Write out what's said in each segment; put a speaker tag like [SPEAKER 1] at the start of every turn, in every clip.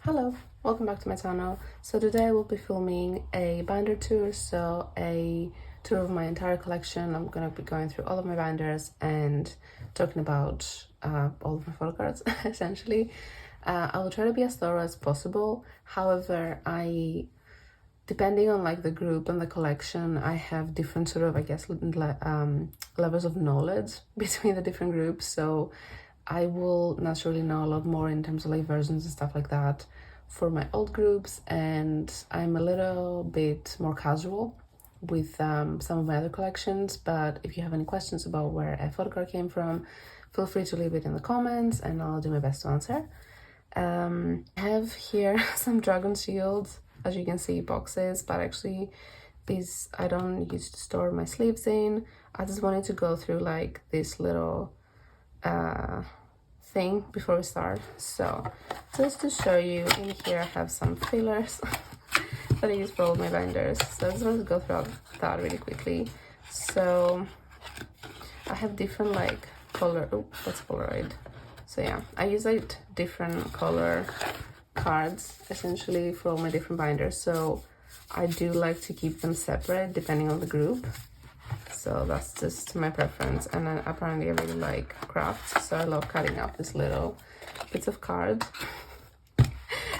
[SPEAKER 1] Hello, welcome back to my channel. So today I will be filming a binder tour, so a tour of my entire collection. I'm gonna be going through all of my binders and talking about all of my photo cards essentially. I will try to be as thorough as possible. However, depending on like the group and the collection, I have different sort of, I guess, levels of knowledge between the different groups. So I will naturally know a lot more in terms of like versions and stuff like that for my old groups, and I'm a little bit more casual with some of my other collections. But if you have any questions about where a photocard came from, feel free to leave it in the comments and I'll do my best to answer. I have here some dragon shields, as you can see, boxes, but actually these I don't use to store my sleeves in. I just wanted to go through like this little thing before we start. So just to show you, in here I have some fillers that I use for all my binders. So I just wanted to go through that really quickly. So I have different like color, oh, that's Polaroid. So yeah, I use like different color cards essentially for all my different binders. So I do like to keep them separate depending on the group. So that's just my preference. And then apparently I really like crafts, so I love cutting up these little bits of card.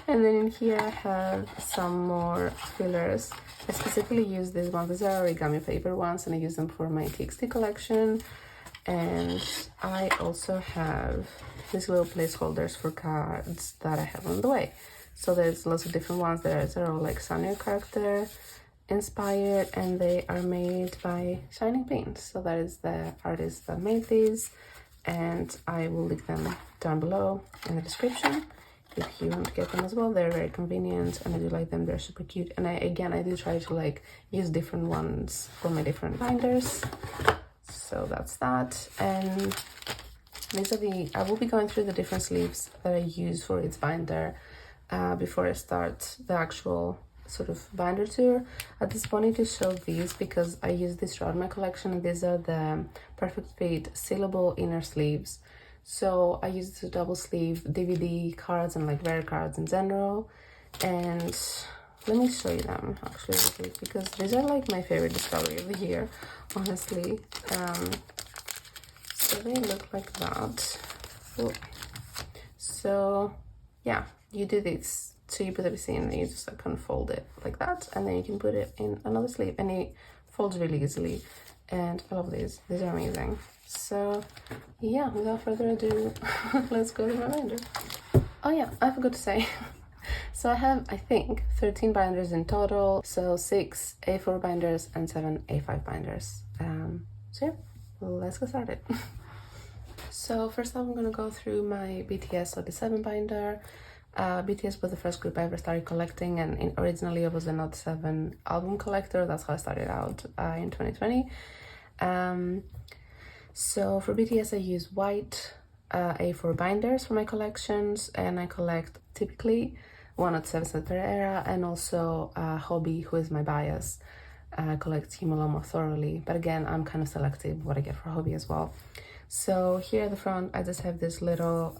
[SPEAKER 1] And then in here I have some more fillers. I specifically use these ones. These are origami paper ones, and I use them for my TXT collection. And I also have these little placeholders for cards that I have on the way. So there's lots of different ones. They're all like Sanrio character inspired, and they are made by Shining Paints. So that is the artist that made these, and I will link them down below in the description if you want to get them as well. They're very convenient and I do like them. They're super cute, and I do try to like use different ones for my different binders. So that's that. And these are I will be going through the different sleeves that I use for each binder before I start the actual sort of binder tour. I just wanted to show these because I use this throughout my collection, and these are the perfect fit sealable inner sleeves. So I use the double sleeve DVD cards and like rare cards in general. And let me show you them actually, because these are like my favorite discovery of the year, honestly. So they look like that. Oh. So yeah, you do this. So you put everything in and you just like unfold it like that, and then you can put it in another sleeve, and it folds really easily. And I love these. These are amazing. So yeah, without further ado, let's go to my binder. Oh yeah, I forgot to say. So I have, I think, 13 binders in total. So 6 A4 binders and 7 A5 binders. So yeah, let's get started. So first I'm gonna go through my BTS OT7 binder. BTS was the first group I ever started collecting, and originally I was an OT7 album collector. That's how I started out in 2020. So for BTS I use white A4 binders for my collections, and I collect typically 1 OT7 set per era, and also Hobi, who is my bias, collects him a lot more thoroughly. But again, I'm kind of selective what I get for Hobi as well. So here at the front I just have this little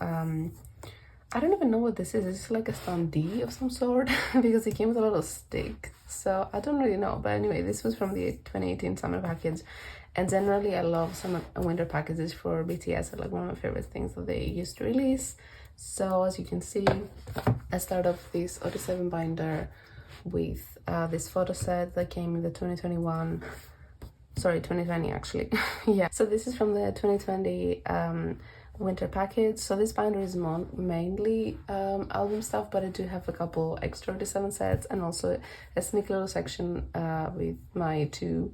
[SPEAKER 1] I don't even know what this is. It's like a standee of some sort because it came with a little stick. So I don't really know. But anyway, this was from the 2018 summer package. And generally I love summer and winter packages for BTS. They're like one of my favorite things that they used to release. So as you can see, I started off this OT7 binder with this photo set that came in the 2020 actually. Yeah, so this is from the 2020 winter package. So this binder is mainly album stuff, but I do have a couple extra OT7 sets, and also a sneaky little section with my 2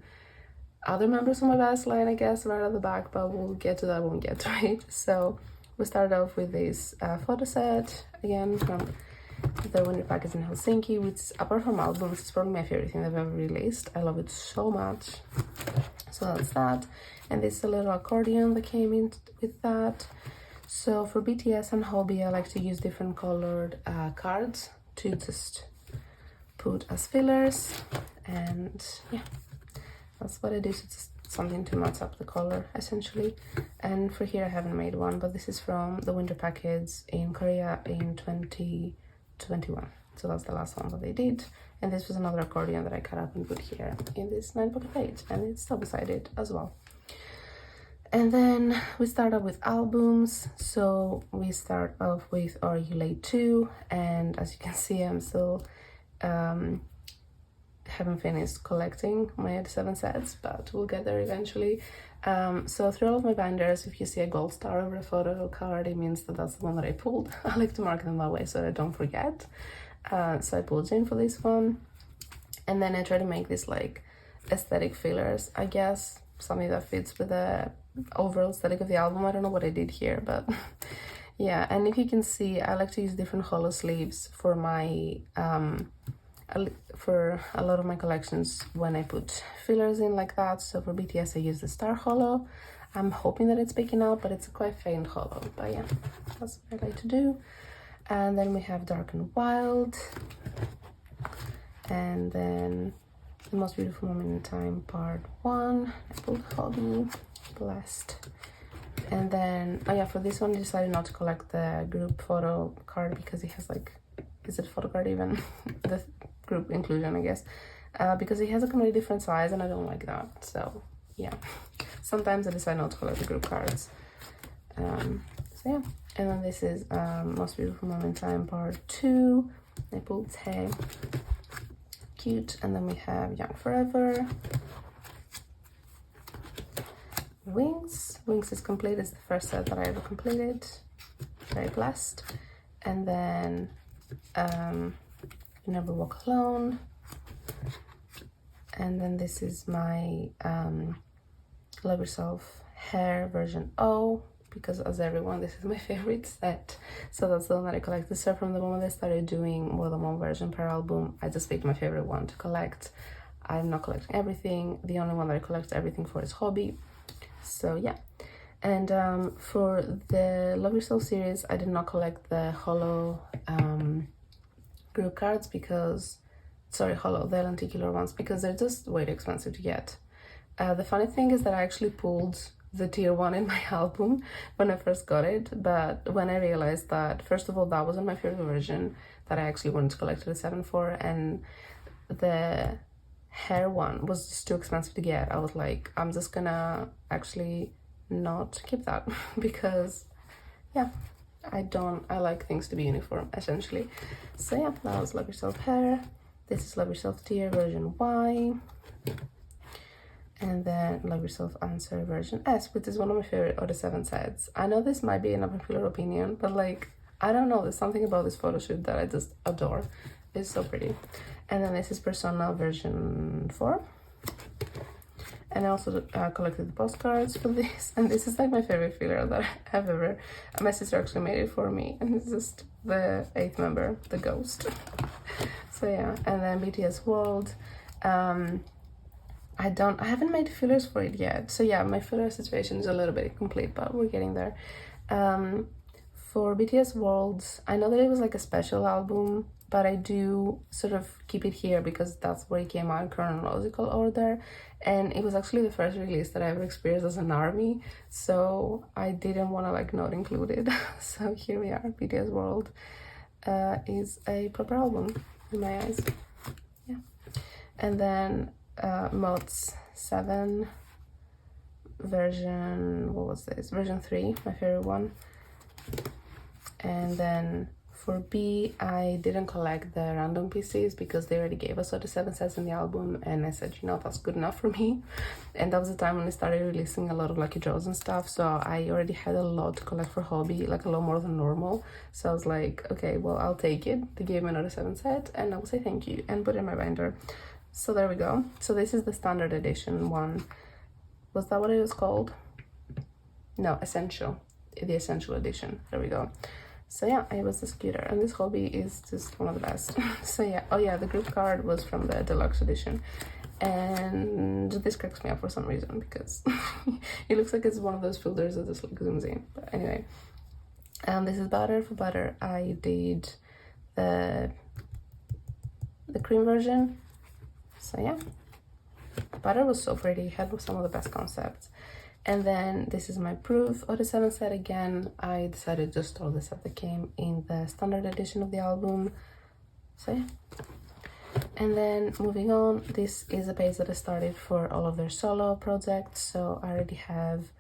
[SPEAKER 1] other members of my best line, I guess, right at the back, but we'll get to that when we get to it. So we started off with this photo set, again from the winter package in Helsinki, which apart from albums, it's probably my favorite thing they've ever released. I love it so much. So that's that. And this is a little accordion that came in with that. So for BTS and Hobi, I like to use different colored cards to just put as fillers. And yeah, that's what I do. So just something to match up the color essentially. And for here I haven't made one, but this is from the winter package in Korea in 20 21. So that's the last one that they did. And this was another accordion that I cut up and put here in this 9-pocket page, and it's double-sided as well. And then we start off with albums. So we start off with our Ulay 2, and as you can see, I'm still haven't finished collecting my 7 sets, but we'll get there eventually. So through all of my binders, if you see a gold star over a photo card, it means that that's the one that I pulled. I like to mark them that way so that I don't forget. So I pulled in for this one, and then I try to make this like aesthetic fillers, I guess, something that fits with the overall aesthetic of the album. I don't know what I did here, but yeah. And if you can see, I like to use different hollow sleeves for my for a lot of my collections when I put fillers in like that. So for BTS I use the star hollow. I'm hoping that it's picking up, but it's a quite faint hollow, but yeah, that's what I like to do. And then we have Dark and Wild, and then The Most Beautiful Moment in Time part 1. I pulled Hobi, Blessed. And then, oh yeah, for this one I decided not to collect the group photo card because it has like, is it photo card even? The group inclusion, I guess, because it has a completely different size and I don't like that. So yeah, sometimes I decide not to collect the group cards. So yeah, and then this is Most Beautiful Moment in Time part 2. I pulled Tae, cute. And then we have Young Forever, Wings. Wings is complete. It's the first set that I ever completed. Very blessed. And then You Never Walk Alone. And then this is my Love Yourself Hair version O, because as everyone, this is my favorite set. So that's the one that I collected. So from the moment I started doing more than one version per album, I just picked my favorite one to collect. I'm not collecting everything. The only one that I collect everything for is Hobi. So yeah. And for the Love Yourself series, I did not collect the hollow group cards because, sorry, hollow, the lenticular ones, because they're just way too expensive to get. The funny thing is that I actually pulled the tier 1 in my album when I first got it, but when I realized that, first of all, that wasn't my favorite version that I actually wanted to collect a 7 for, and the hair one was just too expensive to get, I was like, I'm just gonna actually not keep that because yeah, I like things to be uniform essentially. So yeah, that was Love Yourself Hair. This is Love Yourself Tear version Y, and then Love Yourself Answer version S, which is one of my favorite of the 7 sets. I know this might be an unpopular opinion, but like, I don't know, there's something about this photo shoot that I just adore. It's so pretty. And then this is Persona version 4. And I also collected the postcards for this, and this is like my favorite filler that I've ever, my sister actually made it for me, and it's just the 8th member, the ghost. So yeah, and then BTS World. I haven't made fillers for it yet, so yeah, my filler situation is a little bit incomplete, but we're getting there. For BTS World, I know that it was like a special album, but I do sort of keep it here because that's where it came out in chronological order, and it was actually the first release that I ever experienced as an ARMY, so I didn't want to like not include it. So here we are. BTS World is a proper album in my eyes. Yeah. And then Mods 7 version, what was this? Version 3, my favorite one. And then for B, I didn't collect the random pieces because they already gave us all the 7 sets in the album, and I said, you know, that's good enough for me. And that was the time when they started releasing a lot of lucky draws and stuff, so I already had a lot to collect for Hobi, like a lot more than normal. So I was like, okay, well, I'll take it. They gave me another 7 set, and I will say thank you and put it in my binder. So there we go. So this is the standard edition one. Was that what it was called? No, Essential. The Essential edition. There we go. So yeah, it was the scooter, and this Hobi is just one of the best. So yeah, oh yeah, the group card was from the deluxe edition, and this cracks me up for some reason because it looks like it's one of those filters that just like zooms in. But anyway, this is Butter. For Butter, I did the cream version. So yeah, Butter was so pretty, had some of the best concepts. And then this is my proof OT7 set again. I decided to store the set that came in the standard edition of the album. So yeah. And then moving on, this is a page that I started for all of their solo projects. So I already have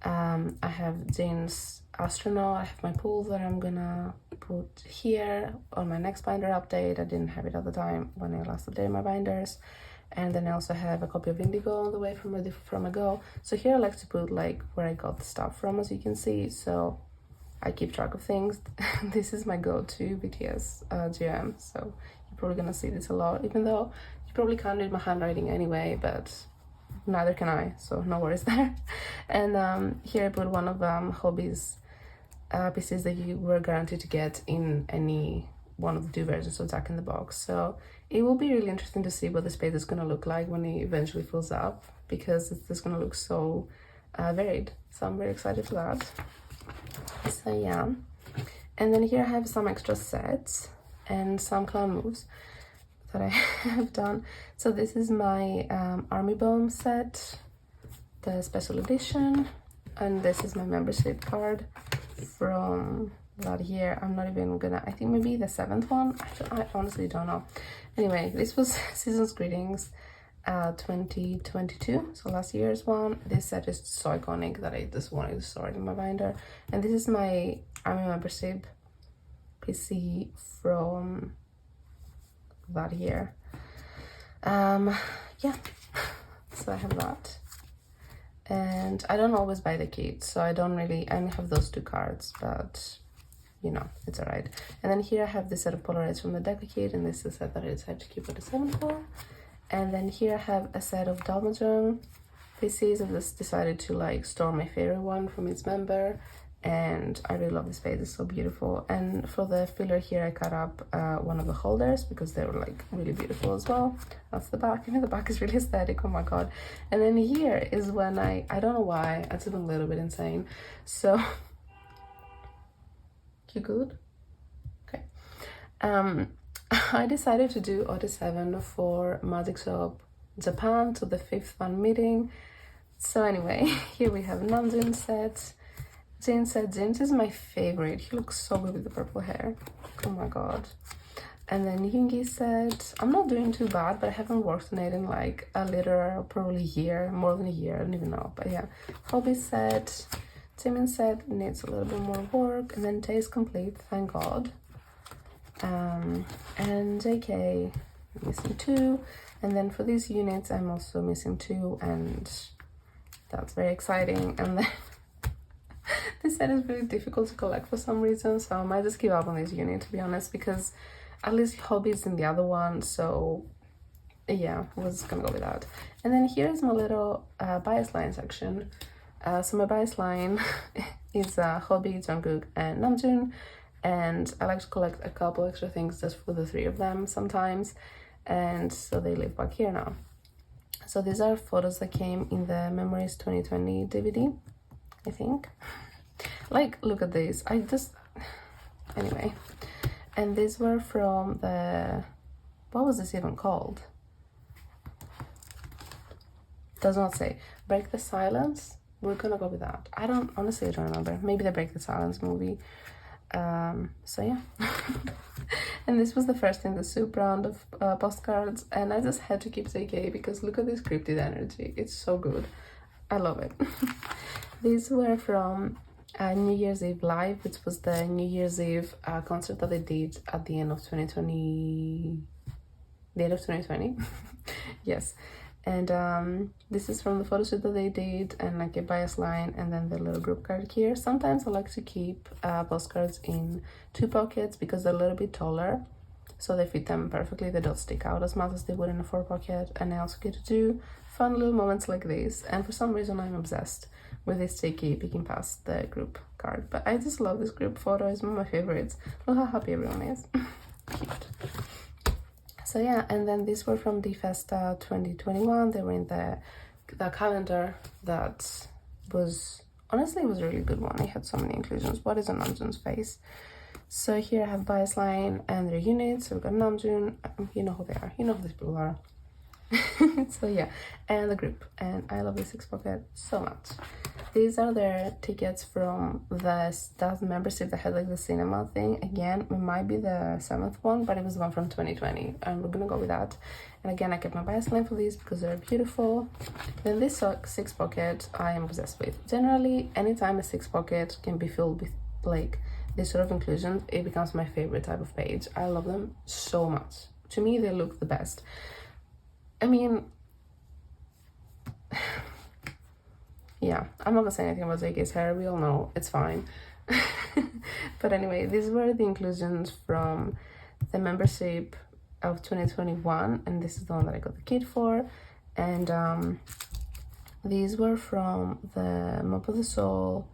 [SPEAKER 1] I have Jane's astronaut, I have my pool that I'm gonna put here on my next binder update. I didn't have it at the time when I last updated my binders. And then I also have a copy of Indigo on the way from a go. So here I like to put like where I got the stuff from, as you can see, so I keep track of things. This is my go-to BTS GM, so you're probably gonna see this a lot, even though you probably can't read my handwriting anyway, but neither can I, so no worries there. And here I put one of Hobi's pieces that you were guaranteed to get in any one of the two versions of Jack in the Box. So it will be really interesting to see what the space is going to look like when it eventually fills up, because it's just going to look so varied. So I'm very excited for that. So yeah. And then here I have some extra sets and some clown moves that I have done. So this is my Army Bomb set, the special edition, and this is my membership card from that year. I'm not even gonna, I think maybe the 7th one. I honestly don't know. Anyway, this was Season's Greetings 2022, so last year's one. This set is so iconic that I just wanted to store it in my binder. And this is my Army membership PC from that year. Yeah, so I have that. And I don't always buy the kit, so I only have those 2 cards, but you know, it's alright. And then here I have this set of Polaroids from the Deco kit, and this is a set that I decided to keep at the 7 for. And then here I have a set of Dalmatron PCs. I just decided to like store my favorite one from its member, and I really love this page, it's so beautiful. And for the filler here I cut up one of the holders because they were like really beautiful as well. That's the back. You know, the back is really aesthetic, oh my god. And then here is when I don't know why, I just been a little bit insane. So you good? Okay. I decided to do OT7 for Magic Shop Japan to the 5th fan meeting. So anyway, here we have Namjoon set. Jin said, James is my favorite. He looks so good with the purple hair. Oh my god. And then Yoongi said, I'm not doing too bad, but I haven't worked on it in like a little, probably a year, more than a year, I don't even know. But yeah, Hobi said, Taemin said, needs a little bit more work. And then Tay is complete, thank god. And JK, missing 2. And then for these units, I'm also missing 2, and that's very exciting. And then this set is really difficult to collect for some reason, so I might just give up on this unit, to be honest, because at least Hobi is in the other one, so yeah, we're just gonna go with that. And then here's my little bias line section. So my bias line is Hobi, Jungkook, and Namjoon, and I like to collect a couple extra things just for the 3 of them sometimes, and so they live back here now. So these are photos that came in the Memories 2020 DVD, I think. Like, look at this. Anyway, and these were from the, what was this even called? Does not say. Break the Silence. We're gonna go with that. Honestly I don't remember. Maybe the Break the Silence movie. So yeah. And this was the first in the soup round of postcards, and I just had to keep JK because look at this cryptid energy. It's so good. I love it. These were from New Year's Eve Live, which was the New Year's Eve concert that they did at the end of 2020. The end of 2020. Yes. And this is from the photo shoot that they did, and like a bias line, and then the little group card here. Sometimes I like to keep postcards in 2 pockets because they're a little bit taller, so they fit them perfectly. They don't stick out as much as they would in a 4 pocket. And I also get to do fun little moments like this, and for some reason I'm obsessed with this sticky peeking past the group card. But I just love this group photo. It's one of my favorites. Look how happy everyone is. Cute. So yeah, and then these were from the Festa 2021. They were in the calendar that was, honestly, it was a really good one. It had so many inclusions. What is on Namjoon's face? So here I have bias line and their units. So we've got Namjoon. You know who they are. You know who these people are. So yeah, and the group, and I love this 6 pocket so much. These are their tickets from that membership that had like the cinema thing. Again, it might be the 7th one, but it was the one from 2020, and we're gonna go with that. And again, I kept my bias line for these because they're beautiful. Then this 6 pocket I am obsessed with. Generally, anytime a 6 pocket can be filled with like this sort of inclusion, it becomes my favorite type of page. I love them so much. To me, they look the best. I mean, yeah, I'm not gonna say anything about JK's hair. We all know it's fine. But anyway, these were the inclusions from the membership of 2021, and this is the one that I got the kit for. And these were from the Mop of the Soul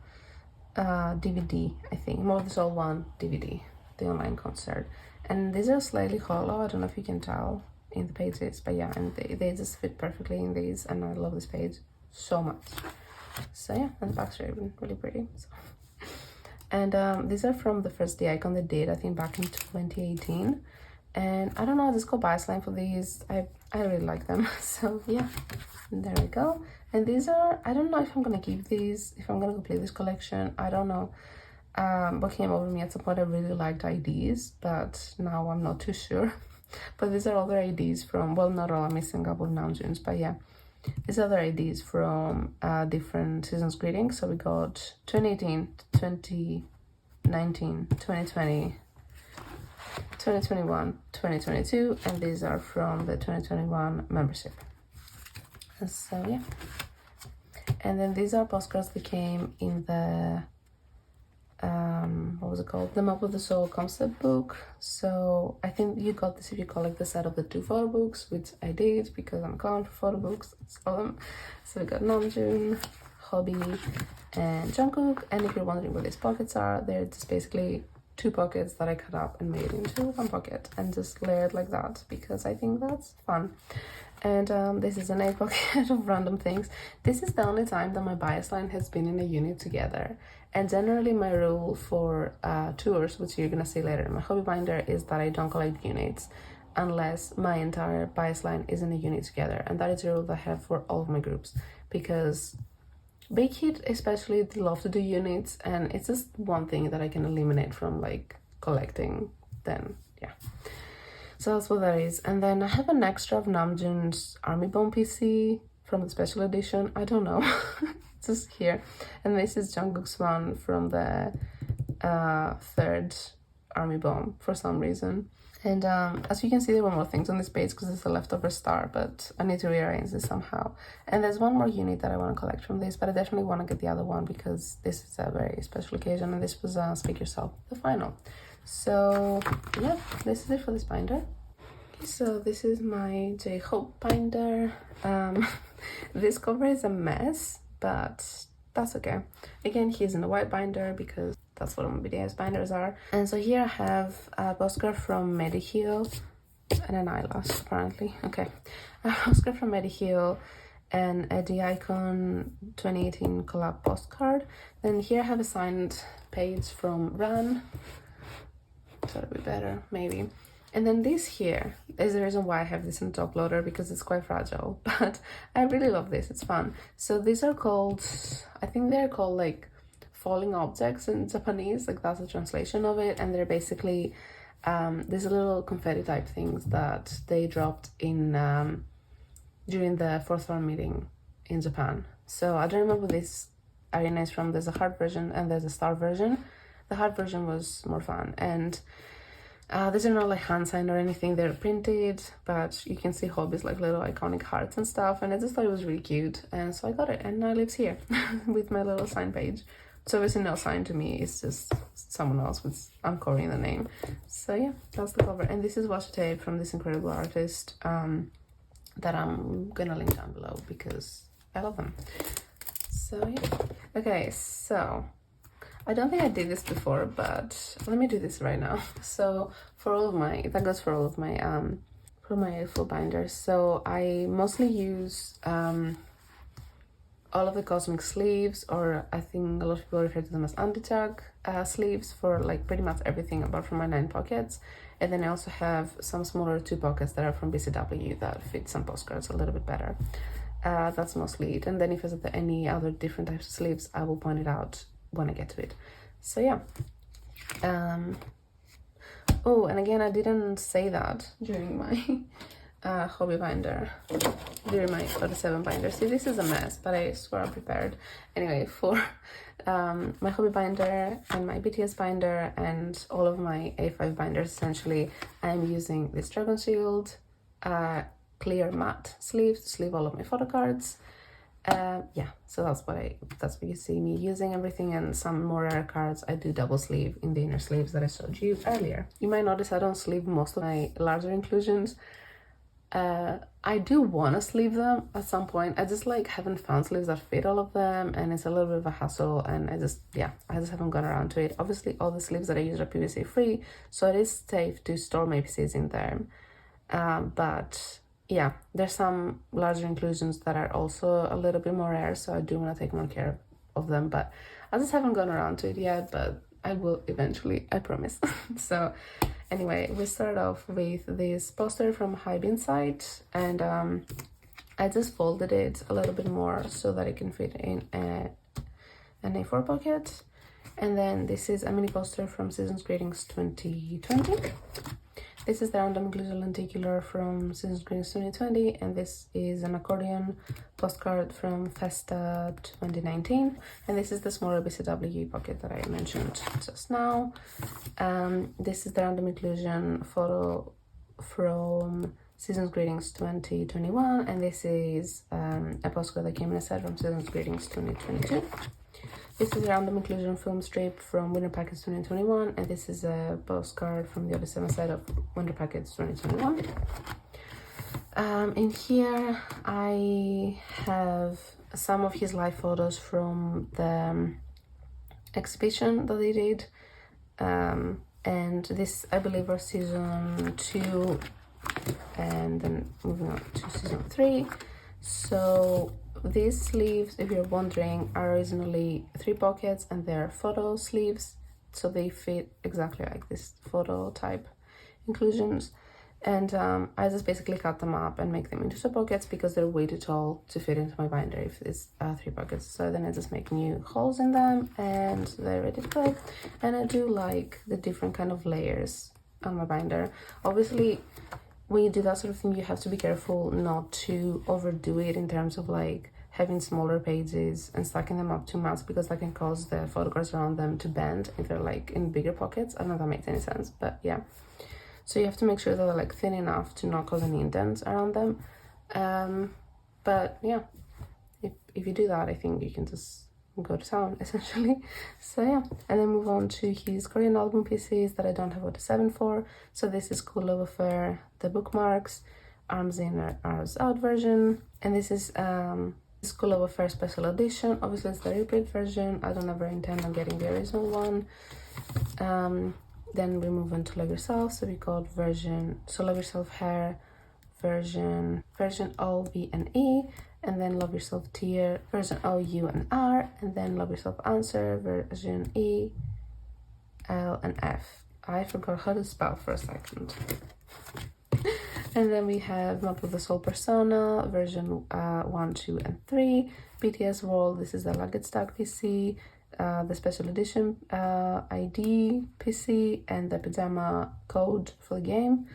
[SPEAKER 1] DVD, I think. Mop of the Soul 1 DVD, the online concert. And these are slightly hollow. I don't know if you can tell in the pages, but yeah, and they just fit perfectly in these, and I love this page so much. So yeah, and the back's really pretty. So. And these are from the first icon they did, I think back in 2018. And I don't know, I just got bias line for these. I really like them. So yeah, there we go. And these are, I don't know if I'm gonna keep these, if I'm gonna complete this collection, I don't know. What came over me at some point, I really liked IDs, but now I'm not too sure. But these are other IDs from, well, not all, I'm missing a couple of Namjoons, but yeah, these are other IDs from different seasons greetings. So we got 2018, 2019, 2020, 2021, 2022, and these are from the 2021 membership. And so yeah, and then these are postcards that came in the what was it called, the Map of the Soul concept book. So I think you got this if you collect the set of the 2 photo books, which I did because I'm a clown for photo books. So we got Namjoon, Hobi, and Jungkook. And if you're wondering what these pockets are, they're just basically 2 pockets that I cut up and made into 1 pocket and just layered like that because I think that's fun. And this is an 8 pocket of random things. This is the only time that my bias line has been in a unit together. And generally my rule for tours, which you're gonna see later in my hobby binder, is that I don't collect units unless my entire bias line is in a unit together. And that is a rule that I have for all of my groups, because bahiyyih especially, they love to do units, and it's just one thing that I can eliminate from like collecting. Then yeah, so that's what that is. And then I have an extra of Namjoon's Army Bomb PC from the special edition. I don't know. It's just here. And this is Jungkook's one from the 3rd Army Bomb for some reason. And as you can see, there were more things on this page because it's a leftover star, but I need to rearrange this somehow. And there's one more unit that I want to collect from this, but I definitely want to get the other one because this is a very special occasion, and this was Speak Yourself, the final. So yeah, this is it for this binder. Okay, so this is my J-Hope binder. This cover is a mess, but that's okay. Again, he's in a white binder because that's what my BTS binders are. And so here I have a postcard from Mediheal and an eyelash, apparently. Okay, a postcard from Mediheal and a D-Icon 2018 collab postcard. Then here I have a signed page from Ran. That'll be better, maybe. And then this here is the reason why I have this in the top loader, because it's quite fragile, but I really love this, it's fun. So these are called, I think they're called like falling objects in Japanese, like that's the translation of it. And they're basically these little confetti type things that they dropped in during the 4th round meeting in Japan. So I don't remember this arena is from. There's a hard version and there's a star version. The hard version was more fun, and these are not like hand signed or anything, they're printed, but you can see Hobi's like little iconic hearts and stuff, and I just thought it was really cute, and so I got it, and now it lives here with my little sign page. So obviously no sign to me, it's just someone else with Anchoring the name. So yeah, that's the cover, and this is washi tape from this incredible artist that I'm gonna link down below because I love them. So yeah, okay, so I don't think I did this before, but let me do this right now. So for all of my, that goes for all of my for my full binders. So I mostly use all of the cosmic sleeves, or I think a lot of people refer to them as anti-tag sleeves, for like pretty much everything apart from my 9 pockets. And then I also have some smaller 2 pockets that are from btob that fit some postcards a little bit better. That's mostly it. And then if there's any other different types of sleeves, I will point it out when I get to it. So yeah. Oh, and again, I didn't say that during my hobby binder, during my 47 binder. See, this is a mess, but I swear I'm prepared. Anyway, for my hobby binder and my BTS binder and all of my A5 binders, essentially, I'm using this Dragon Shield clear matte sleeve to sleeve all of my photocards. Yeah, so that's what you see me using everything, and some more rare cards I do double sleeve in the inner sleeves that I showed you earlier. You might notice I don't sleeve most of my larger inclusions. I do want to sleeve them at some point. I just like haven't found sleeves that fit all of them, and it's a little bit of a hassle, and I just haven't gone around to it. Obviously all the sleeves that I use are PVC free, so it is safe to store my PCs in there, but yeah, there's some larger inclusions that are also a little bit more rare, so I do want to take more care of them, but I just haven't gone around to it yet, but I will eventually, I promise. So anyway, we start off with this poster from Hanbin site, and I just folded it a little bit more so that it can fit in an A4 pocket. And then this is a mini poster from Season's Greetings 2020. This is the random inclusion lenticular from Season's Greetings 2020, and this is an accordion postcard from Festa 2019, and this is the smaller btob pocket that I mentioned just now. This is the random inclusion photo from Season's Greetings 2021, and this is a postcard that came in a set from Season's Greetings 2022. This is a random inclusion film strip from Winter Packets 2021, and this is a postcard from the other 7 side of Winter Packets 2021. In here, I have some of his live photos from the exhibition that they did, and this, I believe, was season 2, and then moving on to season 3. So these sleeves, if you're wondering, are originally 3 pockets, and they're photo sleeves, so they fit exactly like this photo type inclusions. And I just basically cut them up and make them into 2 pockets because they're way too tall to fit into my binder if it's 3 pockets. So then I just make new holes in them, and they're ready to go. And I do like the different kind of layers on my binder. Obviously, when you do that sort of thing, you have to be careful not to overdo it in terms of like having smaller pages and stacking them up too much, because that can cause the photographs around them to bend if they're like in bigger pockets. I don't know if that makes any sense, but yeah. So you have to make sure that they're like thin enough to not cause any indents around them. But yeah, if you do that, I think you can just go to town essentially. So yeah, and then move on to his Korean album pieces that I don't have a 7 for. So this is Cool Love Affair, the bookmarks, Arms In, Arms Out version, and this is Cool Love Affair special edition. Obviously it's the reprint version. I don't ever intend on getting the original one. Then we move on to Love Yourself. So we got Love Yourself Hair version O, V, and E, and then Love Yourself Tear version O, U, and R, and then Love Yourself Answer version E, L, and F. I forgot how to spell for a second. And then we have Map of the Soul Persona version 1, 2, and 3, BTS World. This is the Luggage Stack PC, the special edition ID PC, and the pajama code for the game.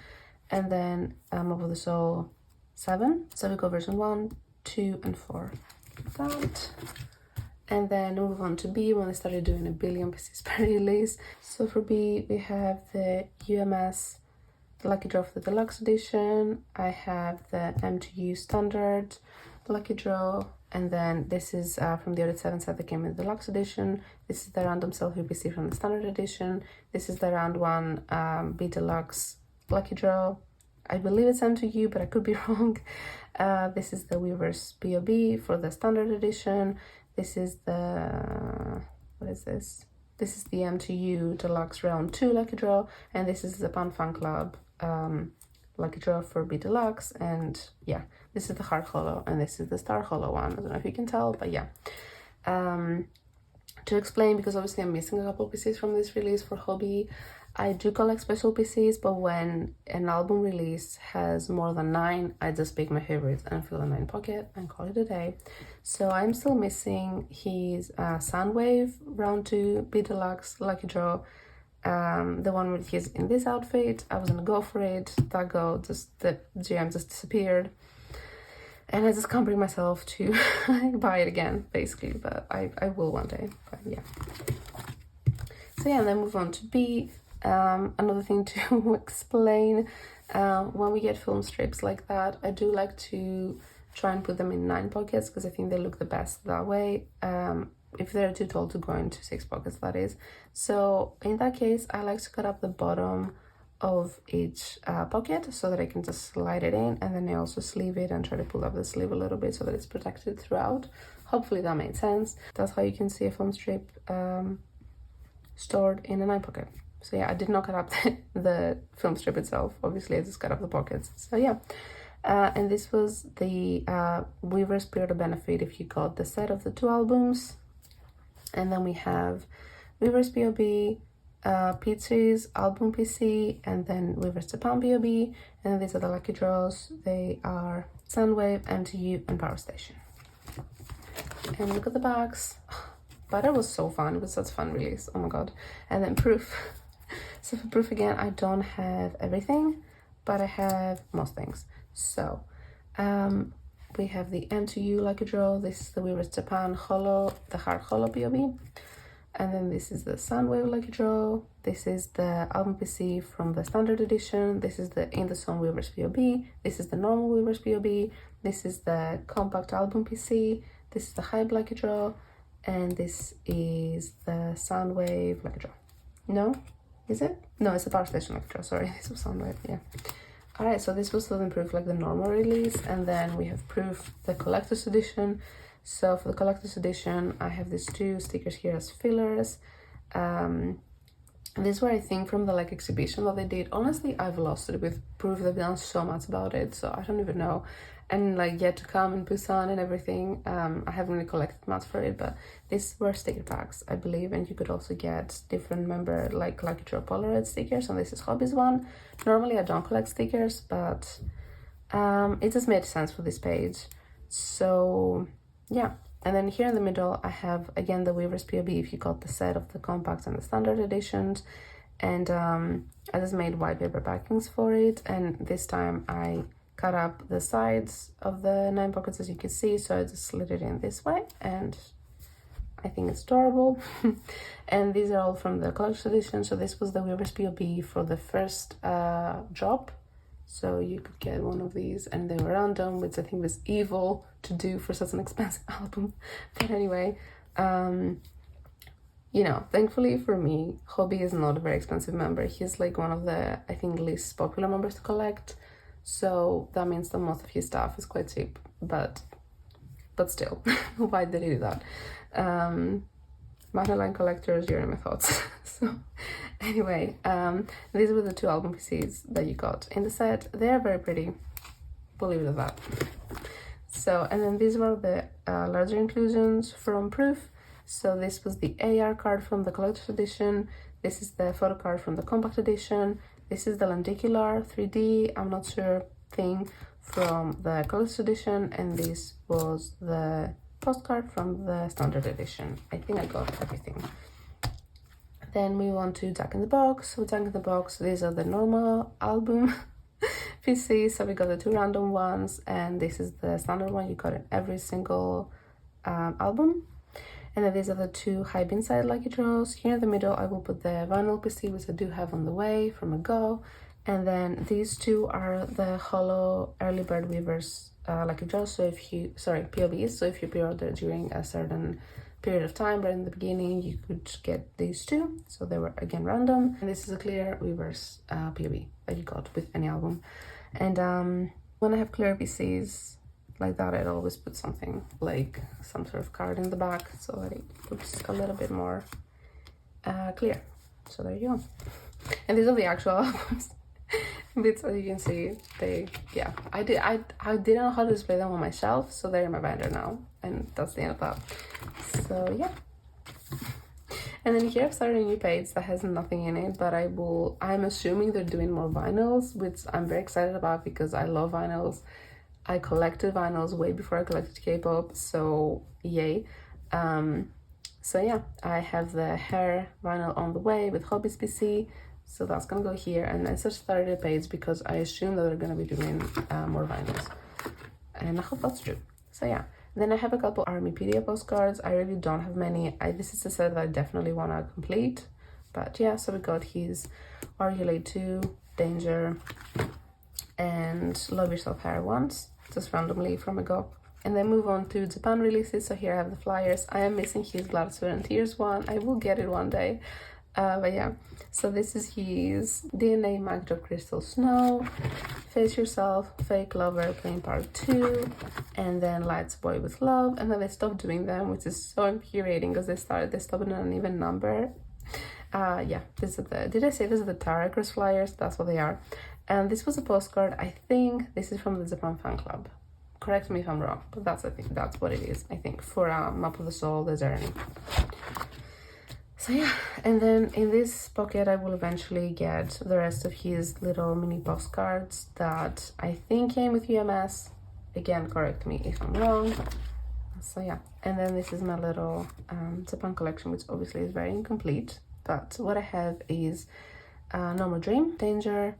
[SPEAKER 1] And then Map of the Soul 7. So we go version 1, 2, and 4. That. And then move on to B when I started doing a billion pieces per release. So for B, we have the UMS, the Lucky Draw for the Deluxe Edition. I have the M2U Standard Lucky Draw. And then this is from the other 7 set that came in the Deluxe Edition. This is the random selfie PC from the Standard Edition. This is the round 1 B Deluxe Lucky Draw. I believe it's M2U, but I could be wrong. This is the Weaver's BOB for the Standard Edition. This is the, what is this? This is the M2U Deluxe Round 2 Lucky Draw, and this is the Pan Fan Club Lucky Draw for B Deluxe, and yeah, this is the Heart Hollow, and this is the Star Hollow one. I don't know if you can tell, but yeah. To explain, because obviously I'm missing a couple pieces from this release for Hobi, I do collect special PCs, but when an album release has more than 9, I just pick my favorites and fill them in pocket and call it a day. So I'm still missing his Soundwave Round 2 B Deluxe Lucky Draw. The one with he's in this outfit. I was gonna go for it. The GM just disappeared. And I just can't bring myself to buy it again, basically, but I will one day, but yeah. So yeah, and then move on to B. Another thing to explain, when we get film strips like that, I do like to try and put them in 9 pockets because I think they look the best that way. If they're too tall to go into 6 pockets, that is. So in that case, I like to cut up the bottom of each pocket so that I can just slide it in, and then I also sleeve it and try to pull up the sleeve a little bit so that it's protected throughout. Hopefully that made sense. That's how you can see a film strip stored in a 9 pocket. So yeah, I did not cut up the film strip itself. Obviously, I just cut up the pockets. So yeah, and this was the Weaver's Period of Benefit if you got the set of the 2 albums. And then we have Weaver's POB, P3's album PC, and then Weaver's Japan POB, and these are the lucky draws. They are Soundwave, MTU, and Power Station. And look at the bags. But it was so fun. It was such a fun release. Oh my god. And then proof. So for proof again, I don't have everything, but I have most things. So we have the M2U lucky draw. This is the Weaver's Japan Holo, the hard Holo POB. And then this is the Soundwave lucky draw. This is the album PC from the standard edition. This is the In the Zone Weaver's POB. This is the normal Weaver's POB. This is the compact album PC. This is the Hype lucky draw. And this is the Soundwave lucky draw. No? Is it? No, it's the Power Station lucky draw. Sorry, this was Soundwave, yeah. Alright, so this was Southern Proof, like the normal release. And then we have Proof, the collector's edition. So for the collector's edition, I have these 2 stickers here as fillers. These were, I think, from the like exhibition that they did. Honestly, I've lost it with Proof. They've done so much about it, so I don't even know. And like yet to come in Busan and everything. I haven't really collected much for it, but these were sticker packs, I believe, and you could also get different member like Lucky Draw Polaroid stickers, and this is Hobi's one. Normally I don't collect stickers, but it just made sense for this page. So yeah, and then here in the middle I have again the Weaver's POB if you got the set of the compacts and the standard editions. And I just made white paper backings for it, and this time I cut up the sides of the 9 pockets, as you can see, so I just slid it in this way, and I think it's adorable. And these are all from the collector's edition. So this was the Weaver's POB for the first drop, so you could get one of these, and they were random, which I think was evil to do for such an expensive album. But anyway, you know, thankfully for me, Hobi is not a very expensive member. He's like one of the, I think, least popular members to collect. So that means that most of his stuff is quite cheap, but still, why did he do that? Magnaline collectors, you're in my thoughts. So anyway, these were the 2 album PCs that you got in the set. They're very pretty, we'll leave it at that. So, and then these were the larger inclusions from Proof. So this was the AR card from the collector's edition. This is the photo card from the compact edition. This is the lenticular 3D, I'm not sure, thing from the collector's edition. And this was the postcard from the standard edition. I think I got everything. Then we move on to Jack in the Box. So Jack in the Box, these are the normal album PCs. So we got the 2 random ones, and this is the standard one you got in every single album. And then these are the 2 hanbin side lucky draws. Here in the middle, I will put the vinyl PC, which I do have on the way from a go. And then these 2 are the Holo Early Bird Weavers lucky draws. So if you, POBs. So if you pre-order during a certain period of time, right in the beginning, you could get these 2. So they were again random. And this is a clear Weavers POB that you got with any album. And when I have clear PCs like that, I'd always put something like some sort of card in the back so that it looks a little bit more clear. So there you go. And these are the actual albums. Bits, as you can see, they, yeah, I didn't know how to display them on my shelf, so they're in my binder now, and that's the end of that. So yeah. And then here I've started a new page that has nothing in it, but I'm assuming they're doing more vinyls, which I'm very excited about because I love vinyls. I collected vinyls way before I collected K-pop, so yay. So yeah, I have the hair vinyl on the way with Hobi's PC, so that's gonna go here. And I just started a page because I assume that they're gonna be doing more vinyls, and I hope that's true. So yeah, then I have a couple Armypedia postcards. I really don't have many. This is a set that I definitely want to complete, but yeah. So we got his Are You Late 2, Danger, and Love Yourself Hair Once, just randomly from a go. And then move on to Japan releases. So here I have the flyers. I am missing his Blood, Sweat and Tears one. I will get it one day. But yeah, so this is his DNA Magda Crystal Snow, Face Yourself, Fake Love Airplane Part 2, and then Lights Boy with Love. And then they stopped doing them, which is so infuriating because they stopped at an even number. Yeah, this is did I say this is the Tara Cross flyers? That's what they are. And this was a postcard. I think this is from the Japan fan club. Correct me if I'm wrong, but I think that's what it is, I think, for Map of the Soul, the journey. So yeah, and then in this pocket I will eventually get the rest of his little mini postcards that I think came with UMS. Again, correct me if I'm wrong. So yeah, and then this is my little Japan collection, which obviously is very incomplete, but what I have is No More Dream, Danger,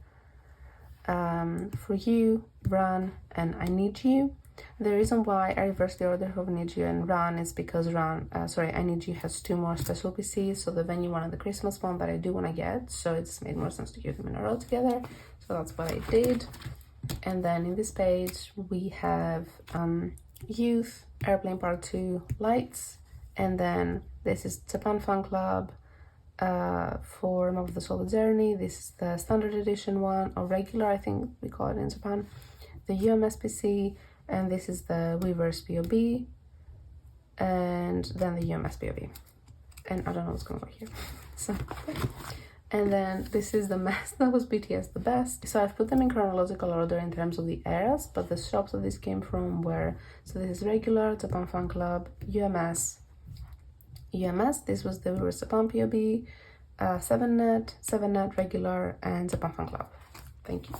[SPEAKER 1] For You, Run, and I Need You. The reason why I reversed the order of I Need You and Run is because I Need You has 2 more special PCs, so the venue one and the Christmas one that I do want to get, so it's made more sense to give them in a row together, so that's what I did. And then in this page we have Youth, Airplane Part 2, Lights, and then this is Japan Fan Club for Map of the Soul Journey. This is the standard edition one, or regular I think we call it in Japan, the UMS PC, and this is the Weavers btob, and then the UMS btob, and I don't know what's going on here. So and then this is the mess that was BTS The Best. So I've put them in chronological order in terms of the eras, but the shops that this came from were, so this is regular, Japan Fan Club, UMS, this was the Weavers Japan POB, 7net regular, and Japan Fan Club. Thank you.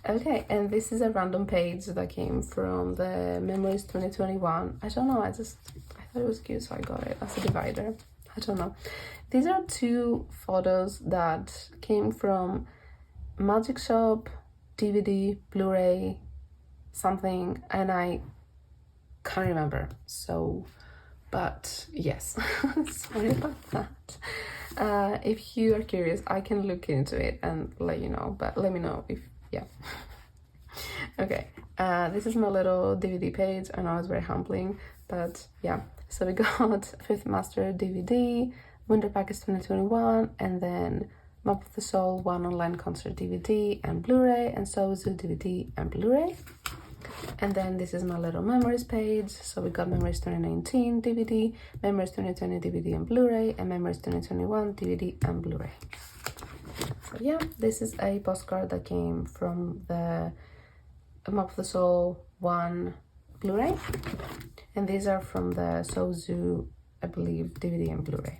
[SPEAKER 1] Okay, and this is a random page that came from the Memories 2021. I don't know, I thought it was cute, so I got it as a divider. I don't know. These are 2 photos that came from Magic Shop, DVD, Blu-ray, something, and I can't remember. So, but yes, sorry about that. If you are curious, I can look into it and let you know, but let me know if, yeah. Okay, this is my little DVD page. I know it's very humbling, but yeah. So we got Fifth Master DVD, Winter Package 2021, and then Map of the Soul 1 online concert DVD and Blu-ray, and Sozu DVD and Blu-ray. And then this is my little memories page. So we got Memories 2019 DVD, Memories 2020 DVD and Blu-ray, and Memories 2021 DVD and Blu-ray. So yeah, this is a postcard that came from the Map of the Soul 1 Blu-ray, and these are from the Sozu, I believe, DVD and Blu-ray.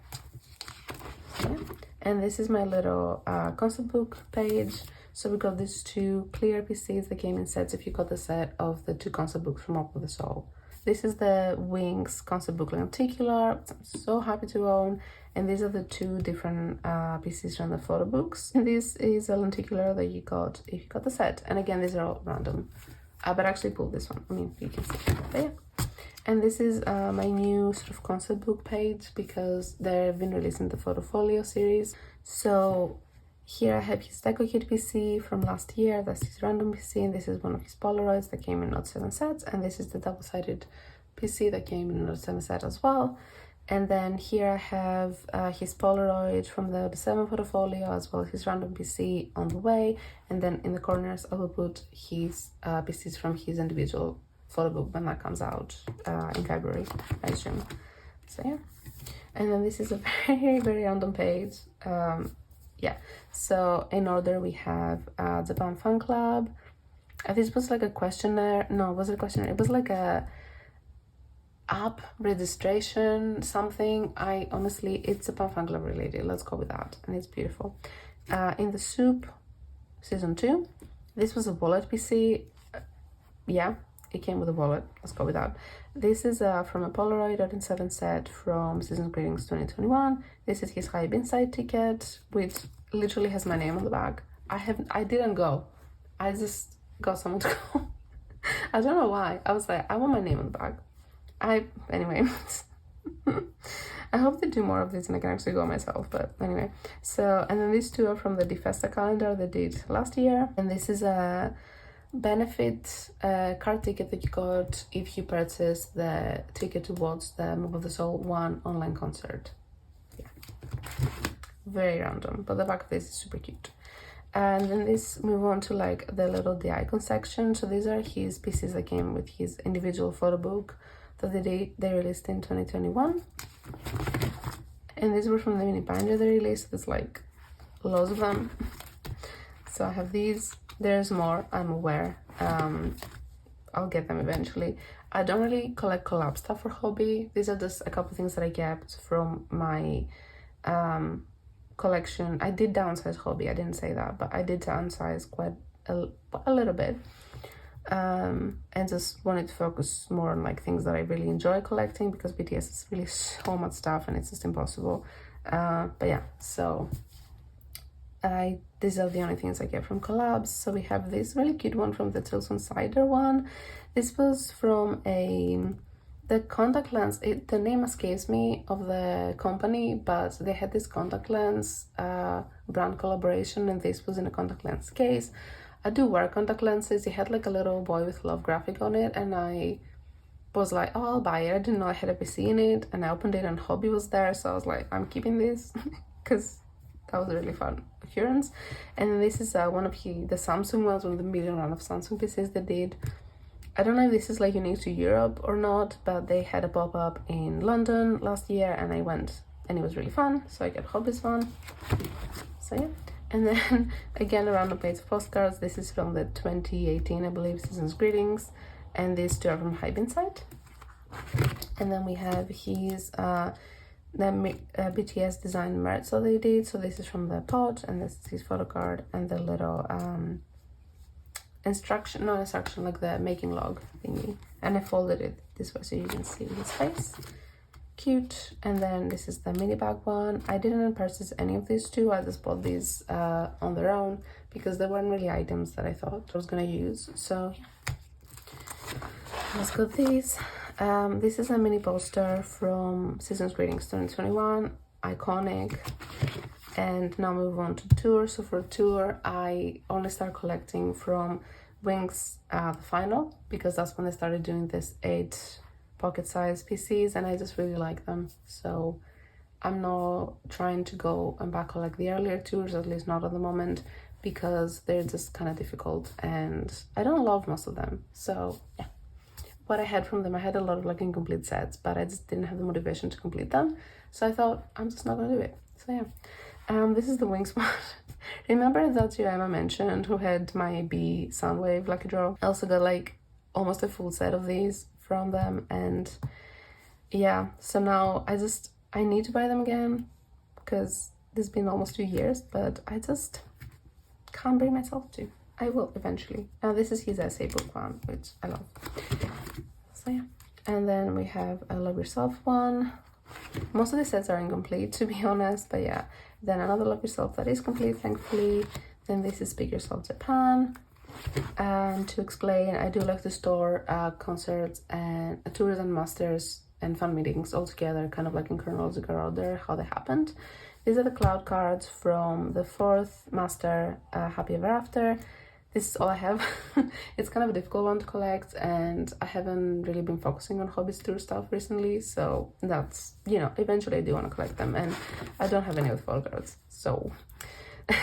[SPEAKER 1] So, yeah. And this is my little concept book page. So we got these 2 clear PCs that came in sets if you got the set of the 2 concept books from Map of the Soul. This is the Wings concept book lenticular, which I'm so happy to own. And these are the 2 different PCs from the photo books. And this is a lenticular that you got if you got the set. And again, these are all random. But I actually pulled this one. I mean, you can see. But yeah. And this is my new sort of concept book page because they've been releasing the Photofolio series. So here I have his Deco Kit PC from last year. That's his random PC, and this is one of his Polaroids that came in Note 7 sets. And this is the double-sided PC that came in Note 7 set as well. And then here I have his Polaroid from the 7 Photofolio, as well as his random PC on the way. And then in the corners I will put his PCs from his individual photo book when that comes out in February, I assume. So yeah. And then this is a very, very random page. Yeah, so in order we have Japan Fan Club. This was like a questionnaire. No, it wasn't a questionnaire. It was like a app registration something. I honestly, it's a fan club related, let's go with that, and it's beautiful. In the Soup season 2, this was a wallet PC. Yeah, it came with a wallet, let's go with that. This is from a Polaroid 7 set from Season's Greetings 2021. This is his hanbin side ticket, which literally has my name on the back. I didn't go, I just got someone to go. I don't know why. I was like, I want my name on the back. Anyway, I hope they do more of this and I can actually go myself, but anyway. So, and then these two are from the Defesta calendar they did last year. And this is a benefit card ticket that you got if you purchase the ticket to watch the Move of the Soul 1 online concert. Yeah, very random, but the back of this is super cute. And then this move on to like the little the icon section. So these are his pieces that came with his individual photo book that they released in 2021. And these were from the mini binder they released. There's like loads of them. So I have these. There's more, I'm aware. I'll get them eventually. I don't really collect collab stuff for hobby. These are just a couple things that I kept from my collection. I did downsize hobby, I didn't say that, but I did downsize quite a little bit. And just wanted to focus more on like things that I really enjoy collecting, because BTS is really so much stuff and it's just impossible. But yeah, so these are the only things I get from collabs. So we have this really cute one from the Tilson Cider one. This was from the contact lens, the name escapes me of the company, but they had this contact lens brand collaboration, and this was in a contact lens case. I do wear contact lenses. It had like a little boy with love graphic on it, and I was like, oh, I'll buy it. I didn't know I had a PC in it, and I opened it and Hobby was there, so I was like, I'm keeping this because that was a really fun occurrence. And this is one of the Samsung ones, one of the million run of Samsung PCs they did. I don't know if this is like unique to Europe or not, but they had a pop-up in London last year and I went and it was really fun, so I got Hobby's one. So yeah. And then again, a random page of postcards. This is from the 2018, I believe, Season's Greetings, and these two are from hanbin site. And then we have his the BTS design merch that they did. So this is from the pod, and this is his photo card, and the little instruction, like the making log thingy. And I folded it this way so you can see his face. Cute. And then this is the mini bag one. I didn't purchase any of these two. I just bought these on their own because they weren't really items that I thought I was gonna use. So yeah, let's go with these. This is a mini poster from Season's Greetings 2021, iconic. And now move on to tour. So for tour, I only start collecting from Wings the final, because that's when they started doing this 8 pocket size PCs and I just really like them. So I'm not trying to go and back collect the earlier tours, at least not at the moment, because they're just kind of difficult and I don't love most of them. So yeah, what I had from them, I had a lot of like incomplete sets, but I just didn't have the motivation to complete them. So I thought I'm just not gonna do it. So yeah, this is the Wings one. Remember that Emma mentioned who had my B Soundwave Lucky Draw? I also got like almost a full set of these from them, and yeah, so now I need to buy them again because it's been almost 2 years, but I just can't bring myself to. I will eventually. Now this is his essay book one, which I love. So yeah, and then we have a Love Yourself one. Most of the sets are incomplete, to be honest, but yeah. Then another Love Yourself that is complete, thankfully. Then this is Speak Yourself Japan. And to explain, I do like to store concerts and tours and masters and fan meetings all together, kind of like in chronological order, how they happened. These are the cloud cards from the 4th master, Happy Ever After. This is all I have. It's kind of a difficult one to collect, and I haven't really been focusing on hobbies tour stuff recently, so that's, you know, eventually I do want to collect them, and I don't have any of the photo cards. So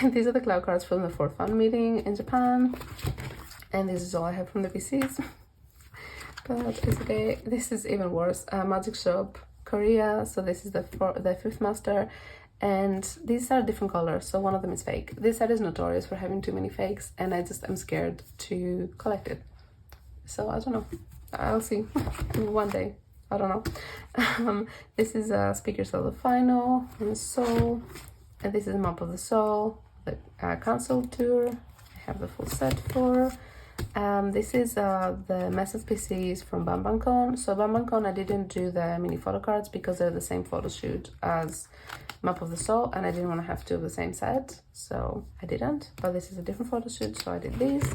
[SPEAKER 1] these are the cloud cards from the 4th fan meeting in Japan, and this is all I have from the PCs. But it's okay. This is even worse. Magic Shop Korea. So this is the 5th master, and these are different colors, so one of them is fake. This set is notorious for having too many fakes, and I'm scared to collect it. So I don't know, I'll see. One day I don't know. This is a Speak Yourself the Final in Seoul, and this is a map of the Soul, the console tour. I have the full set for. This is the massive PCs from byeongkwan. So byeongkwan, I didn't do the mini photo cards because they're the same photo shoot as Map of the Soul, and I didn't want to have two of the same set, so I didn't. But this is a different photo shoot, so I did these.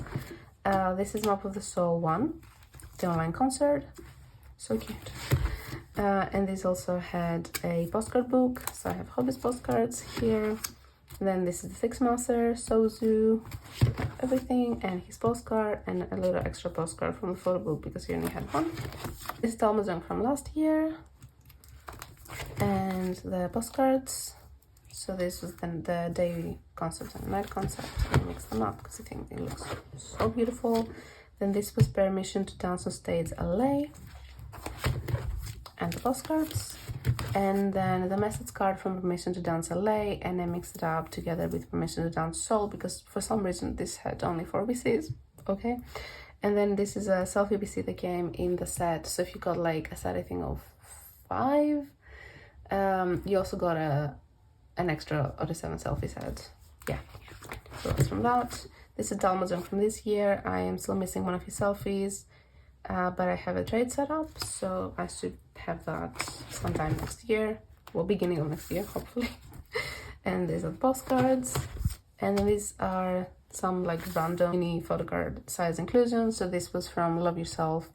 [SPEAKER 1] This is Map of the Soul 1, the online concert. So cute. And this also had a postcard book, so I have Hobi's postcards here. And then this is the Six Master, Sozu, everything, and his postcard, and a little extra postcard from the photo book because he only had one. This is Talmazong from last year, and the postcards. So this was then the day concept and night concept. I mixed them up because I think it looks so beautiful. Then this was Permission to Dance on Stage LA, and the postcards. And then the message card from Permission to Dance LA, and I mixed it up together with Permission to Dance Seoul because for some reason this had only 4 BCs. Okay. And then this is a selfie BC that came in the set. So if you got like a set, I think of 5, you also got an extra or the 7 selfie set. Yeah, so that's from that. This is Dalmazon from this year. I am still missing one of his selfies, but I have a trade set up, so I should have that sometime next year, well, beginning of next year, hopefully. And these are the postcards, and then these are some like random mini photocard size inclusions. So this was from Love Yourself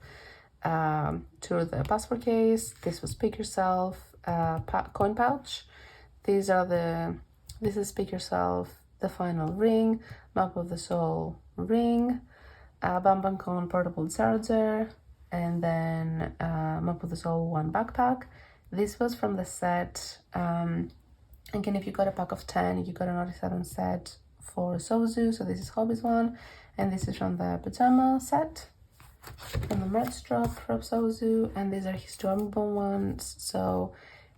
[SPEAKER 1] to the passport case. This was Speak Yourself coin pouch. These are this is Speak Yourself, the final ring, Map of the Soul ring, byeongkwan portable charger, and then Map of the Soul 1 backpack. This was from the set. Again, if you got a pack of 10, you got an Odyssey set for Sozu. So this is Hobi's one, and this is from the pajama set, from the merch drop from Sozu, and these are his 2 amifa ones. So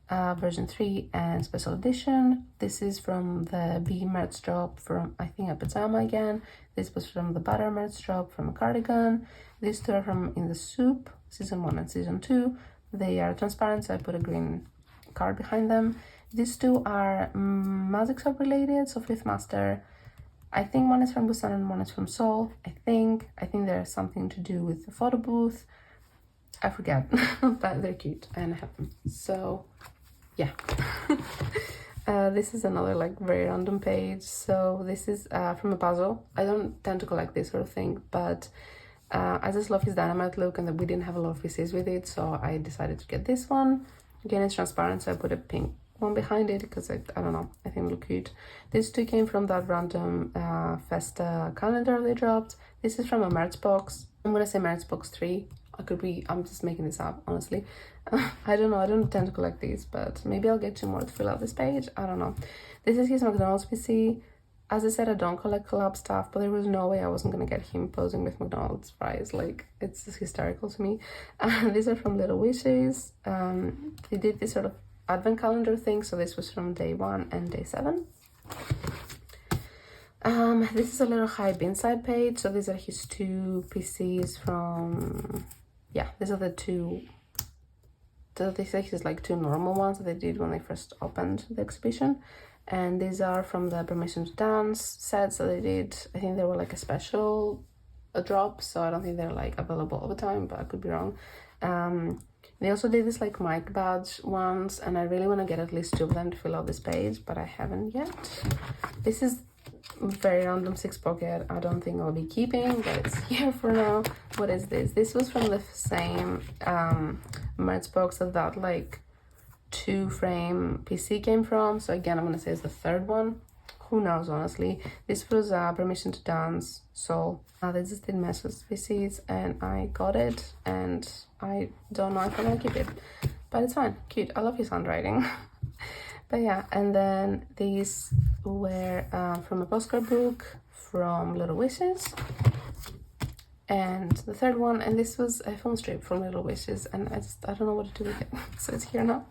[SPEAKER 1] version 3 and special edition. This is from the B merch drop from, I think, a pajama again. This was from the butter merch drop from a cardigan. These 2 are from In the Soup, season 1 and season 2. They are transparent, so I put a green card behind them. These 2 are Magic Shop related, so Fifth Master. I think one is from Busan and one is from Seoul. I think there's something to do with the photo booth. I forget, but they're cute and I have them. So yeah. This is another like very random page. So this is from a puzzle. I don't tend to collect this sort of thing, but I just love his dynamite look, and that we didn't have a lot of pieces with it, so I decided to get this one. Again, it's transparent, so I put a pink one behind it because I don't know, I think it look cute. These 2 came from that random Festa calendar they dropped. This is from a merch box. I'm gonna say merch box 3. I'm just making this up, honestly. I don't know, I don't tend to collect these, but maybe I'll get 2 more to fill out this page. I don't know. This is his McDonald's PC. As I said, I don't collect collab stuff, but there was no way I wasn't gonna get him posing with McDonald's fries. Like, it's just hysterical to me. These are from Little Wishes. They did this sort of advent calendar thing, so this was from day 1 and day 7. This is a little hanbin side page. So these are his 2 PCs from, yeah, these are the 2. So this is like 2 normal ones that they did when they first opened the exhibition. And these are from the Permission to Dance sets that they did. I think they were like a special drop, so I don't think they're like available all the time, but I could be wrong. They also did this like mic badge ones, and I really want to get at least 2 of them to fill out this page, but I haven't yet. This is very random 6 pocket. I don't think I'll be keeping, but it's here for now. What is this? This was from the same merch box that like 2-frame PC came from. So again, I'm gonna say it's the 3rd one. Who knows, honestly. This was Permission to Dance Soul. They just did mess with PCs, and I got it, and I don't know if I'm gonna keep it, but it's fine. Cute. I love his handwriting. But yeah, and then these were from a postcard book from Little Wishes, and the 3rd one, and this was a film strip from Little Wishes, and I don't know what to do with it. So it's here now,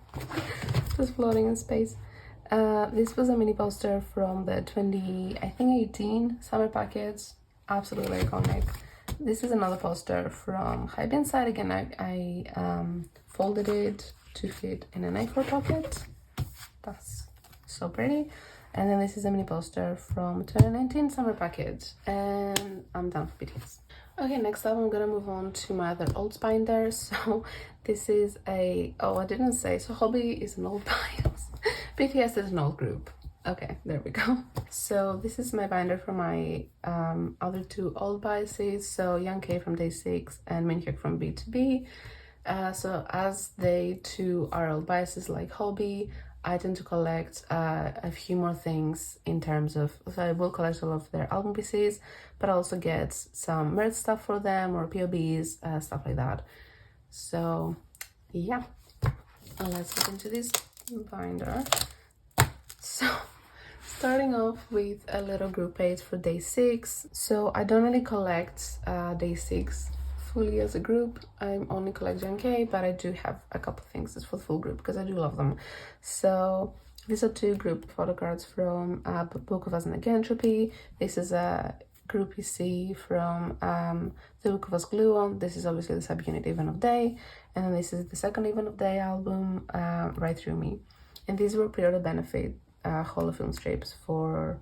[SPEAKER 1] just floating in space. This was a mini poster from the 2018 summer package. Absolutely iconic. this is another poster from Hanbin side. Again, I folded it to fit in an A4 pocket. That's so pretty. And then this is a mini poster from 2019 summer package, and I'm done for BTS. Okay, next up I'm gonna move on to my other old binder. So this is a, oh, I didn't say, so Hobi is an old bias. BTS is an old group. Okay, there we go. So this is my binder for my other two old biases, so yuqi from day6 and minhyuk from btob. So as they two are old biases like Hobi, I tend to collect a few more things in terms of, so I will collect all of their album pieces, but I also get some merch stuff for them or POBs, stuff like that. So yeah, let's get into this binder. So starting off with a little group page for day6. So I don't really collect day6 fully as a group. I only collect yuqi, but I do have a couple things for the full group because I do love them. So these are two group photocards from Book of Us and Entropy. This is a group EC from the Book of Us Glue On. This is obviously the subunit Even of Day, and then this is the second Even of Day album, Right Through Me. And these were pre-order benefit holofilm strips for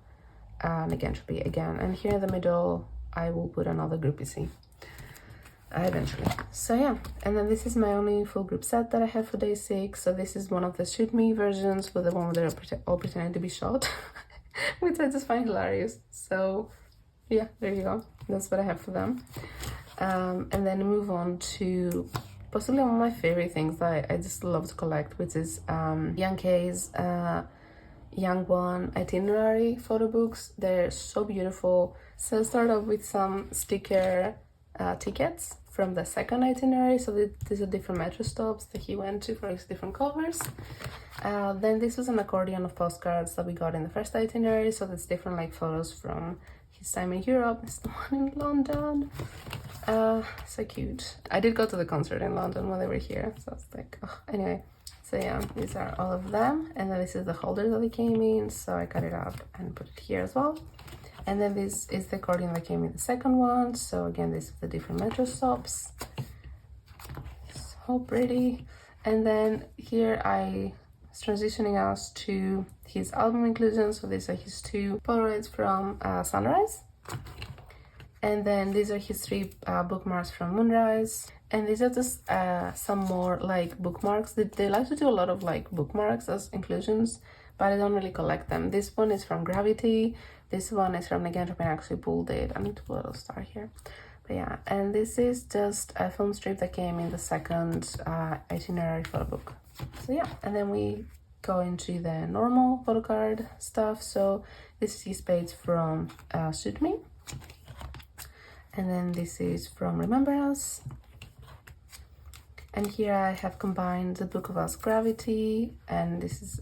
[SPEAKER 1] Entropy again. And here in the middle, I will put another group EC. Eventually. So yeah, and then this is my only full group set that I have for day6. So this is one of the Shoot Me versions, with the one where they're all pretending to be shot, which I just find hilarious. So yeah, there you go. That's what I have for them. And then move on to possibly one of my favorite things that I just love to collect, which is Youngk's byeongkwan itinerary photo books. They're so beautiful. So I'll start off with some sticker tickets from the second itinerary. So these are different metro stops that he went to for his different covers. Then this was an accordion of postcards that we got in the first itinerary. So that's different like photos from his time in Europe. It's the one in London. So cute. I did go to the concert in London when they were here, so it's like, oh, anyway. So yeah, these are all of them, and then this is the holder that they came in, so I cut it up and put it here as well. And then this is the accordion that came in the second one. So again, this is the different metro stops. So pretty. And then here I was transitioning us to his album inclusions. So these are his two Polaroids from Sunrise. And then these are his three bookmarks from Moonrise. And these are just some more like bookmarks. They like to do a lot of like bookmarks as inclusions, but I don't really collect them. This one is from Gravity. This one is from Entropy. I actually pulled it. I need to put a little star here. But yeah, and this is just a film strip that came in the second itinerary photo book. So yeah, and then we go into the normal photo card stuff. So this is his page from Suit Me. And then this is from Remember Us. And here I have combined the Book of Us Gravity, and this is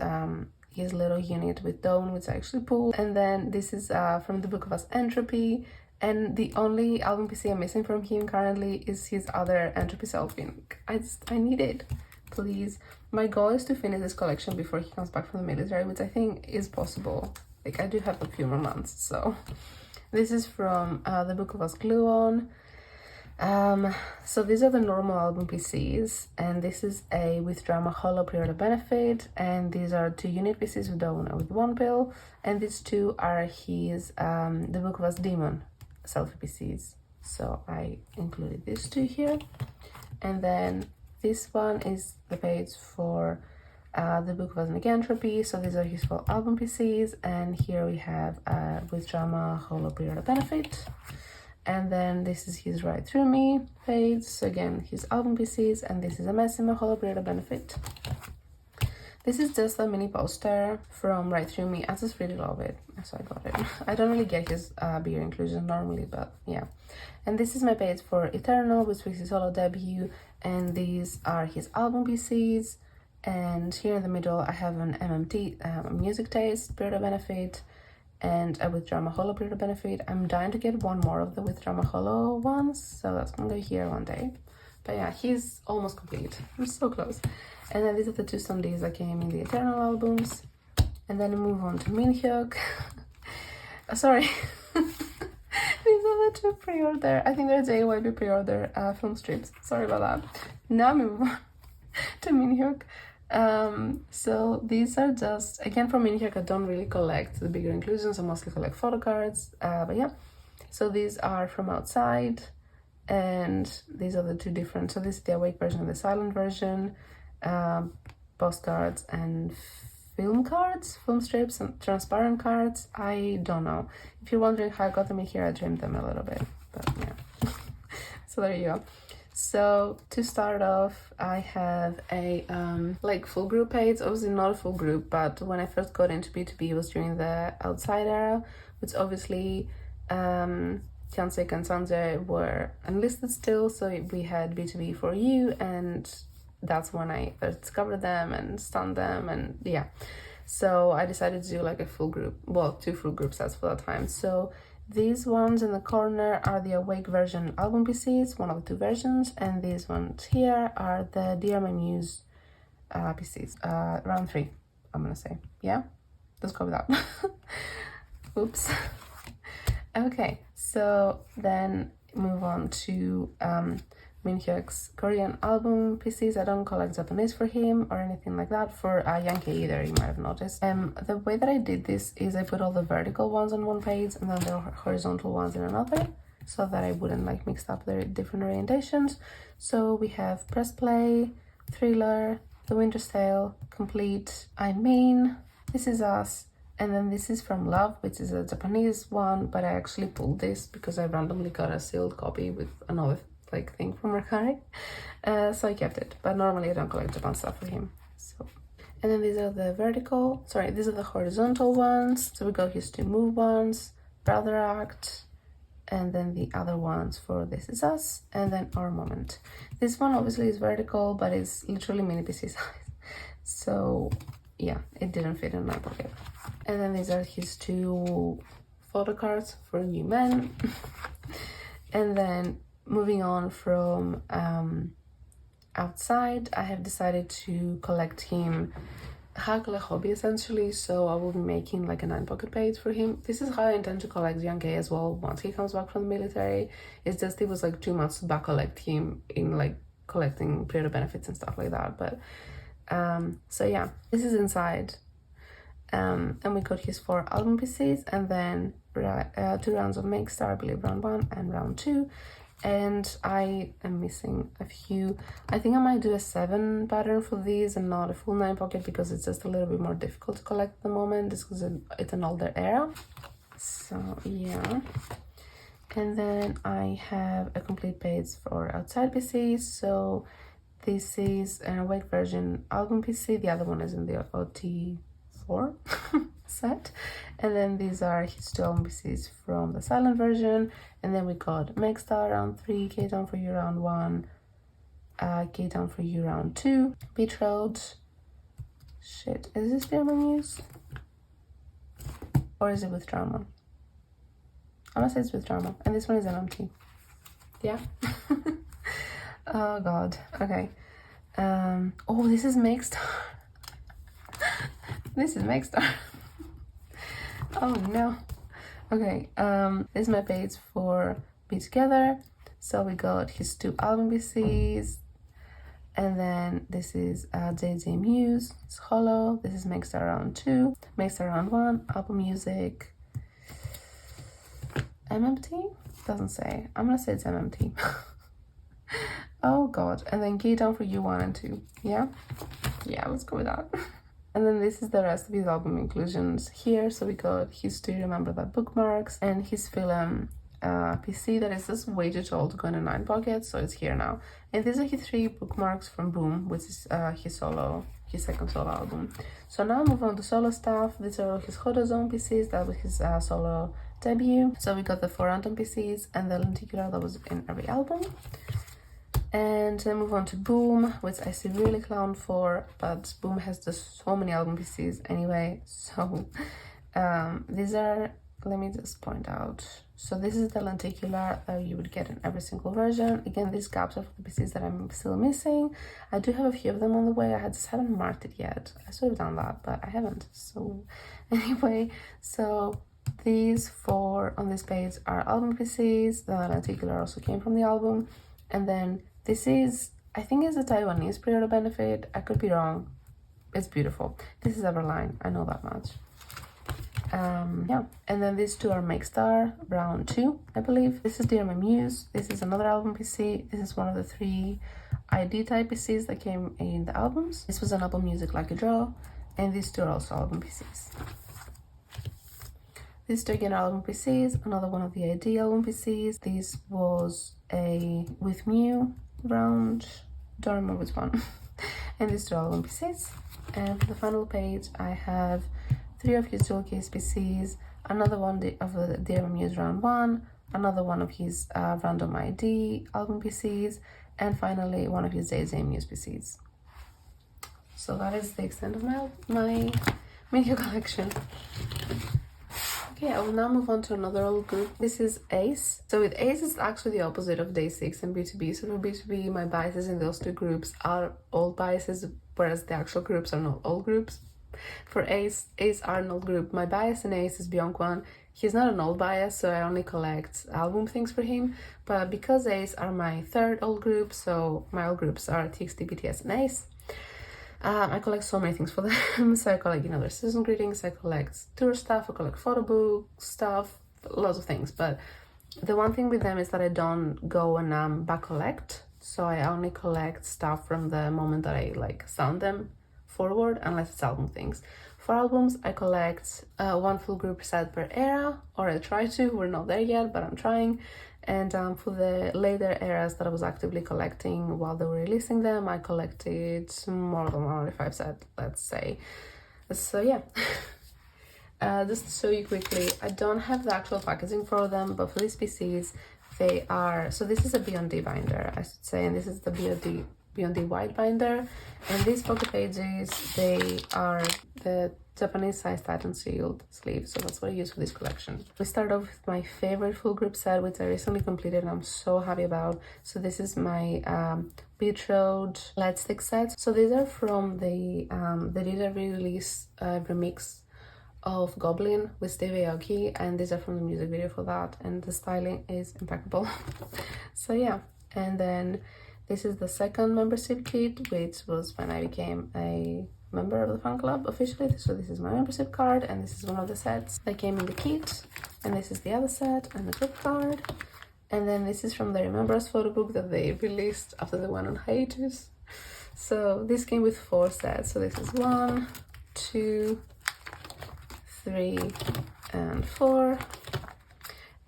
[SPEAKER 1] his little unit with Dawn, which I actually pulled. And then this is from the Book of Us Entropy, and the only album PC I'm missing from him currently is his other Entropy selfie. I need it, please. My goal is to finish this collection before he comes back from the military, which I think is possible. Like, I do have a few more months, so. This is from the Book of Us Glue On. So these are the normal album PCs, and this is a With Drama Holo pre-order benefit, and these are two unit PCs with Loona with one pill, and these two are his the Book of Us Demon selfie PCs. So I included these two here, and then this one is the page for the Book of Us and Entropy. So these are his full album PCs, and here we have With Drama Holo pre-order benefit. And then this is his Right Through Me page. So again, his album PCs, and this is a Massimo Holo pre-order benefit. This is just a mini poster from Right Through Me. I just really love it, so I got it. I don't really get his beer inclusion normally, but yeah. And this is my page for Eternal, which was his solo debut, and these are his album PCs. And here in the middle, I have an MMT, Music Taste pre-order benefit, and a With Drama Holo pre-order benefit. I'm dying to get one more of the With Drama Holo ones, so that's gonna go here one day. But yeah, he's almost complete. I'm so close. And then these are the two Sundays that came in the Eternal albums. And then we move on to Minhyuk. Sorry. These are wanted to pre-order, I think there's a pre-order film strips. Sorry about that. Now we move on to minhyuk. So these are just, again, from minhyuk, I don't really collect the bigger inclusions. I mostly collect photocards, but yeah. So these are from outside, and these are the two different. So this is the awake version and the silent version, postcards and film cards, film strips and transparent cards. I don't know. If you're wondering how I got them in here, I trimmed them a little bit, but yeah. So there you go. So to start off, I have a like full group page. Obviously not a full group, but when I first got into btob, it was during the outside era, which obviously Kyansik and Sanjay were enlisted still, so we had btob for you, and that's when I first discovered them and stunned them, and yeah. So I decided to do like a full group, well, 2 full group sets for that time. So these ones in the corner are the awake version album PCs, one of the 2 versions, and these ones here are the Dear My Muse PCs, round 3, I'm gonna say. Yeah, let's go with that. Oops. Okay, so then move on to minhyuk's Korean album PCs. I don't collect Japanese for him or anything like that. For yuqi either, you might have noticed. The way that I did this is I put all the vertical ones on one page and then the horizontal ones in another, so that I wouldn't like mix up their different orientations. So we have Press Play, Thriller, The Winter's Tale, Complete, I Mean, This Is Us, and then this is From Love, which is a Japanese one, but I actually pulled this because I randomly got a sealed copy with another like thing from Mercari, so I kept it. But normally I don't collect Japan stuff for him. So, and then these are the these are the horizontal ones. So we got his 2 move ones, Brother Act, and then the other ones for This Is Us, and then Our Moment. This one obviously is vertical, but it's literally mini PC size. So yeah, it didn't fit in my pocket. And then these are his 2 photo cards for New Men. And then moving on from outside, I have decided to collect him hobby essentially. So I will be making like a 9-pocket page for him. This is how I intend to collect Younghae as well once he comes back from the military. It's just it was like too much to back collect him in like collecting pre-order benefits and stuff like that. But so yeah, this is inside. And we got his 4 album PCs, and then 2 rounds of Make Star, I believe round 1 and round 2. And I am missing a few. I think I might do a 7 pattern for these and not a full 9-pocket, because it's just a little bit more difficult to collect at the moment, just because it's an older era. So yeah. And then I have a complete page for outside PCs. So this is an awake version album PC. The other one is in the OT4 set. And then these are his 2 album PCs from the silent version. And then we got Meg Star round 3, K-Town for You round 1, K-Town for You round 2, Betrothed. Shit, is this Dear My Muse? Or is it with Drama? I'm gonna say it's with Drama. And this one is MMT. Yeah. Oh god. Okay. Oh, this is Meg Star. This is Meg Star. Oh no. Okay, this is my page for Be Together. So we got his 2 album PCs, and then this is JJ Muse, it's Hollow. This is Make Star round 2, Make Star round 1, album music, MMT? Doesn't say. I'm gonna say it's MMT. Oh god. And then Key Down for You 1 and 2. Yeah? Yeah, let's go with that. And then this is the rest of his album inclusions here. So we got his 2 Remember That bookmarks and his film PC that is just way too tall to go in a 9-pocket, so it's here now. And these are his 3 bookmarks from Boom, which is his second solo album. So now move on to solo stuff. These are all his Hodozone PCs, that was his solo debut. So we got the 4 random PCs and the lenticular that was in every album. And then move on to Boom, which I see really clown for, but Boom has just so many album PCs anyway. So these are, let me just point out. So this is the lenticular that you would get in every single version. Again, these gaps are for the PCs that I'm still missing. I do have a few of them on the way. I just haven't marked it yet. I should have done that, but I haven't. So anyway, so These four on this page are album PCs. The lenticular also came from the album. And then this is, I think it's a Taiwanese pre-order benefit. I could be wrong. It's beautiful. This is Everline, I know that much. Yeah, and then these two are Make Star, Brown 2, I believe. This is Dear My Muse. This is another album PC. This is one of the 3 ID type PCs that came in the albums. This was an Apple Music Lucky Draw, and these two are also album PCs. These two again are album PCs, another one of the ID album PCs. This was a With Mew round, don't remember which one. And these two are album PCs. And for the final page, I have 3 of his jewel case PCs, another one of the Dear My Muse round 1, another one of his random ID album PCs, and finally one of his day6 Muse PCs. So that is the extent of my minhyuk collection. Okay, I will now move on to another old group. This is a.c.e. So with a.c.e, it's actually the opposite of day6 and btob. So for btob, my biases in those two groups are old biases, whereas the actual groups are not old groups. For a.c.e are an old group. My bias in a.c.e is byeongkwan. He's not an old bias, so I only collect album things for him. But because a.c.e are my third old group, so my old groups are TXT, BTS, and a.c.e. I collect so many things for them. So I collect, their season greetings, I collect tour stuff, I collect photo book stuff, lots of things. But the one thing with them is that I don't go and back collect. So I only collect stuff from the moment that I sound them forward, unless it's album things. For albums, I collect one full group set per era, or I try to. We're not there yet, but I'm trying. And for the later eras that I was actively collecting while they were releasing them, I collected more than 105 set, let's say. So yeah, just to show you quickly, I don't have the actual packaging for them, but for these PCs, they are, so this is a beyond binder, I should say, and this is the beyond white binder. And these pocket pages, they are the Japanese size tighten sealed sleeve, so that's what I use for this collection. We start off with my favorite full group set, which I recently completed and I'm so happy about. So this is my betrothed LED stick set. So these are from the they did a re-release remix of Goblin with Steve Aoki, and these are from the music video for that, and the styling is impeccable. So yeah, and then this is the second membership kit, which was when I became a member of the fan club officially. So this is my membership card, and this is one of the sets that came in the kit, and this is the other set and the group card. And then this is from the Remember Us photo book that they released after they went on hiatus. So this came with 4 sets. So this is 1, 2, 3, and 4.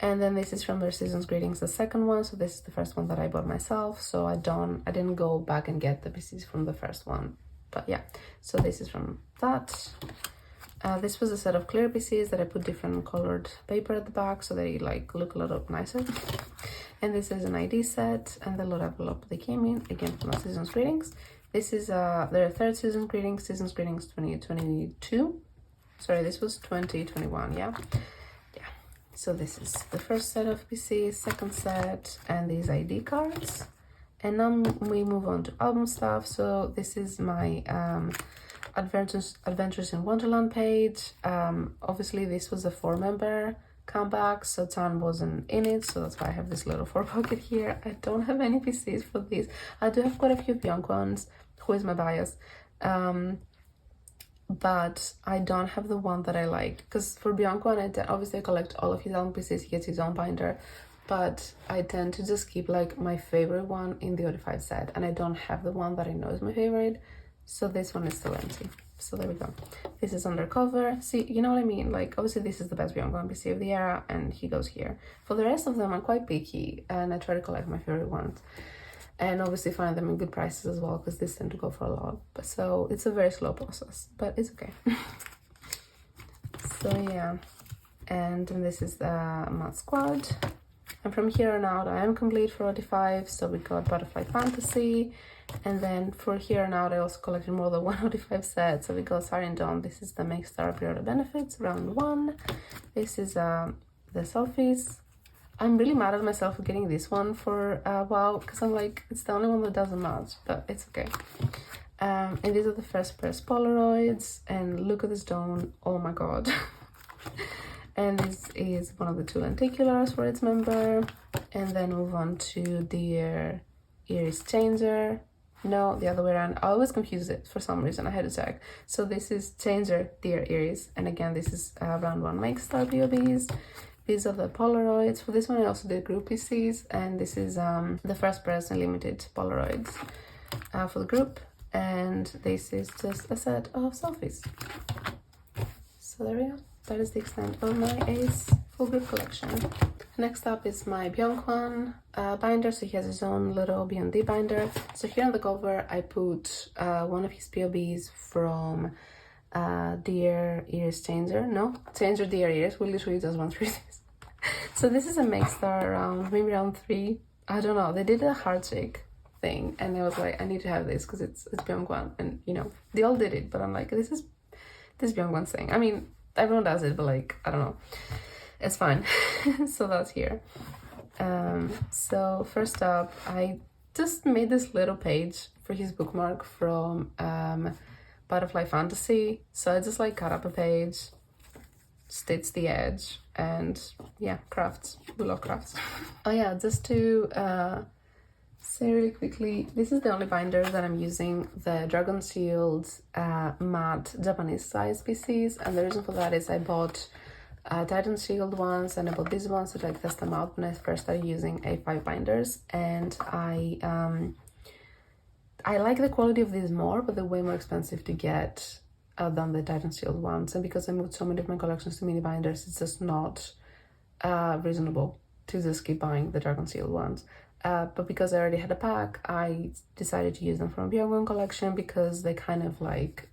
[SPEAKER 1] And then this is from their Season's Greetings, the second one. So this is the first one that I bought myself. So I didn't go back and get the PCs from the first one. But yeah, so this is from that. This was a set of clear PCs that I put different colored paper at the back so they look a lot nicer. And this is an ID set and the little envelope they came in, again from my Season's Greetings. This is their third Season's Greetings 2022. Sorry, this was 2021, yeah. So this is the first set of PCs, second set, and these ID cards. And now we move on to album stuff. So this is my Adventures in Wonderland page. Obviously this was a 4-member comeback, so Tan wasn't in it, so that's why I have this little 4 pocket here. I don't have any PCs for these. I do have quite a few byeongkwans, who is my bias. But I don't have the one that I like, because for byeongkwan obviously I collect all of his album PCs, he gets his own binder, but I tend to just keep my favorite one in the 45 set, and I don't have the one that I know is my favorite, so this one is still empty. So there we go. This is undercover. See, you know what I mean? Obviously this is the best byeongkwan PC of the era, and he goes here. For the rest of them, I'm quite picky, and I try to collect my favorite ones. And obviously find them in good prices as well, because these tend to go for a lot. But so it's a very slow process, but it's okay. So yeah, and then this is the Math Squad. And from here on out, I am complete for 45. So we got Butterfly Fantasy. And then for here on out, I also collected more than 145 sets. So we got Sari and Dawn. This is the Make Star Pre-Order Benefits, round 1. This is the Selfies. I'm really mad at myself for getting this one for a while, because I'm it's the only one that doesn't match, but it's okay. And these are the first press Polaroids, and look at this dawn, oh my god. And this is one of the two lenticulars for its member. And then move on to Dear Iris Changer. No, the other way around. I always confuse it for some reason. I had to check. So this is Changer Dear Iris. And again, this is round 1 Make Star POBs. These are the Polaroids. For this one, I also did group PCs. And this is the first person limited Polaroids for the group. And this is just a set of selfies. So there we go. That is the extent of my ace full group collection. Next up is my byeongkwan binder. So he has his own little bnd binder. So here on the cover, I put one of his POBs from Dear Iris Changer. No, Changer Dear Iris. We literally just went through this. So this is a Make Star round, maybe round 3. I don't know. They did a heart shake thing, and I was like, I need to have this because it's byeongkwan, and you know they all did it, but I'm like, this byeongkwan thing. I mean, everyone does it, but like, I don't know, it's fine. So that's here. So first up, I just made this little page for his bookmark from Butterfly Fantasy. So I just like cut up a page, stitch the edge, and yeah, crafts. We love crafts. Oh yeah, just to say really quickly, this is the only binder that I'm using, the Dragon Shield matte Japanese size PCs, and the reason for that is I bought Titan Shield ones and I bought these ones to like test them out when I first started using A5 binders, and I like the quality of these more, but they're way more expensive to get than the Titan Shield ones, and because I moved so many of my collections to mini binders, it's just not reasonable to just keep buying the Dragon Shield ones. But because I already had a pack, I decided to use them from a byeongkwan collection because they kind of like,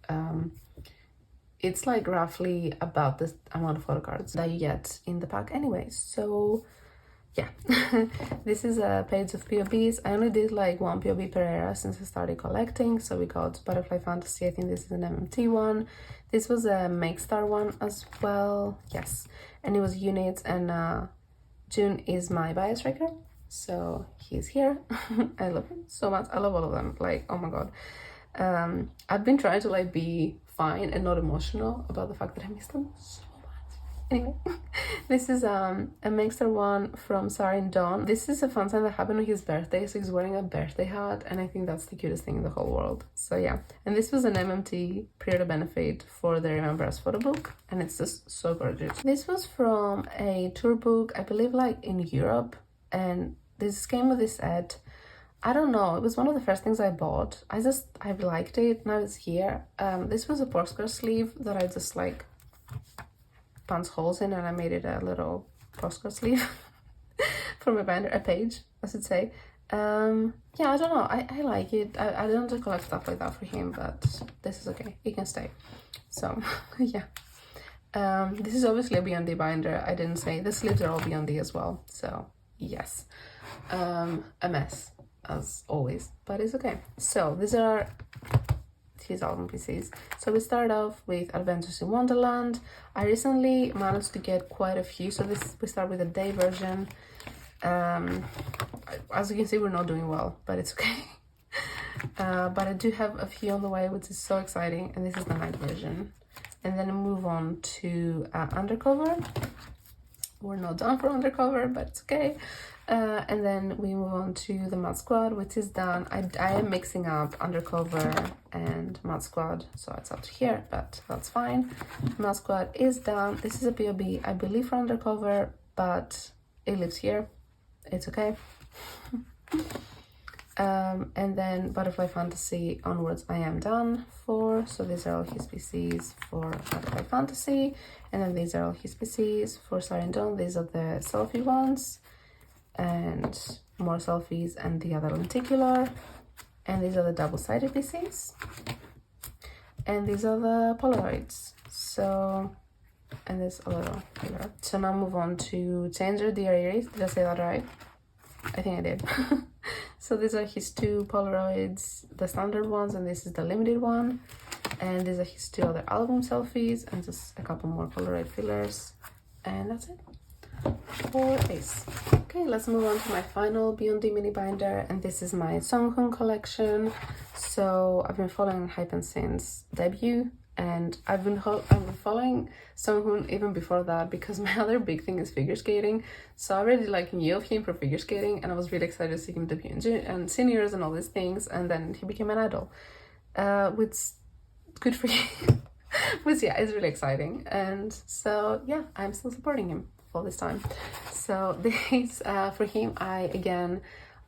[SPEAKER 1] it's like roughly about the amount of photocards that you get in the pack anyway. So yeah, this is a page of POBs. I only did like 1 POB per era since I started collecting. So we got Butterfly Fantasy, I think this is an MMT one. This was a Make Star one as well, yes. And it was units, and June is my bias striker. So he's here. I love him so much. I love all of them. Like, oh my god. I've been trying to like be fine and not emotional about the fact that I missed them so much. Anyway, this is a Make Star one from Sarin Dawn. This is a fan sign that happened on his birthday, so he's wearing a birthday hat, and I think that's the cutest thing in the whole world. So yeah, and this was an MMT pre-order benefit for the Remember Us photo book, and it's just so gorgeous. This was from a tour book, I believe like in Europe, and this came with this set. I don't know, it was one of the first things I bought. I liked it, now it's here. This was a postcard sleeve that I just like punch holes in, and I made it a little postcard sleeve for my binder, a page, I should say. Yeah, I don't know, I like it. I don't collect stuff like that for him, but this is okay, it can stay. So yeah. This is obviously a bnd binder. I didn't say, the sleeves are all bnd as well, so yes. A mess as always, but it's okay. So these are his album PCs. So we start off with Adventures in Wonderland. I recently managed to get quite a few, so we start with the day version. As you can see, we're not doing well, but it's okay. But I do have a few on the way, which is so exciting, and this is the night version. And then we move on to Undercover. We're not done for Undercover, but it's okay. And then we move on to the Mud Squad, which is done. I am mixing up Undercover and Mud Squad, so it's up to here, but that's fine. Mud Squad is done. This is a POB, I believe, for Undercover, but it lives here. It's okay. And then Butterfly Fantasy onwards I am done for. So these are all his PCs for Butterfly Fantasy, and then these are all his PCs for Sarin Dawn. These are the selfie ones, and more selfies, and the other lenticular, and these are the double-sided PCs, and these are the Polaroids. So, and there's a little filler. So now move on to Changer Dear Iris. Did I say that right? I think I did. So these are his 2 Polaroids, the standard ones, and this is the limited one. And these are his 2 other album selfies, and just a couple more Polaroid fillers. And that's it for this. Okay, let's move on to my final bnd mini binder, and this is my Sunghoon collection. So I've been following enhypen since debut. And I've been following Sunghoon even before that because my other big thing is figure skating. So I already like knew of him for figure skating, and I was really excited to see him debut and seniors and all these things. And then he became an idol, which good for you. Which yeah, it's really exciting. And so yeah, I'm still supporting him all this time. So this for him, I again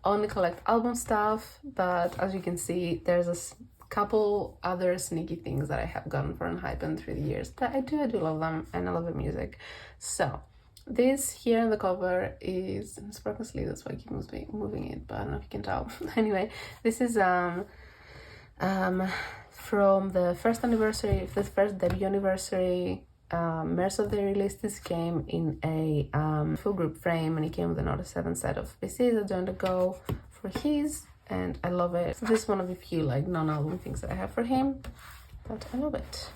[SPEAKER 1] only collect album stuff, but as you can see, there's a couple other sneaky things that I have gotten for enhypen through the years, but I do love them, and I love the music. So this here in the cover is sparkle sleeve, that's why I keep moving it, but I don't know if you can tell. Anyway, this is from the first anniversary, the first debut anniversary merch that they released. This came in a full group frame, and it came with another 7 set of PCs. I joined a go for his, and I love it. So this is one of the few like non-album things that I have for him, but I love it.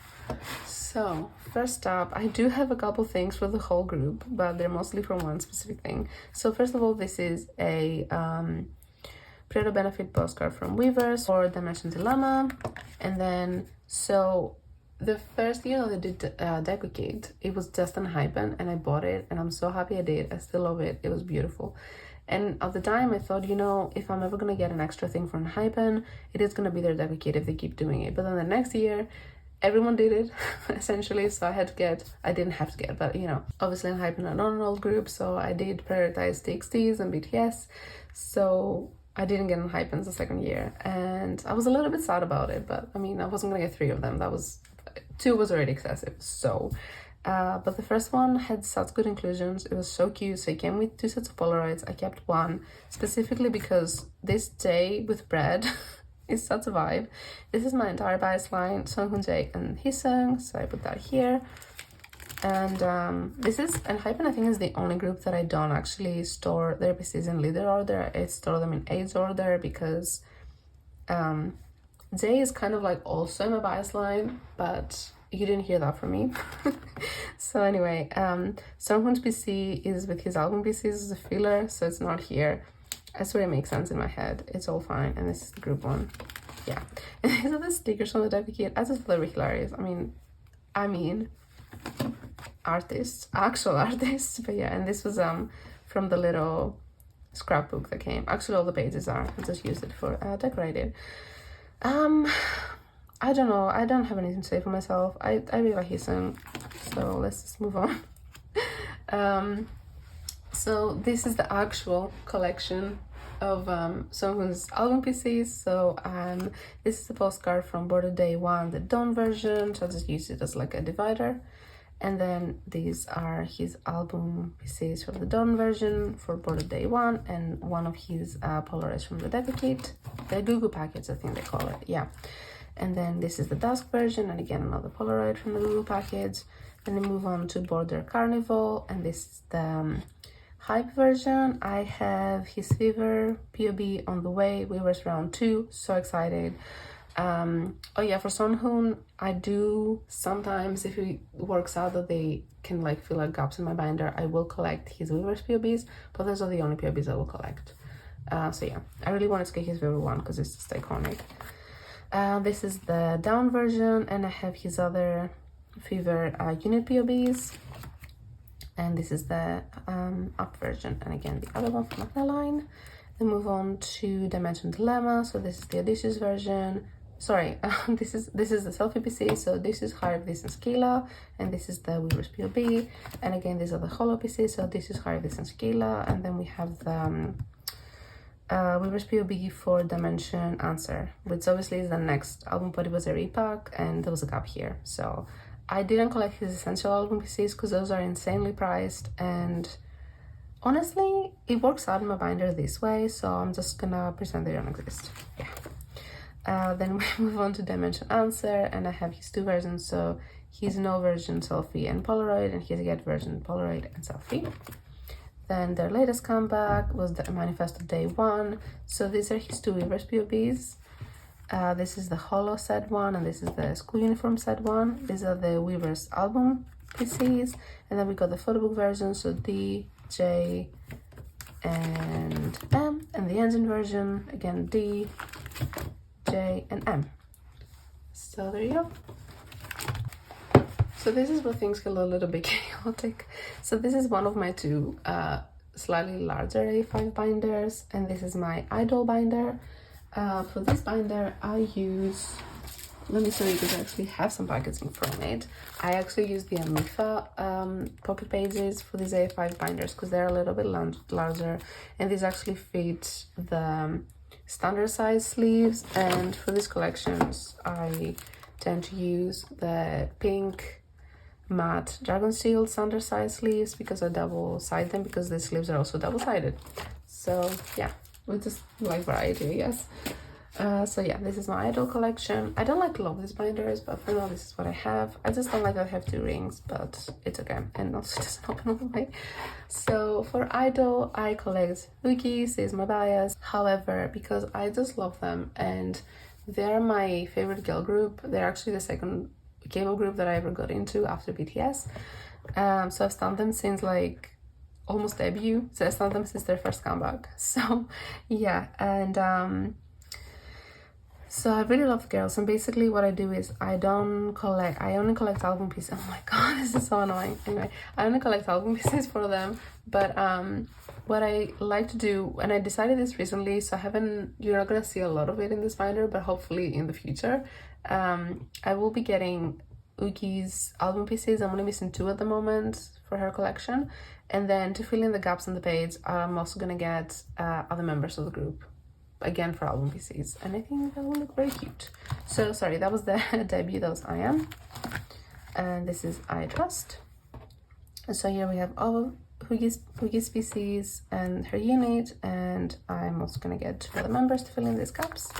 [SPEAKER 1] So first up, I do have a couple things for the whole group, but they're mostly from one specific thing. So first of all, this is a Predator Benefit postcard from Weavers for Dimension Dilemma. And then, so the first year that I did Deco Kit, it was just enhypen, and I bought it, and I'm so happy I did. I still love it. It was beautiful. And at the time I thought, you know, if I'm ever gonna get an extra thing from enhypen, it is gonna be their Deco Kit if they keep doing it. But then the next year, everyone did it, essentially, so I didn't have to get, but you know, obviously enhypen are not an old group, so I did prioritize TXTs and BTS, so I didn't get enhypen the second year, and I was a little bit sad about it, but I mean, I wasn't gonna get 3 of them. 2 was already excessive, so but the first one had such good inclusions. It was so cute. So it came with 2 sets of Polaroids. I kept one specifically because this J with bread is such a vibe. This is my entire bias line, Sunghoon J and Hisung, so I put that here. And this is enhypen, I think, is the only group that I don't actually store their PCs in leader order. I store them in age order because J is kind of like also in my bias line, but you didn't hear that from me. So anyway, Sunghoon's PC is with his album PCs as a filler, so it's not here. I swear it makes sense in my head. It's all fine. And this is the group one. Yeah. And these are the stickers from the Deco Kit. I just thought they were hilarious. I mean artists, actual artists. But yeah, and this was from the little scrapbook that came. Actually, all the pages are. I just used it for decorated. I don't know. I don't have anything to say for myself. I really like Hisung, so let's just move on. So this is the actual collection of Sunghoon's album PCs. So this is a postcard from Border Day 1, the Dawn version. So I just used it as like a divider. And then these are his album PCs from the Dawn version for Border Day 1, and one of his Polaroids from the Deco Kit, the Gugu package, I think they call it, yeah. And then this is the Dusk version, and again another Polaroid from the Gugu package. And then move on to Border Carnival, and this is the Hype version. I have his Fever POB on the way, Weavers round 2, so excited. Oh yeah, for Sunghoon, I do sometimes, if it works out that they can like fill out gaps in my binder, I will collect his Weavers POBs, but those are the only POBs I will collect. So yeah, I really wanted to get his Weaver one because it's just iconic. This is the Down version, and I have his other Fever unit POBs. And this is the Up version, and again the other one from my line. Then move on to Dimension Dilemma. So this is the Audacious version. Sorry, this is the selfie PC. So this is Hive, this and Skila, and this is the Weavers POB. And again, these are the Holo PCs. So this is Hive, this and Skila, and then we have the Weavers POB for Dimension Answer, which obviously is the next album, but it was a repack, and there was a gap here. So I didn't collect his essential album PCs because those are insanely priced, and honestly, it works out in my binder this way, so I'm just gonna pretend they don't exist. Yeah. Then we move on to Dimension Answer, and I have his 2 versions. So his No version Selfie and Polaroid, and his Get version Polaroid and Selfie. Then their latest comeback was the Manifesto Day 1. So these are his 2 Weavers POBs. This is the Holo set 1, and this is the School Uniform set 1. These are the Weavers album PCs, and then we got the photobook version, so D, J, and M, and the engine version, again D, J, and M. So there you go. So this is where things get a little bit chaotic. So this is one of my two slightly larger A5 binders, and this is my i-dle binder. For this binder, I use, let me show you because I actually have some packaging from it. I actually use the amifa pocket pages for these A5 binders because they're a little bit larger, and these actually fit the standard size sleeves. And for these collections, I tend to use the pink matte dragon steel standard size sleeves because I double side them, because the sleeves are also double sided. So yeah, we just like variety, I guess. So yeah, this is my i-dle collection. I don't like love these binders, but for now this is what I have. I just don't like that I have two rings, but it's okay, and also it doesn't open all the way. So for i-dle, I collect yuqis, is my bias. However, because I just love them and they're my favorite girl group, they're actually the second K-pop group that I ever got into after BTS. So I've stan them since like almost debut. So I've stan them since their first comeback. So yeah, and so I really love the girls, and basically what I do is I only collect album pieces. Oh my god, this is so annoying. Anyway, I only collect album pieces for them, but what I like to do, and I decided this recently, so you're not gonna see a lot of it in this binder, but hopefully in the future, I will be getting Uki's album pieces. I'm only missing 2 at the moment for her collection, and then to fill in the gaps on the page, I'm also gonna get other members of the group, again for album pieces, and I think that will look very cute. So sorry, that was the debut, that was I Am, and this is I Trust. And so here we have all Hugi's pieces and her unit, and I'm also gonna get 2 other members to fill in these gaps,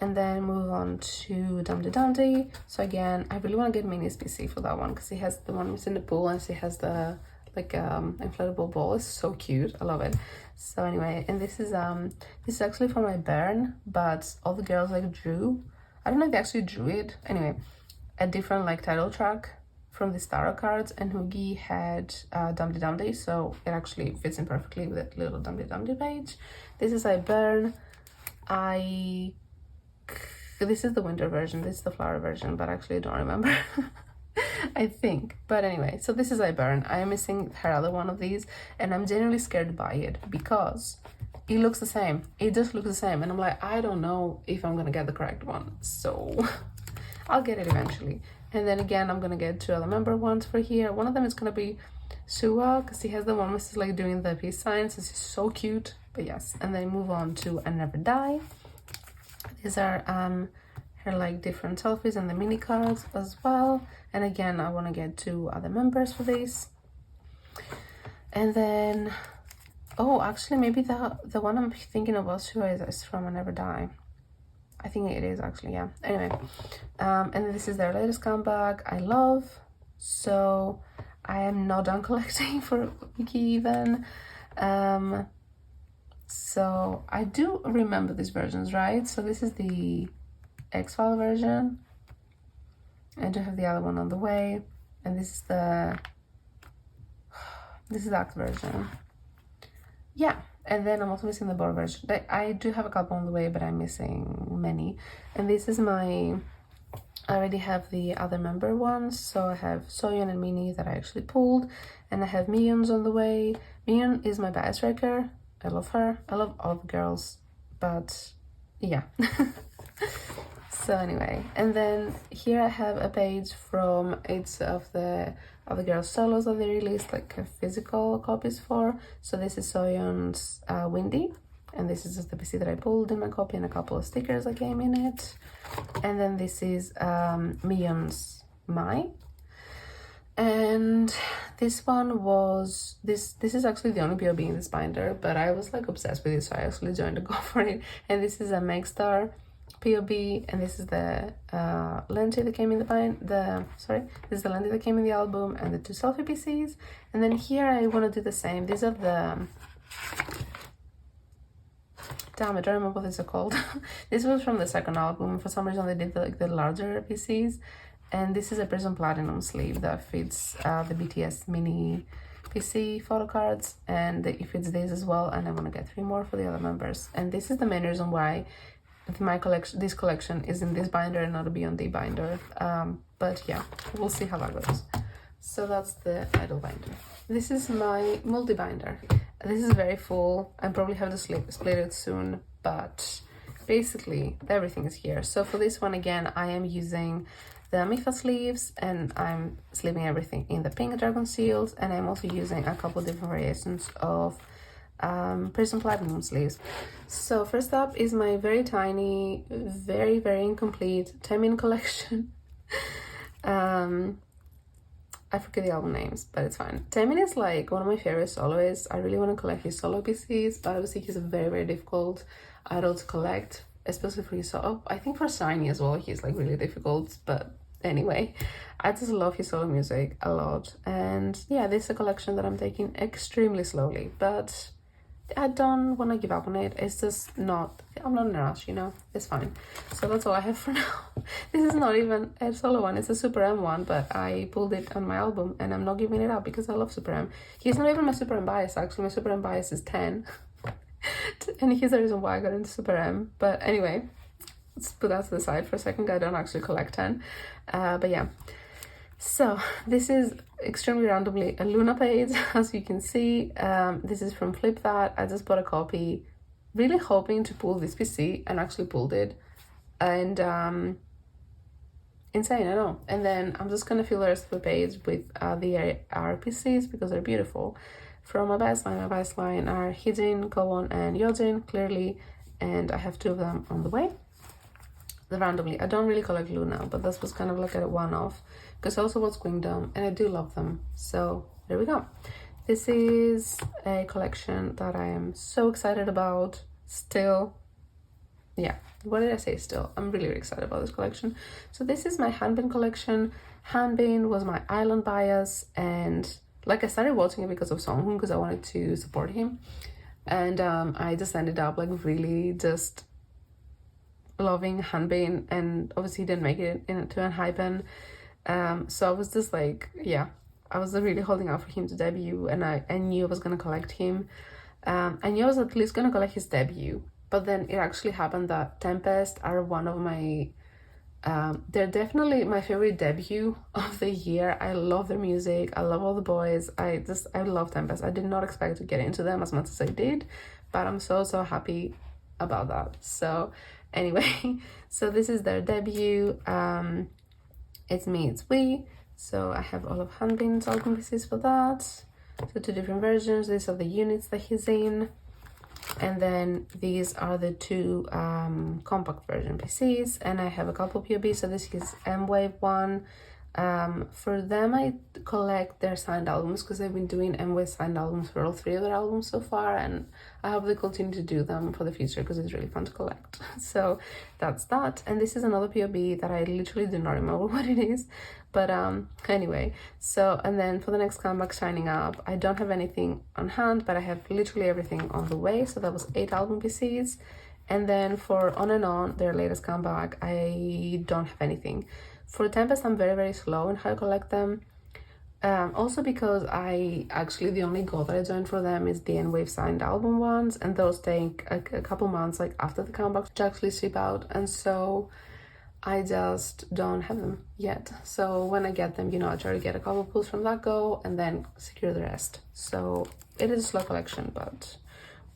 [SPEAKER 1] and then move on to Dumpty Dumpty. So again, I really want to get Minnie's PC for that one because he has the one that's in the pool, and she has the like inflatable ball. It's so cute, I love it. So anyway, and this is actually for my burn, but all the girls like drew, I don't know if they actually drew it, anyway, a different like title track from the tarot cards, and Hugi had Dumpty Dumpty, so it actually fits in perfectly with that little Dumpty Dumpty page. This is I Burn. This is the winter version, this is the flower version, but actually I don't remember. I think, but anyway, so this is I Burn. I am missing her other one of these, and I'm genuinely scared to buy it because it looks the same. It just looks the same, and I'm like, I don't know if I'm gonna get the correct one, so I'll get it eventually. And then again, I'm gonna get 2 other member ones for here. One of them is gonna be Suwa, because he has the one which is like doing the peace signs. This is so cute, but yes. And then move on to I Never Die. These are her like different selfies and the mini cards as well. And again, I want to get 2 other members for this. And then, oh, actually maybe the one I'm thinking of also is from I Never Die. I think it is actually, yeah. Anyway, and then this is their latest comeback, I Love. So I am not done collecting for Wiki even. So I do remember these versions, right? So this is the X-File version. I do have the other one on the way, and this is the ACT version. Yeah, and then I'm also missing the board version. I do have a couple on the way, but I'm missing many. And this is I already have the other member ones, so I have Soyeon and Minnie that I actually pulled, and I have Miyun's on the way. Miyun is my bias wrecker. I love her. I love all the girls, but yeah. So anyway, and then here I have a page from 8 of the other girls' solos that they released like physical copies for. So this is Soyeon's Windy, and this is just the PC that I pulled in my copy, and a couple of stickers that came in it. And then this is Miyun's Mai. And this one was, this is actually the only POB in this binder, but I was like obsessed with it, so I actually joined to go for it. And this is a Megastar POB, and this is the lente that came in this is the lente that came in the album, and the 2 selfie PCs. And then here I want to do the same. These are the, damn, I don't remember what these are called. This was from the second album. For some reason they did the larger PCs, and this is a Prism Platinum sleeve that fits the BTS mini PC photo cards, and it fits these as well. And I want to get 3 more for the other members. And this is the main reason why this collection is in this binder and not a B on D binder. but yeah, we'll see how that goes. So that's the i-dle binder. This is my multi-binder. This is very full. I probably have to split it soon, but basically everything is here. So for this one, again, I am using the amifa sleeves, and I'm sleeving everything in the pink dragon seals, and I'm also using a couple different variations of prism platinum sleeves. So first up is my very tiny, very incomplete taemin collection. I forget the album names, but it's fine. Taemin is like one of my favorite soloists. I really want to collect his solo PCs, but obviously he's a very difficult idol to collect, especially for his solo. I think for Shiny as well, he's like really difficult, but anyway, I just love his solo music a lot. And yeah, this is a collection that I'm taking extremely slowly, but I don't want to give up on it. It's just not, I'm not in a rush, you know, it's fine. So that's all I have for now. This is not even a solo one, it's a Super M one, but I pulled it on my album and I'm not giving it up because I love Super M. He's not even my Super M bias, actually. My Super M bias is 10. And here's the reason why I got into Super M. But anyway, let's put that to the side for a second. I don't actually collect 10. But yeah. So this is extremely randomly a Loona page, as you can see. This is from Flip That. I just bought a copy, really hoping to pull this PC, and actually pulled it. And insane, I know. And then I'm just gonna fill the rest of the page with the RPCs because they're beautiful. From my bias line are Hijin, Gowon, and Yojin, clearly, and I have 2 of them on the way. Randomly, I don't really collect Loona, but this was kind of like a one-off because I also watch Kingdom and I do love them. So there we go. This is a collection that I am so excited about still. Yeah, what did I say still? I'm really excited about this collection. So this is my hanbin collection. Hanbin was my island bias, and like I started watching it because of Sunghoon, because I wanted to support him, and I just ended up like really just loving hanbin, and obviously he didn't make it into enhypen. So I was just like, yeah, I was really holding out for him to debut, and I knew I was gonna collect him. I knew I was at least gonna collect his debut, but then it actually happened that Tempest are one of my they're definitely my favorite debut of the year. I love their music, I love all the boys. I love Tempest. I did not expect to get into them as much as I did, but I'm so happy about that. So anyway, so this is their debut. It's me, it's we. So I have all of Hanbin's album pieces for that. So 2 different versions. These are the units that he's in. And then these are the 2 compact version PCs. And I have a couple POBs. So this is M-Wave one. For them, I collect their signed albums because they've been doing M-Wave signed albums for all 3 of their albums so far, and I hope they continue to do them for the future because it's really fun to collect. So that's that. And this is another POB that I literally do not remember what it is, but anyway. So, and then for the next comeback, Shining Up, I don't have anything on hand, but I have literally everything on the way. So that was 8 album PCs. And then for On and On, their latest comeback, I don't have anything. For Tempest, I'm very slow in how I collect them. Also because the only goal that I joined for them is the N-Wave signed album ones, and those take a couple months like after the comeback to actually ship out, and so I just don't have them yet. So when I get them, you know, I try to get a couple pulls from that go and then secure the rest. So it is a slow collection, but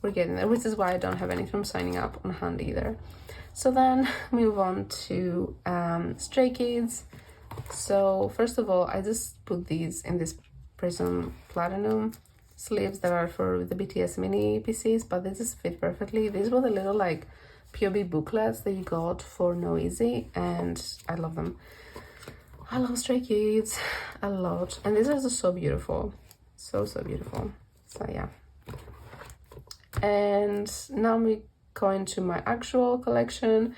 [SPEAKER 1] we're getting there, which is why I don't have anything from Signing Up on hand either. So then move on to Stray Kids. So first of all, I just put these in this Prism Platinum sleeves that are for the BTS mini PCs, but they just fit perfectly. These were the little like POB booklets that you got for No Easy, and I love them. I love Stray Kids a lot, and these are just so beautiful, so beautiful. So yeah, and now we go into my actual collection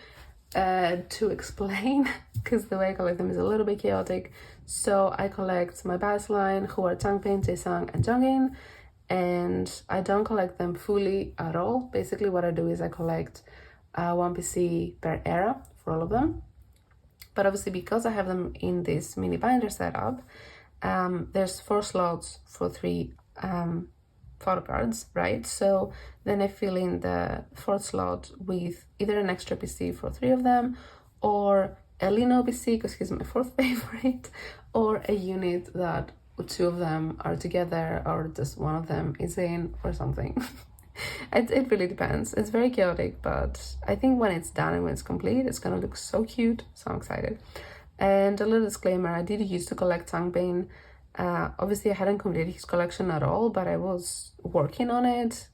[SPEAKER 1] to explain, because the way I collect them is a little bit chaotic. So I collect my bias line, who are Changbin, Jaesung, and Jongin, and I don't collect them fully at all. Basically what I do is I collect 1 PC per era for all of them, but obviously because I have them in this mini binder setup, there's 4 slots for 3 photocards, right? So then I fill in the 4th slot with either an extra PC for 3 of them, or a lean OBC because he's my fourth favorite, or a unit that two of them are together or just one of them is in or something. It really depends. It's very chaotic, but I think when it's done and when it's complete, it's gonna look so cute. So I'm excited. And a little disclaimer, I did used to collect hanbin. Obviously I hadn't completed his collection at all, but I was working on it.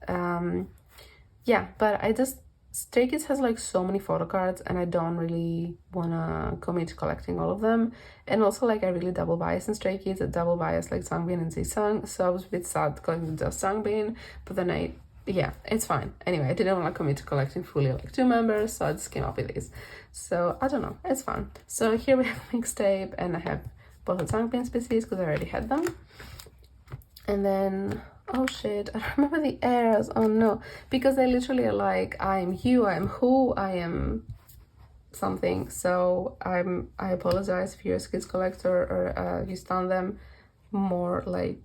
[SPEAKER 1] Yeah, but I just, Stray Kids has like so many photocards and I don't really wanna commit to collecting all of them. And also like I really double bias in Stray Kids, I double bias like Sangbin and Jaesung, so I was a bit sad collecting just Sangbin, but then yeah, it's fine. Anyway, I didn't want to commit to collecting fully like 2 members, so I just came up with this. So I don't know, it's fun. So here we have a mixtape and I have both the Sangbin species because I already had them. And then, oh shit, I don't remember the eras. Oh no, because they literally are like, I am you, I am who, I am something. So I apologize if you're a Kids collector or you stand them more like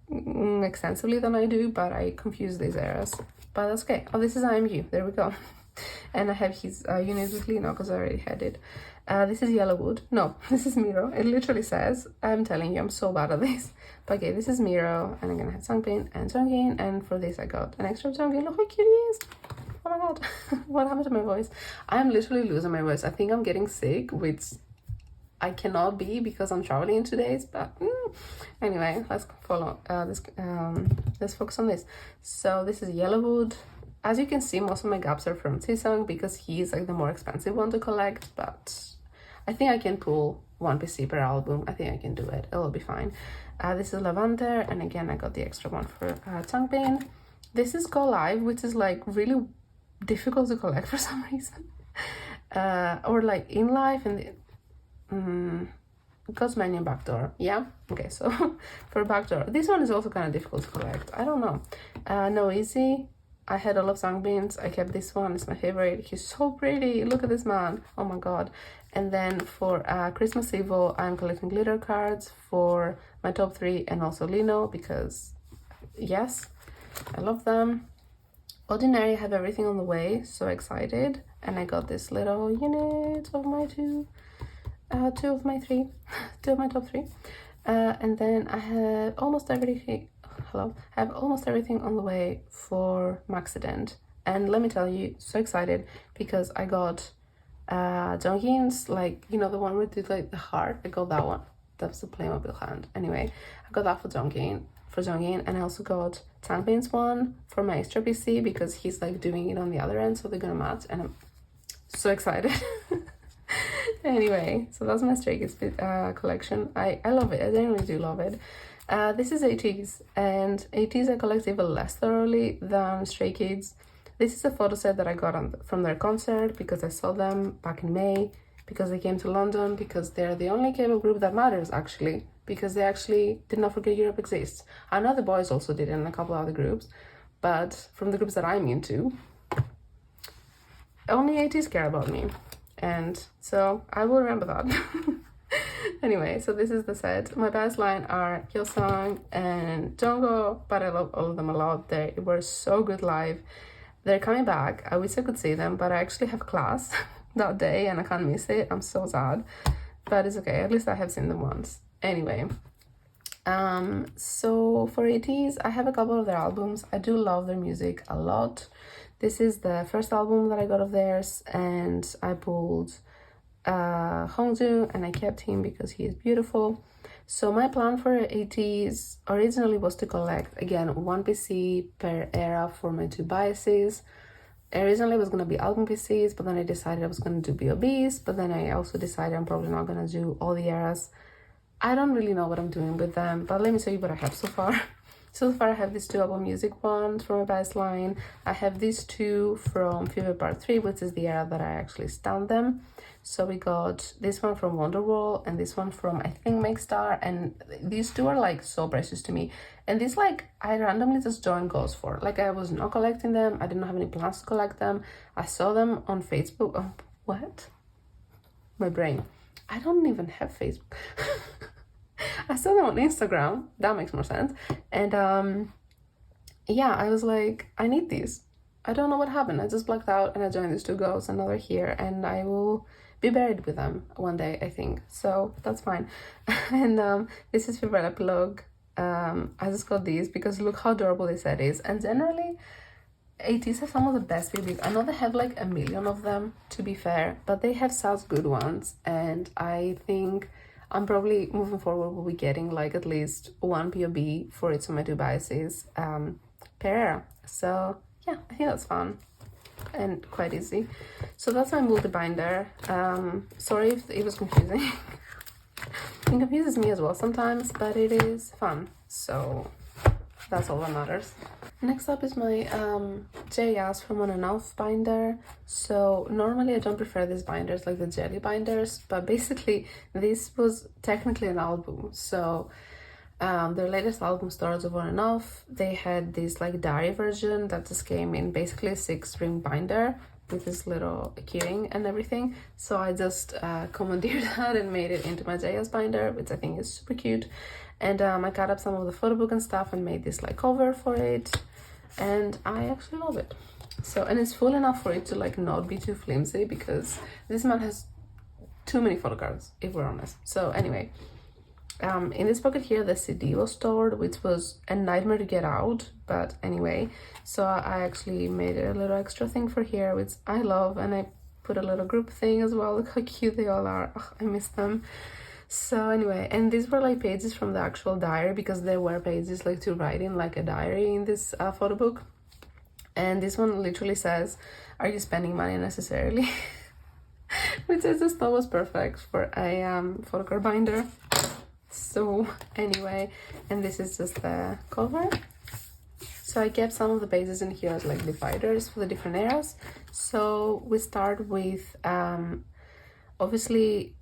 [SPEAKER 1] extensively than I do, but I confuse these eras. But that's okay. Oh, this is I am you. There we go. And I have his unit with Lino because I already had it. This is Yellowwood. No, this is Miro. It literally says, I'm telling you, I'm so bad at this. But okay, this is Miro, and I'm gonna have Sangbin and Jongin, and for this I got an extra Jongin. Look how cute he is. Oh my god, what happened to my voice? I'm literally losing my voice. I think I'm getting sick, which I cannot be because I'm traveling in 2 days, but anyway, let's follow let's focus on this. So this is Yellowwood. As you can see, most of my gaps are from Jaesung because he's like the more expensive one to collect, but I think I can pull 1 PC per album. I think I can do it. It'll be fine. This is Lavender, and again, I got the extra one for Changbin. This is Go Live, which is like really difficult to collect for some reason. Or like In Life and the God's Menu Backdoor. Yeah, okay, so for Backdoor, this one is also kind of difficult to collect. I don't know. No Easy. I had all of Sangbin's. I kept this one. It's my favorite. He's so pretty. Look at this man. Oh my god. And then for Christmas Evil, I'm collecting glitter cards for my top 3 and also Lino because yes, I love them. Ordinary, I have everything on the way. So excited. And I got this little unit of my two of my top 3. And then I have almost everything. I have almost everything on the way for Maxident, and let me tell you, so excited because I got Jonghyun's, like, you know, the one with like the heart. I got that one. That's the Playmobil hand. Anyway, I got that for Jonghyun, and I also got Changbin's one for my extra PC because he's like doing it on the other end, so they're gonna match, and I'm so excited. Anyway, so that's my Stray Kids collection. I love it. I genuinely do love it. This is ateez, and ateez I collect even less thoroughly than Stray Kids. This is a photo set that I got from their concert because I saw them back in May, because they came to London, because they're the only K-pop group that matters actually, because they actually did not forget Europe exists. I know the boys also did it in a couple other groups, but from the groups that I'm into, only ateez care about me, and so I will remember that. Anyway, so this is the set. My best line are Hyosung and Jungkook, but I love all of them a lot. They were so good live. They're coming back. I wish I could see them, but I actually have class that day and I can't miss it. I'm so sad, but it's okay. At least I have seen them once. Anyway, so for ateez, I have a couple of their albums. I do love their music a lot. This is the first album that I got of theirs, and I pulled Hongju, and I kept him because he is beautiful. So my plan for ateez originally was to collect again 1 PC per era for my 2 biases. Originally it was going to be album PCs, but then I decided I was going to do BOBs, but then I also decided I'm probably not going to do all the eras. I don't really know what I'm doing with them, but let me show you what I have so far. So far I have these 2 album music ones from my best line. I have these 2 from Fever Part 3, which is the era that I actually stand them. So we got this one from Wonderwall and this one from, I think, Make Star, and these 2 are like so precious to me. And these, like, I randomly just joined goes for. Like, I was not collecting them. I didn't have any plans to collect them. I saw them on Facebook. Oh, what? My brain. I don't even have Facebook. I saw them on Instagram. That makes more sense. And yeah, I was like, I need these. I don't know what happened. I just blacked out and I joined these two girls and now they're here and I will be buried with them one day, I think. So that's fine. And this is favorite epilogue. I just got these because look how adorable this set is. And generally, ateez have some of the best babies. I know they have like a million of them, to be fair, but they have such good ones. And I think I'm probably moving forward will be getting like at least one POB for each of my two biases per era. So yeah, I think that's fun and quite easy. So that's my multi-binder. Sorry if it was confusing. It confuses me as well sometimes, but it is fun. So that's all that matters. Next up is my JS from On and Off binder. So normally I don't prefer these binders like the jelly binders, but basically this was technically an album. So their latest album, Stories of On and Off, they had this like diary version that just came in basically a 6-ring binder with this little keyring and everything. So I just commandeered that and made it into my JS binder, which I think is super cute. And I cut up some of the photo book and stuff and made this like cover for it, and I actually love it. So, and it's full enough for it to like not be too flimsy because this man has too many photo cards, if we're honest. So anyway, in this pocket here the CD was stored, which was a nightmare to get out, but anyway, so I actually made a little extra thing for here, which I love, and I put a little group thing as well. Look how cute they all are. Oh, I miss them. So anyway, and these were like pages from the actual diary because there were pages like to write in like a diary in this photo book. And this one literally says, "Are you spending money unnecessarily?" Which I just thought was perfect for a photocard binder. So anyway, and this is just the cover. So I kept some of the pages in here as like dividers for the different eras. So we start with obviously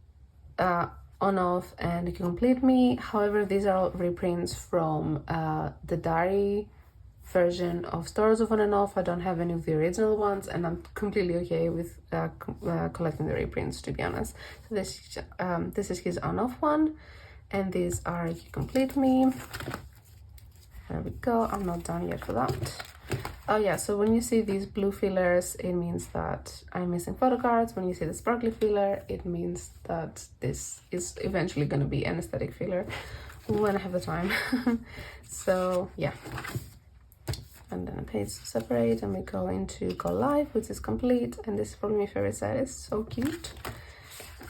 [SPEAKER 1] On Off and You Complete Me. However, these are all reprints from the diary version of Stories of On and Off. I don't have any of the original ones, and I'm completely okay with collecting the reprints, to be honest. So this is his On Off one, and these are You Complete Me. There we go. I'm not done yet for that. Oh yeah, so when you see these blue fillers, it means that I'm missing photo cards. When you see the sparkly filler, it means that this is eventually going to be an aesthetic filler when I have the time. So yeah, and then a page to separate, and we go into Go Live, which is complete, and this is probably my favorite set. It's so cute.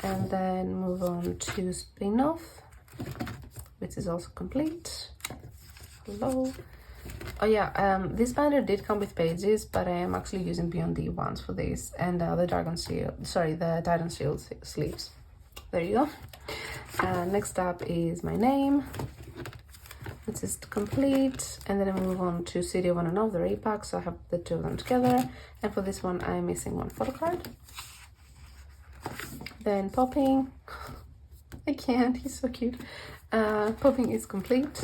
[SPEAKER 1] And then move on to Spin-Off, which is also complete. Hello. Oh yeah, this binder did come with pages, but I am actually using beyond ones for this, and the Dragon Shield, sorry, the Titan Shield sleeves. There you go. Next up is my name, which is complete, and then I move on to City of On and Off, the repack, so I have the two of them together, and for this one I'm missing one photo card. Then Popping, I can't, he's so cute. Popping is complete.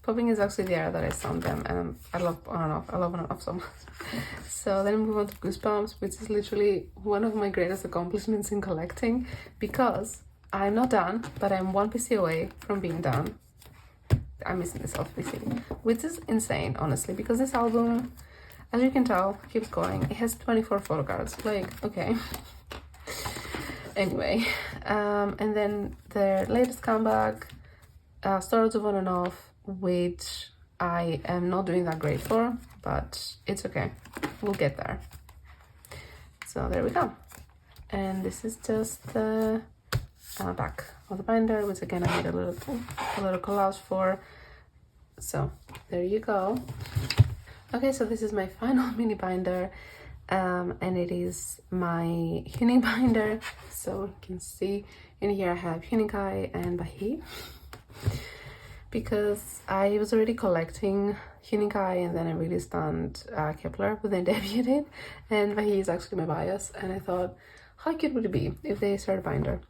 [SPEAKER 1] Popping is actually the era that I found them, and I love On and Off. I love On and Off so much. So then I move on to Goosebumps, which is literally one of my greatest accomplishments in collecting, because I'm not done, but I'm one PC away from being done. I'm missing this off PC, which is insane, honestly, because this album, as you can tell, keeps going. It has 24 photo cards. Like, okay. Anyway, and then their latest comeback, Stories of On and Off, which I am not doing that great for, but it's okay, we'll get there. So there we go, and this is just the back of the binder, which again I made a little collage for. So there you go. Okay, so this is my final mini binder, and it is my Huening binder. So you can see in here I have hueningkai and bahiyyih, because I was already collecting hueningkai, and then I really stunned Kepler when they debuted, and bahiyyih is actually my bias, and I thought, how cute would it be if they started a binder?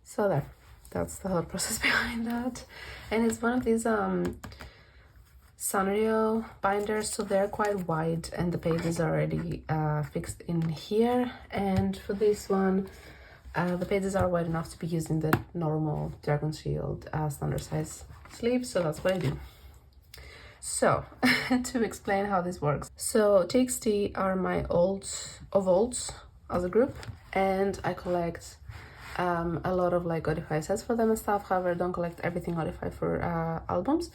[SPEAKER 1] So that's the whole process behind that. And it's one of these Sanrio binders, so they're quite wide, and the pages are already fixed in here. And for this one, the pages are wide enough to be used in the normal Dragon Shield standard size sleeve, so that's what I do. So to explain how this works, so TXT are my olds as a group, and I collect a lot of like Odify sets for them and stuff. However, I don't collect everything Odify for albums.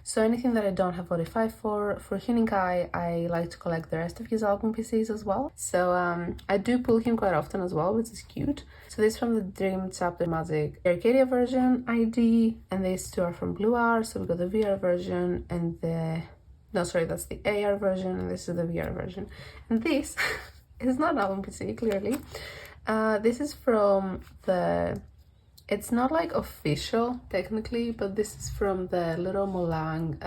[SPEAKER 1] So anything that I don't have Odify for hueningkai, I like to collect the rest of his album PCs as well. So I do pull him quite often as well, which is cute. So this is from the Dream Chapter Magic Arcadia version, ID, and these two are from Blue R. So we got the VR version and the... No, sorry, that's the AR version, and this is the VR version. And this is not an album PC, clearly. This is from the... It's not like official technically, but this is from the Little Molang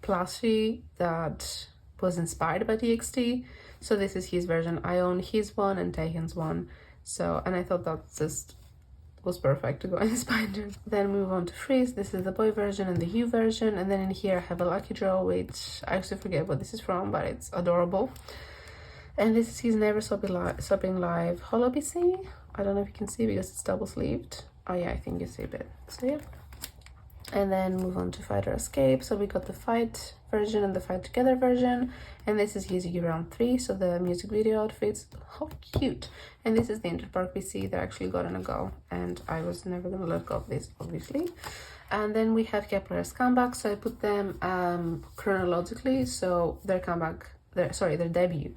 [SPEAKER 1] plushie that was inspired by TXT. So this is his version. I own his one and Taehyun's one. So, and I thought that just was perfect to go in this binder. Then move on to Freeze. This is the boy version and the U version. And then in here I have a lucky draw, which I actually forget what this is from, but it's adorable. And this is his Never Stopping Live Holo PC. I don't know if you can see because it's double sleeved. Oh yeah, I think you see a bit. So yeah. And then move on to Fighter Escape. So we got the Fight version and the Fight Together version. And this is his Yuqi Round 3. So the music video outfits. How cute. And this is the Interpark PC. They're actually gonna go. And I was never gonna let go of this, obviously. And then we have Kepler's comeback. So I put them chronologically. So their comeback, their debut.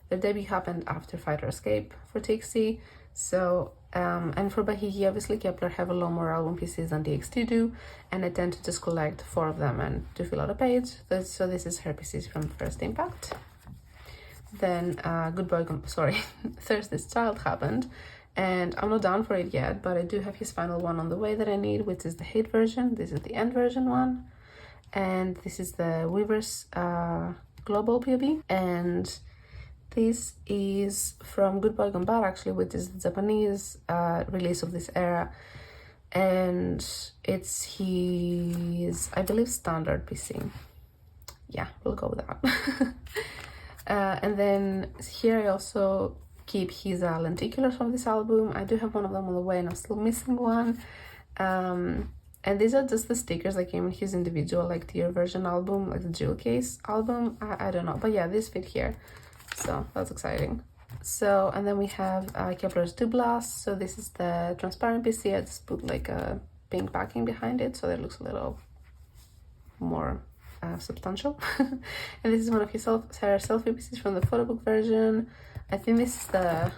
[SPEAKER 1] Their debut happened after Fighter Escape for TXT. So and for bahiyyih, obviously Kepler have a lot more album PCs than TXT do, and I tend to just collect 4 of them and to fill out a page. So this is her PCs from First Impact. Then Thursday's Child happened, and I'm not down for it yet, but I do have his final one on the way that I need, which is the Hate version. This is the End version one, and this is the Weaver's Global POB, and this is from Good Boy Gone Bad, actually, which is the Japanese release of this era. And it's his, I believe, standard PC. Yeah, we'll go with that. And then here I also keep his lenticulars from this album. I do have one of them on the way and I'm still missing one. And these are just the stickers that came in his individual, like, tier version album, like the jewel case album. I don't know, but yeah, this fit here. So that's exciting. So, and then we have Kepler's 2 Blast. So this is the transparent PC. I just put like a pink backing behind it so that it looks a little more substantial. And this is one of his selfie PCs from the photo book version. I think this is the,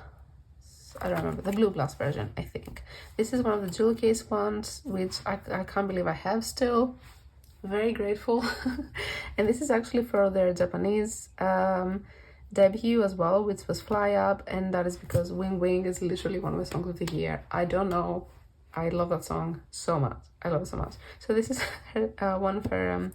[SPEAKER 1] I don't remember, the Blue Blast version, I think. This is one of the jewel case ones, which I can't believe I have still. Very grateful. And this is actually for their Japanese debut as well, which was Fly Up, and that is because Wing Wing is literally one of my songs of the year. I don't know, I love that song so much. I love it so much. So this is one for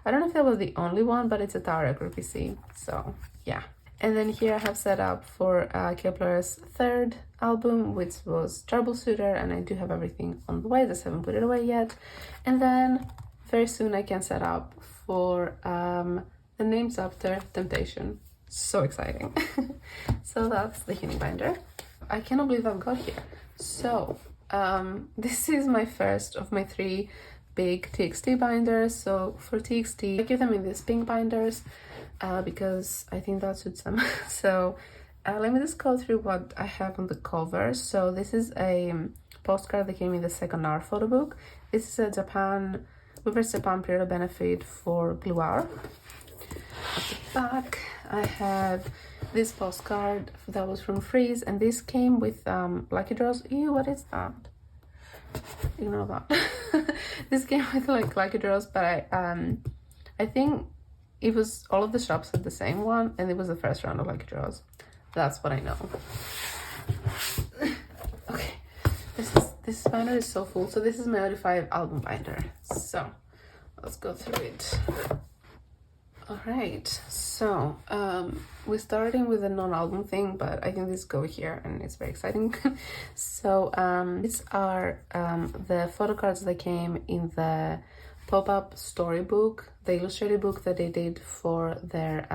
[SPEAKER 1] I don't know if that was the only one, but it's a Tower Record PC, so yeah. And then here I have set up for Kepler's 3rd album, which was Troubleshooter, and I do have everything on the way, just haven't put it away yet. And then very soon I can set up for the names after Temptation. So exciting. So that's the Healing Binder. I cannot believe I've got here. So this is my first of my 3 big TXT binders. So for TXT, I give them in these pink binders because I think that suits them. So let me just go through what I have on the cover. So this is a postcard that came in the 2nd hour photo book. This is a Weaver's Japan period benefit for Blue Hour. At the back, I have this postcard that was from Freeze, and this came with lucky draws. Ew, what is that? Ignore that. This came with like lucky draws, but I think it was all of the shops had the same one, and it was the first round of lucky draws. That's what I know. Okay, this binder is so full. So this is my Odify album binder. So let's go through it. Alright, so we're starting with a non-album thing, but I think this go here and it's very exciting. So these are the photo cards that came in the pop-up storybook, the illustrated book that they did for their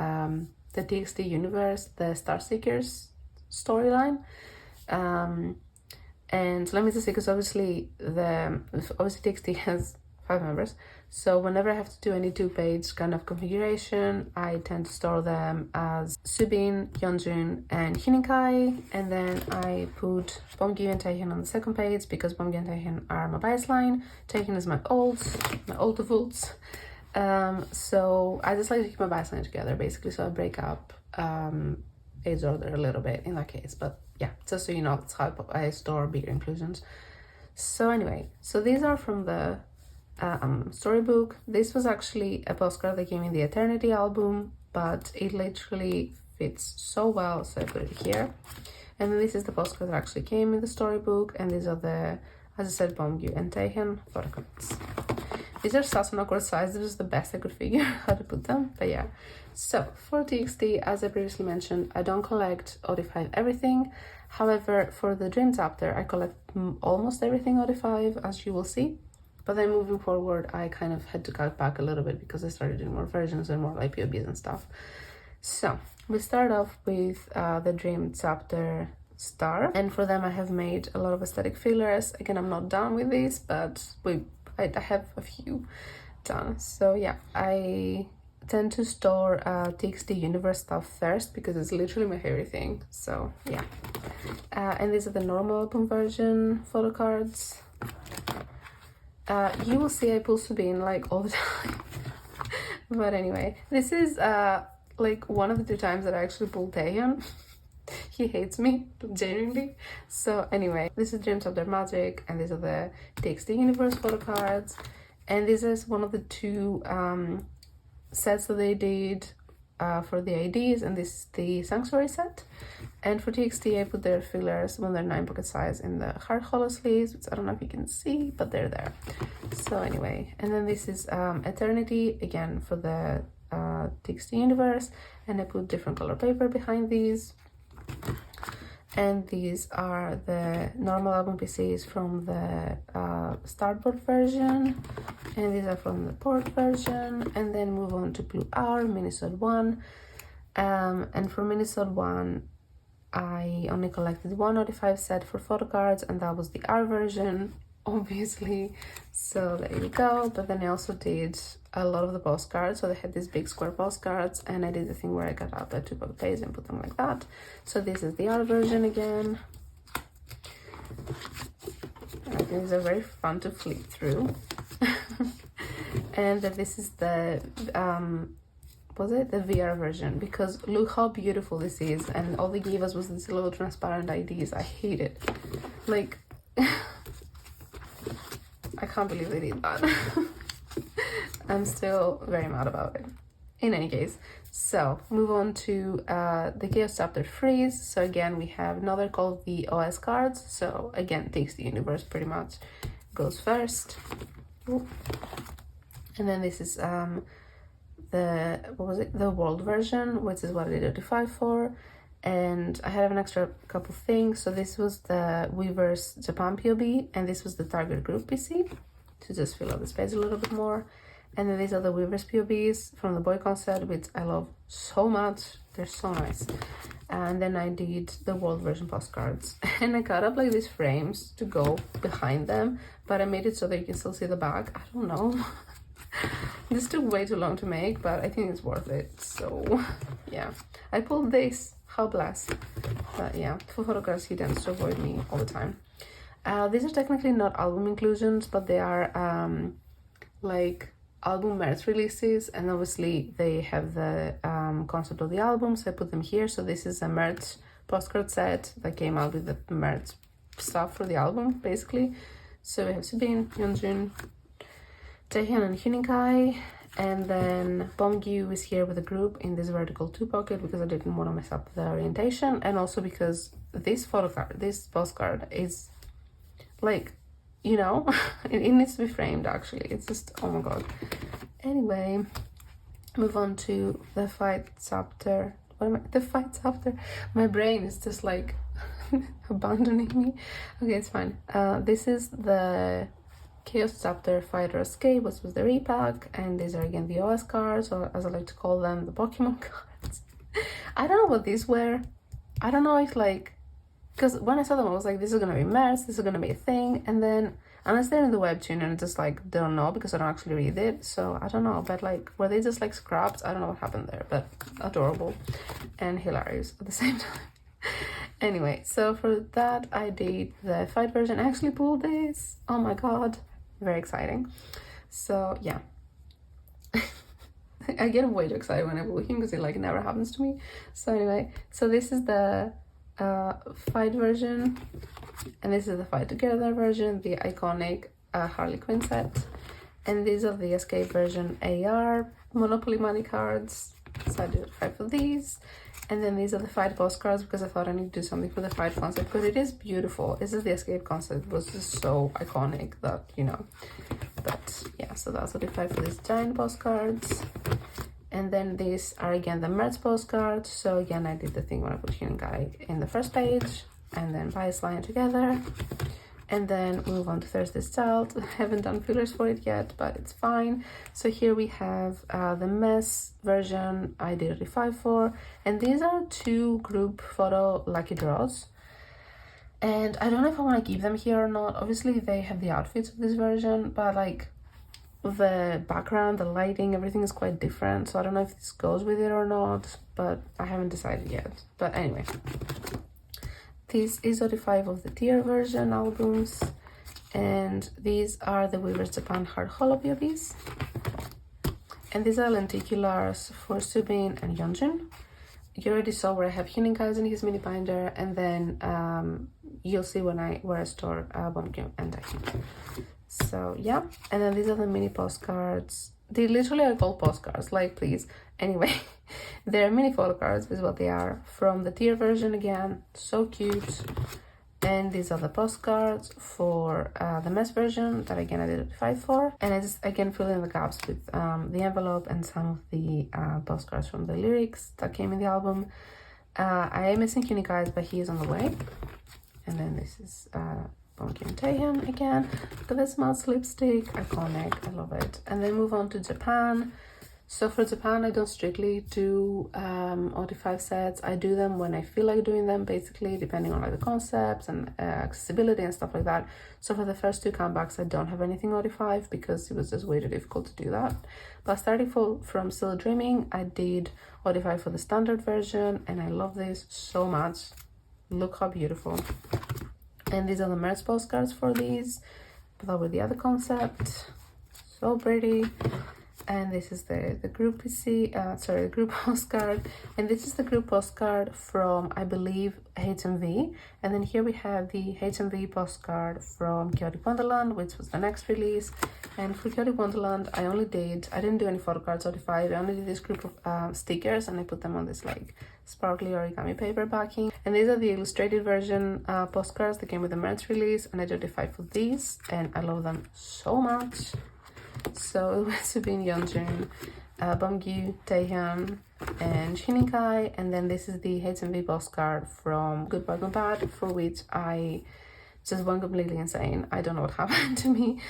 [SPEAKER 1] the TXT universe, the Star Seekers storyline. And so let me just say, because obviously TXT has members. So whenever I have to do any 2-page kind of configuration, I tend to store them as Subin, Yeonjun, and Hueningkai, and then I put Beomkwan and Taehyun on the second page because Beomkwan and Taehyun are my baseline. Taehyun is my old defaults. So I just like to keep my baseline together basically, so I break up age order a little bit in that case, but yeah, just so you know, that's how I store bigger inclusions. So anyway, so these are from the storybook. This was actually a postcard that came in the Eternity album, but it literally fits so well, so I put it here. And then this is the postcard that actually came in the storybook, and these are the, as I said, Beomkwan and Taehyun photocards. These are such an awkward size. This was the best I could figure how to put them, but yeah. So for TXT, as I previously mentioned, I don't collect OD5 everything. However, for the Dream chapter, I collect almost everything OD5, as you will see. But then moving forward, I kind of had to cut back a little bit because I started doing more versions and more like POBs and stuff. So we start off with the Dream chapter star, and for them I have made a lot of aesthetic fillers. Again, I'm not done with this, but I have a few done. So yeah, I tend to store TXT universe stuff first because it's literally my favorite thing. So yeah, and these are the normal album version photo cards. You will see I pull Subin like all the time. But anyway, this is like one of the 2 times that I actually pulled Taehyun. He hates me, genuinely. So anyway, this is Dreams of Their Magic, and these are the TXT Universe photo cards. And this is one of the 2 sets that they did for the IDs, and this is the Sanctuary set. And for TXT, I put their fillers when they're 9 pocket size in the heart hollow sleeves, which I don't know if you can see, but they're there. So anyway, and then this is Eternity, again for the TXT Universe, and I put different color paper behind these. And these are the normal album PCs from the startboard version, and these are from the port version. And then move on to Blue Hour, Minisode 1. And for Minisode 1, I only collected 1 OD5 set for photo cards, and that was the R version, obviously. So there you go. But then I also did a lot of the postcards, so they had these big square postcards, and I did the thing where I cut out the 2 pocket page and put them like that. So this is the R version again. I think these are very fun to flip through. And then this is the the VR version, because look how beautiful this is, and all they gave us was this little transparent IDs. I hate it. Like I can't believe they did that. I'm still very mad about it. In any case, so move on to the Chaos chapter Freeze. So again, we have another called the OS cards. So again, takes the universe pretty much, goes first. Ooh. And then this is the world version, which is what I did OD5 for. And I have an extra couple things. So this was the Weavers Japan POB, and this was the target group PC to just fill out the space a little bit more. And then these are the Weavers POBs from the Boy Concert, which I love so much. They're so nice. And then I did the world version postcards. And I cut up like these frames to go behind them, but I made it so that you can still see the back. I don't know. This took way too long to make, but I think it's worth it. So yeah, I pulled this. How blessed. But yeah, for photographs he tends to avoid me all the time. These are technically not album inclusions, but they are like album merch releases, and obviously they have the concept of the album, so I put them here. So this is a merch postcard set that came out with the merch stuff for the album, basically. So we have Subin, Yeonjun, Taehyun and Hueningkai, and then Beomkwan is here with a group in this vertical 2 pocket because I didn't want to mess up the orientation, and also because this postcard is like, you know, it needs to be framed actually. It's just, oh my god. Anyway, move on to the fight chapter. The fight chapter. My brain is just like abandoning me. Okay, it's fine. This is the Chaos chapter Fighter Escape, which was the repack, and these are again the OS cards, or as I like to call them, the Pokemon cards. I don't know what these were. I don't know if like because when I saw them, I was like, this is gonna be merch, this is gonna be a thing, and then unless they're in the webtoon and I just like don't know because I don't actually read it, so I don't know. But like, were they just like scrapped? I don't know what happened there, but adorable and hilarious at the same time. Anyway, so for that I did the fight version. I actually pulled this. Oh my god, very exciting. So yeah. I get way too excited when I pull him because it like never happens to me. So anyway, so this is the fight version, and this is the fight together version, the iconic Harley Quinn set, and these are the escape version AR Monopoly money cards. So I did 5 of these, and then these are the fight postcards because I thought I need to do something for the fight concept because it is beautiful. This is the escape concept. It was just so iconic that, you know. But yeah, so that's what I did for these giant postcards. And then these are again the merch postcards. So again, I did the thing where I put hueningkai in the first page and then bias line together, and then move on to Thursday's Child. I haven't done fillers for it yet, but it's fine. So here we have the mess version I did a 5 for, and these are 2 group photo lucky draws, and I don't know if I want to keep them here or not. Obviously they have the outfits of this version, but like the background, the lighting, everything is quite different, so I don't know if this goes with it or not, but I haven't decided yet. But anyway, this is 35 of the tier version albums, and these are the Weavers Japan Hard Hollow BOBs, and these are lenticulars for Subin and Yeonjun. You already saw where I have hueningkais in his mini binder, and then you'll see where I store byeongkwan and taehyun. So yeah, and then these are the mini postcards. They literally are called postcards, like, please. Anyway, they're mini photo cards is what they are, from the tier version again. So cute. And these are the postcards for the mess version that again I did 5 for, and I just again fill in the gaps with the envelope and some of the postcards from the lyrics that came in the album. I am missing hueningkais, but he is on the way. And then this is byeongkwan Taehyun again. Look at this mouse lipstick, iconic, I love it. And then move on to Japan. So for Japan, I don't strictly do OT5 sets. I do them when I feel like doing them, basically, depending on like the concepts and accessibility and stuff like that. So for the first 2 comebacks, I don't have anything OT5 because it was just way too difficult to do that. But starting from Still Dreaming, I did OT5 for the standard version, and I love this so much. Look how beautiful. And these are the merch postcards for these, but that with the other concept. So pretty. And this is the group the group postcard, and this is the group postcard from, I believe, HMV. And then here we have the HMV postcard from Chaotic Wonderland, which was the next release. And for Chaotic Wonderland, I didn't do any photo cards or 5. I only did this group of stickers, and I put them on this like sparkly origami paper backing. And these are the illustrated version postcards that came with the merch release, and I did 5 for these, and I love them so much. So it was Subin, Yeonjun, byeongkwan, Taehyun, and hueningkai. And then this is the HMV postcard from Good Boy Gone Bad, for which I just went completely insane. I don't know what happened to me.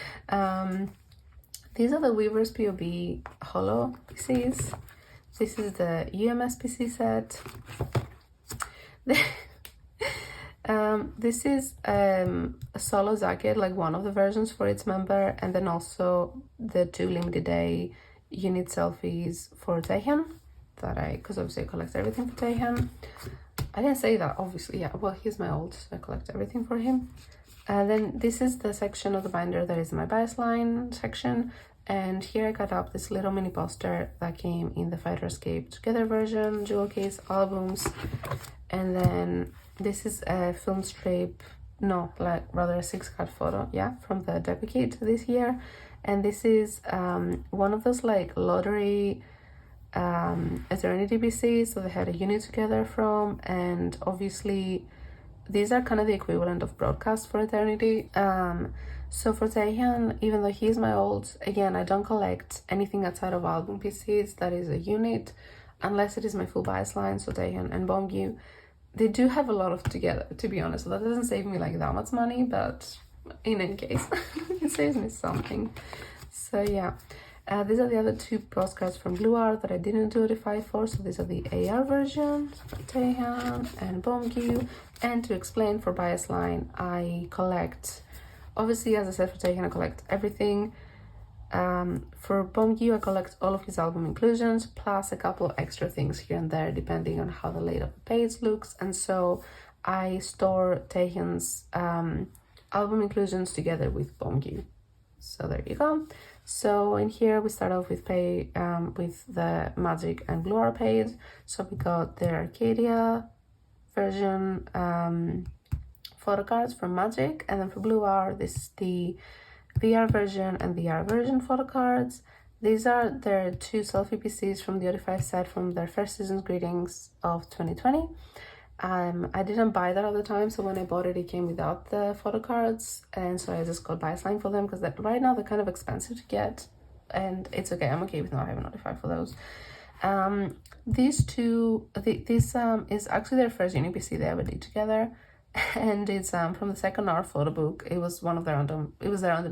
[SPEAKER 1] These are the Weavers POB Hollow PCs. This is the UMS PC set. This is a solo jacket, like one of the versions for its member, and then also the 2 limited day unit selfies for Taehyun because obviously I collect everything for Taehyun. I didn't say that, obviously, yeah, well, he's my old, so I collect everything for him. And then this is the section of the binder that is my bias line section, and here I cut up this little mini poster that came in the Fighter Escape Together version, jewel case, albums. And then this is a film strip, no, like rather a 6-card photo, yeah, from the debut kit this year. And this is one of those like lottery Eternity BCs, so they had a unit together from, and obviously these are kind of the equivalent of broadcast for Eternity. So for Taehyun, even though he's my old, again, I don't collect anything outside of album PCs that is a unit, unless it is my full bias line. So Taehyun and byeongkwan, they do have a lot of together, to be honest, so that doesn't save me like that much money, but in any case it saves me something. So yeah, These are the other two postcards from Blue Art that I didn't do Notify for. So these are the AR version for Taehyun and byeongkwan. And to explain, for Bias Line, I collect, obviously, as I said, for Taehyun, I collect everything. For byeongkwan, I collect all of his album inclusions, plus a couple of extra things here and there, depending on how the layout of the page looks. And so I store Taehyun's album inclusions together with byeongkwan. So there you go. So in here we start off with the Magic and Blue Art page. So we got the Arcadia version photocards from Magic, and then for Blue Art, this is the VR version and the R version photocards. These are their two selfie PCs from the Notify set from their first season's greetings of 2020. I didn't buy that at the time, so when I bought it, it came without the photo cards, and so I just got Bias Line for them because right now they're kind of expensive to get, and it's okay. I'm okay with not having Notify for those. These two, this is actually their first uni PC they ever did together, and it's from the second art photo book. It was their random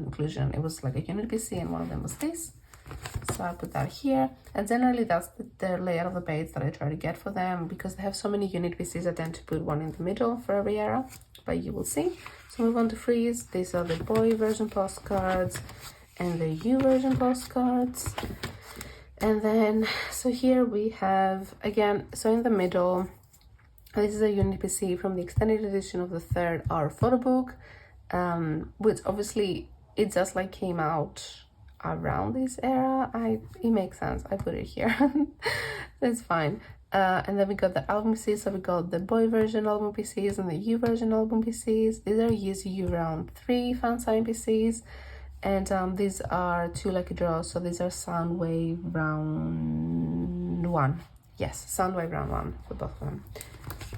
[SPEAKER 1] inclusion. It was like a unit PC, and one of them was this. So I'll put that here, and generally that's the layout of the page that I try to get for them, because they have so many unit PCs. I tend to put one in the middle for every era, but you will see. So move on to Freeze. These are the boy version postcards and the U version postcards. And then, so here we have, again, so in the middle, this is a unit PC from the extended edition of the third art photo book, which obviously it just like came out around this era. It makes sense, I put it here. It's fine. And then we got the album PCs. So we got the boy version album PCs and the U version album PCs. These are USU round 3 fan sign PCs, and these are 2 lucky draws. So these are Soundwave round 1. Yes, Soundwave round 1 for both of them.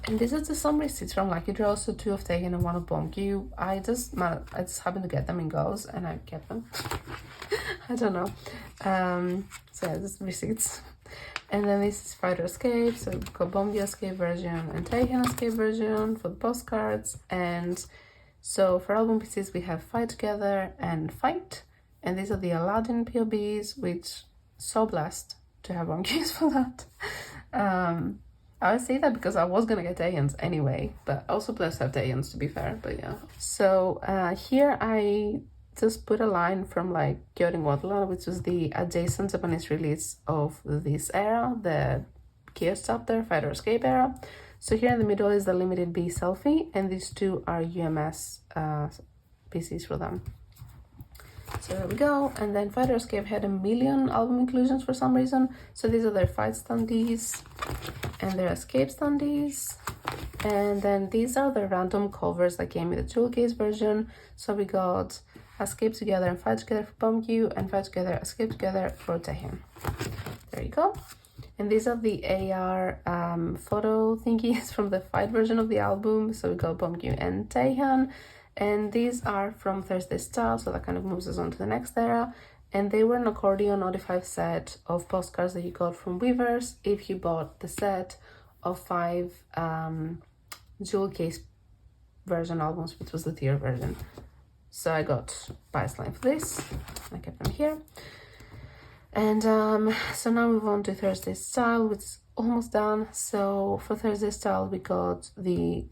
[SPEAKER 1] And these are just some receipts from lucky draws, so 2 of Taehyun and 1 of byeongkwan. I just happened to get them in goes, and I get them. I don't know. So yeah, just receipts. And then this is Fighter Escape. So we've got byeongkwan Escape version and Taehyun Escape version for the postcards. And so for album pieces, we have Fight Together and Fight. And these are the Aladdin POBs, which so blessed to have byeongkwan for that. I would say that because I was gonna get Taehyun's anyway, but also blessed to have Taehyun's, to be fair. But yeah. So here I just put a line from like Gyeoring Wonderland, which was the adjacent Japanese release of this era, the Gears chapter, Fighter Escape era. So here in the middle is the limited B selfie, and these 2 are UMS PCs for them. So there we go. And then Fighter Escape had 1 million album inclusions for some reason. So these are their Fight standees and their Escape standees. And then these are the random covers that came with the jewel case version. So we got Escape Together and Fight Together for byeongkwan, and Fight Together, Escape Together for Taehyun. There you go. And these are the AR photo thingies from the Fight version of the album. So we got byeongkwan and Taehyun. And these are from Thursday Style, so that kind of moves us on to the next era. And they were an accordion Notify set of postcards that you got from Weavers if you bought the set of 5 jewel case version albums, which was the tier version. So I got Bias Line for this. I kept them here. And so now we move on to Thursday Style, which is almost done. So for Thursday Style, we got the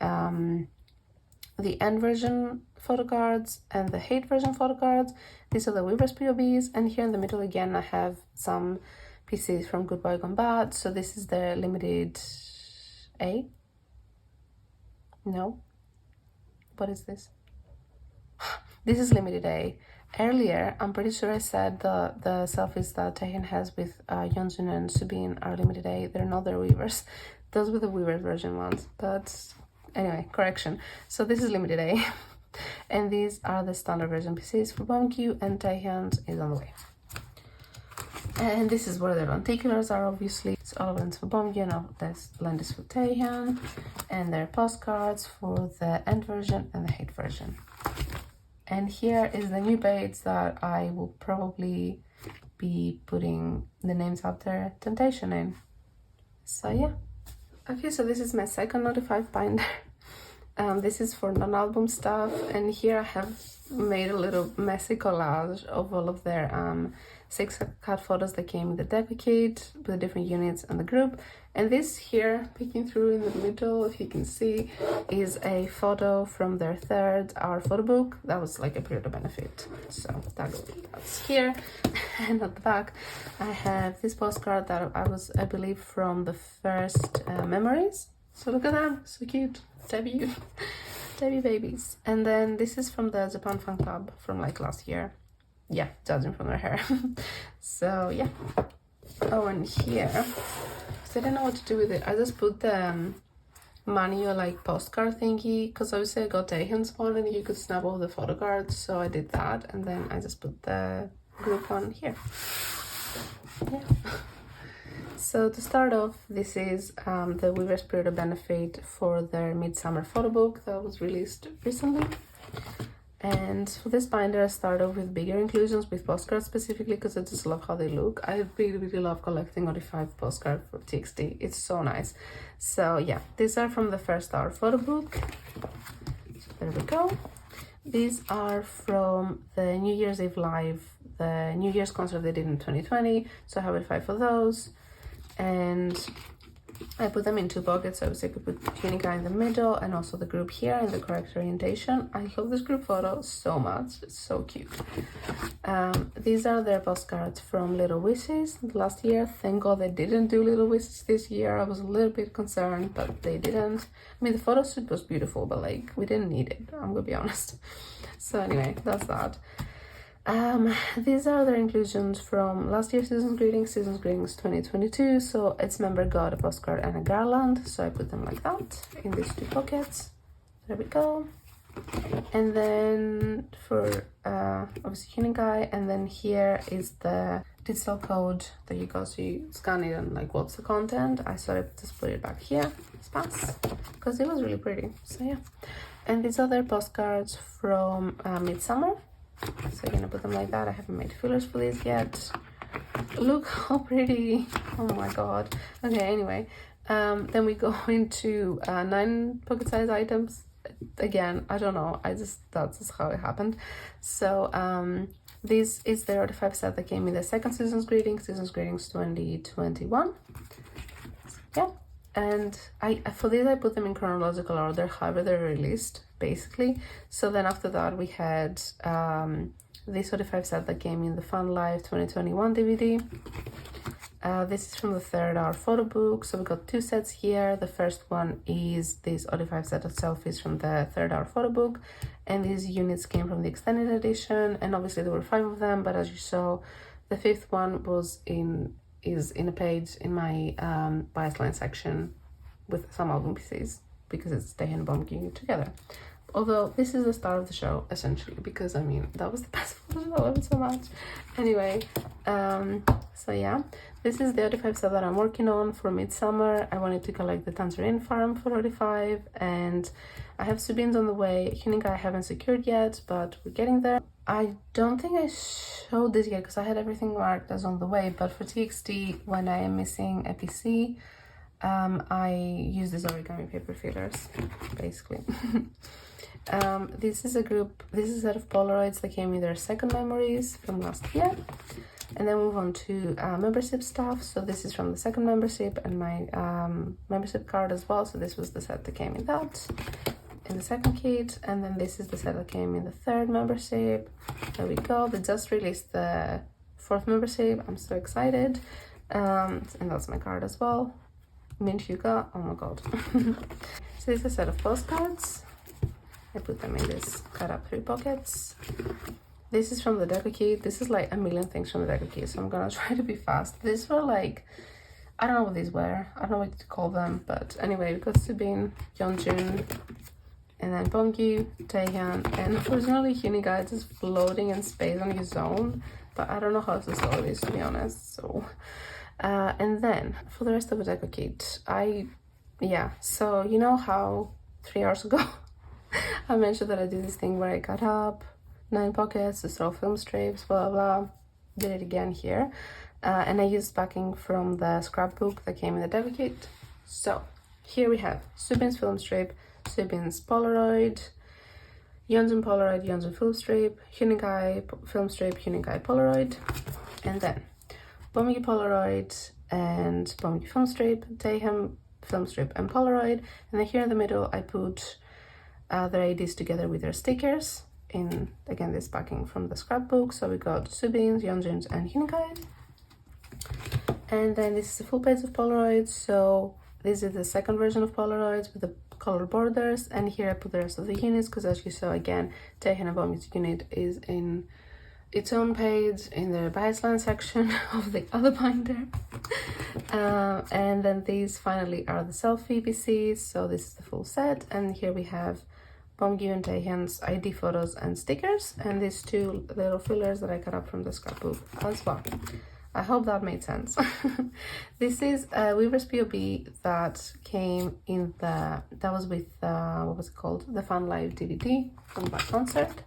[SPEAKER 1] End version photocards and the Hate version photocards. These are the Weavers POBs, and here in the middle again I have some PCs from Good Boy Gone Bad. So this is the limited A. No, what is this? This is limited A. Earlier, I'm pretty sure I said the selfies that Taehyun has with Yeonjun and Subin are limited A. They're not their Weavers. Those were the Weavers version ones, but anyway, correction. So this is limited A. And these are the standard version PCs for byeongkwan, and Taehyun's is on the way. And this is where the lenticulars are, obviously. It's all of them for byeongkwan, this lens is for Taehyun, and their postcards for the End version and the Hate version. And here is the new page that I will probably be putting the names after Temptation in. So yeah. Okay, so this is my second Notify binder. This is for non-album stuff, and here I have made a little messy collage of all of their 6 cut photos that came in the deco kit with the different units and the group. And this here, peeking through in the middle, if you can see, is a photo from their third hour photo book. That was like a period of benefit. So that's here. And at the back, I have this postcard that I believe, from the first memories. So look at them, so cute. Debut babies. And then this is from the Japan fan club from like last year. Yeah, judging from their hair. So yeah. Oh, and here, so I don't know what to do with it. I just put the manual like postcard thingy, because obviously I got Taehyun's one and you could snap all the photo cards, so I did that, and then I just put the group one here. Yeah. So to start off, this is the Weaver's Period of Benefit for their Midsummer photo book that was released recently. And for this binder, I start off with bigger inclusions, with postcards specifically, because I just love how they look. I really love collecting OD5 postcards for TXT. It's so nice. So yeah, these are from the first hour photo book. So there we go. These are from the New Year's Eve Live, the New Year's concert they did in 2020. So I have OD5 for those. And I put them in 2 pockets, so obviously I could put hueningkai in the middle and also the group here in the correct orientation. I love this group photo so much, it's so cute. These are their postcards from Little Wishes last year. Thank God they didn't do Little Wishes this year. I was a little bit concerned, but they didn't. I mean, the photo shoot was beautiful, but like, we didn't need it, I'm gonna be honest. So anyway, that's that. These are their inclusions from last year's Season's Greetings 2022. So its member got a postcard and a garland, so I put them like that in these 2 pockets. There we go. And then for obviously hueningkai, and then here is the digital code that you go, so you scan it and like what's the content. I started to put it back here, pass, because it was really pretty. So yeah. And these are their postcards from Midsummer. So I'm gonna put them like that. I haven't made fillers for these yet. Look how pretty. Oh my god. Okay, anyway, then we go into 9 pocket size items. Again, I don't know, that's just how it happened. So this is the OD5 set that came in the second Season's Greetings 2021. Yeah. And for these I put them in chronological order, however they're released, basically. So then after that we had this OD5 set that came in the Fun Live 2021 DVD. This is from the third hour photo book. So we got 2 sets here. The first one is this OD5 set of selfies from the third hour photo book, and these units came from the extended edition, and obviously there were 5 of them, but as you saw, the 5th one is in a page in my bias line section with some album pieces, because it's Taehyun and byeongkwan together. Although this is the star of the show, essentially, because I mean, that was the best photo, I love it so much. Anyway, so yeah, this is the OD5 set that I'm working on for Midsummer. I wanted to collect the Tangerine Farm for OD5, and I have Subins on the way. hueningkai I haven't secured yet, but we're getting there. I don't think I showed this yet because I had everything marked as on the way, but for TXT, when I am missing a.c.e, I use these origami paper fillers, basically. This is a set of Polaroids that came in their second memories from last year. And then move on to membership stuff. So this is from the second membership and my membership card as well. So this was the set that came in that, in the second kit. And then this is the set that came in the third membership. There we go. They just released the 4th membership. I'm so excited. And that's my card as well. minhyuk, oh my god. So this is a set of postcards. I put them in this cut up 3 pockets. This is from the deco kit. This is like a million things from the deco kit, so I'm gonna try to be fast. These were like, I don't know what these were. I don't know what to call them, but anyway, we got Subin, Yeonjun, and then byeongkwan, Taehyun, and unfortunately hueningkai just floating in space on his own, but I don't know how to solve this, to be honest. So, and then for the rest of the deco kit, so you know how 3 hours ago I mentioned that I do this thing where I cut up 9 pockets to throw film strips, blah blah. Did it again here, and I used backing from the scrapbook that came in the deco kit. So here we have Subin's film strip, Subin's Polaroid, Yeonjun Polaroid, Yeonjun film strip, hueningkai film strip, hueningkai Polaroid, And then byeongkwan Polaroid and byeongkwan film strip, taehyun film strip and Polaroid. And then here in the middle I put their ateez together with their stickers in, again, this packing from the scrapbook. So we got Subins, Yeonjun's and hueningkai. And then this is a full page of Polaroids. So this is the second version of Polaroids with the color borders. And here I put the rest of the units because, as you saw, again, taehyun and byeongkwan's unit is in its own page in the baseline section of the other binder. And then these finally are the selfie PCs. So this is the full set. And here we have byeongkwan and taehyun's ID photos and stickers. And these two little fillers that I cut up from the scrapbook as well. I hope that made sense. This is Weaver's POB that came in the, that was with, what was it called? The Fan Live DVD from that concert.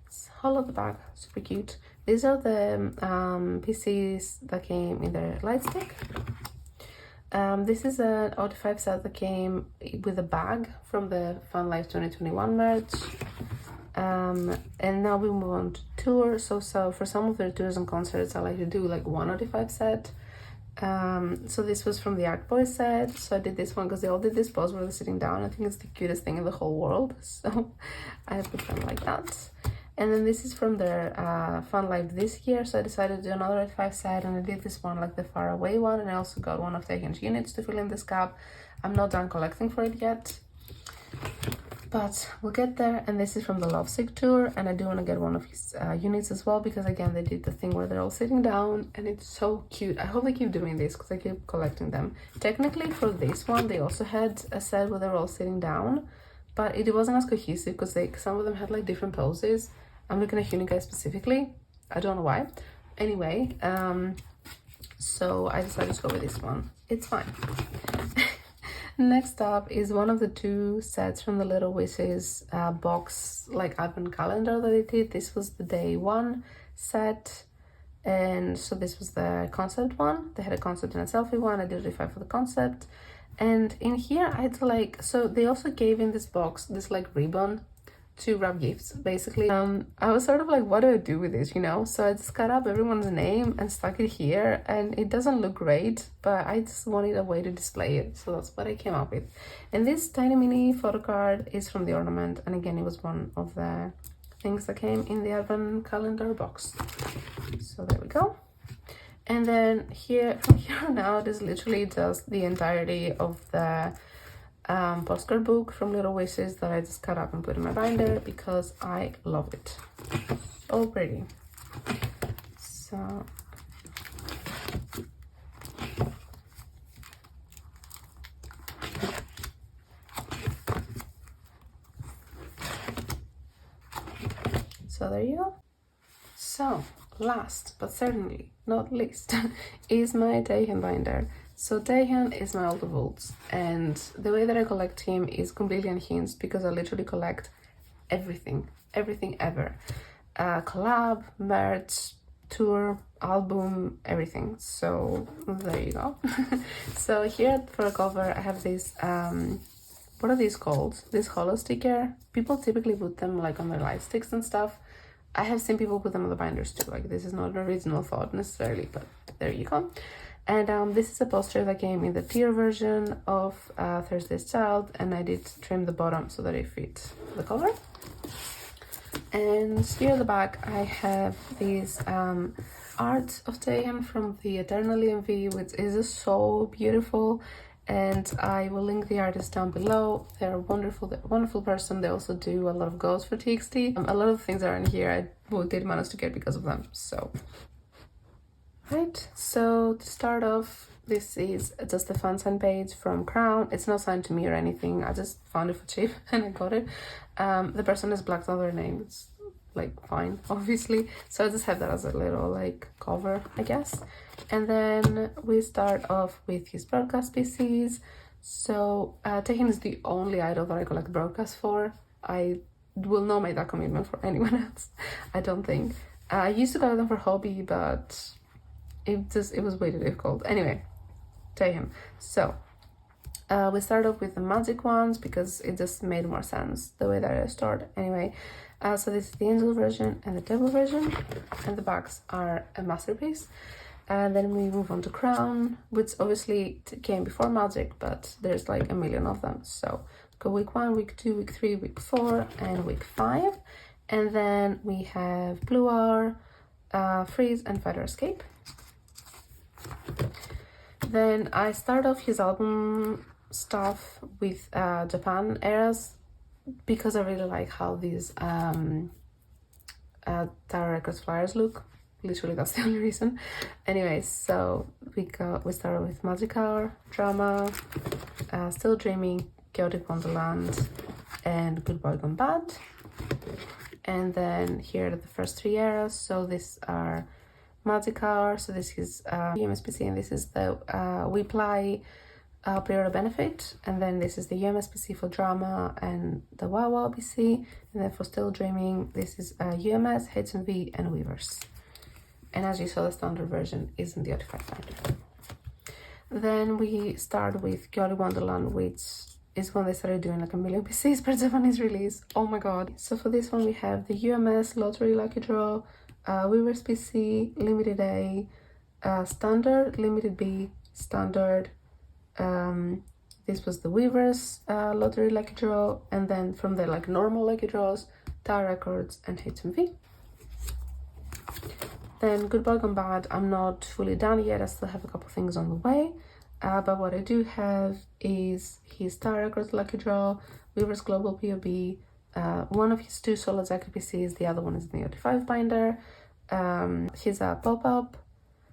[SPEAKER 1] It's whole of the bag, super cute. These are the PCs that came in their light stick. This is an 05 set that came with a bag from the Fan Live 2021 merch. And now we move on to tour. So for some of their tours and concerts, I like to do like 105 set. So this was from the Art Boys set. So I did this one because they all did this pose where they're sitting down. I think it's the cutest thing in the whole world. So I put them like that. And then this is from their Fan Live this year. So I decided to do another 85 set, and I did this one like the far away one. And I also got one of Taehyun's units to fill in this gap. I'm not done collecting for it yet, but we'll get there. And this is from the Lovesick tour, and I do want to get one of his units as well, because again, they did the thing where they're all sitting down, and it's so cute. I hope they keep doing this because I keep collecting them. Technically for this one, they also had a set where they're all sitting down, but it wasn't as cohesive because some of them had like different poses. I'm looking at hueningkai specifically. I don't know why. Anyway, so I decided to go with this one. It's fine. Next up is one of the two sets from the Little Wishes box, like advent calendar that they did. This was the day 1 set, and so this was the concept one. They had a concept and a selfie one. I did a 5 for the concept, and in here I had to like, so they also gave in this box this like ribbon to wrap gifts, basically. I was sort of like, what do I do with this, you know? So I just cut up everyone's name and stuck it here, and it doesn't look great, but I just wanted a way to display it, so that's what I came up with. And this tiny mini photo card is from the ornament, and again, it was one of the things that came in the advent calendar box. So there we go. And then here, from here on out, is literally just the entirety of the postcard book from Little Wishes that I just cut up and put in my binder because I love it. Oh, pretty. So there you go. So last but certainly not least is my Taehyun binder. So Taehyun is my older vaults, and the way that I collect him is completely unhinged because I literally collect everything ever. Collab, merch, tour, album, everything. So there you go. So here for a cover I have this, what are these called? This holo sticker. People typically put them like on their light sticks and stuff. I have seen people put them on the binders too. Like, this is not an original thought necessarily, but there you go. And this is a poster that came in the tier version of Thursday's Child, and I did trim the bottom so that it fits the cover. And here at the back I have these art of Taehyun from the Eternally MV, which is just so beautiful, and I will link the artist down below. They're a wonderful person. They also do a lot of goals for TXT. A lot of things are in here I did manage to get because of them. So right, so to start off, this is just a fan sign page from Crown. It's not signed to me or anything. I just found it for cheap and I got it. The person has blacked out their name. It's like fine, obviously. So I just have that as a little like cover, I guess. And then we start off with his broadcast PCs. So Taehyun is the only idol that I collect broadcasts for. I will not make that commitment for anyone else, I don't think. I used to collect them for Hobi, but it was way too difficult. Anyway, Taehyun. So We started off with the magic ones because it just made more sense the way that I started. Anyway, so this is the angel version and the devil version, and the backs are a masterpiece. And then we move on to crown, which obviously came before magic, but there's like a million of them. So go week 1, week 2, week 3, week 4, and week 5. And then we have blue hour, freeze, and fighter escape. Then I start off his album stuff with Japan eras because I really like how these Tower Records flyers look. Literally, that's the only reason. Anyways, so we started with Magic Hour, Drama, Still Dreaming, Chaotic Wonderland, and Good Boy Gone Bad. And then here are the first 3 eras. So these are Magic Hour, so this is UMSPC, and this is the We Play pre-order benefit, and then this is the UMSPC for Drama and the Wow BC, and then for Still Dreaming this is UMS, HMV, and Weavers. And as you saw, the standard version is in the Spotify binder. Then we start with Chaotic Wonderland, which is when they started doing like a million PCs per Japanese release. Oh my god. So for this one we have the UMS Lottery Lucky Draw, Weavers PC, Limited A, Standard, Limited B, Standard. This was the Weavers Lottery Lucky Draw, and then from there like normal Lucky Draws, Tower Records, and HMV. Then Good Boy Gone Bad, I'm not fully done yet, I still have a couple things on the way. But what I do have is his Tower Records Lucky Draw, Weavers Global POB, one of his 2 solo Zaki PCs, the other one is in the 85 binder. His pop-up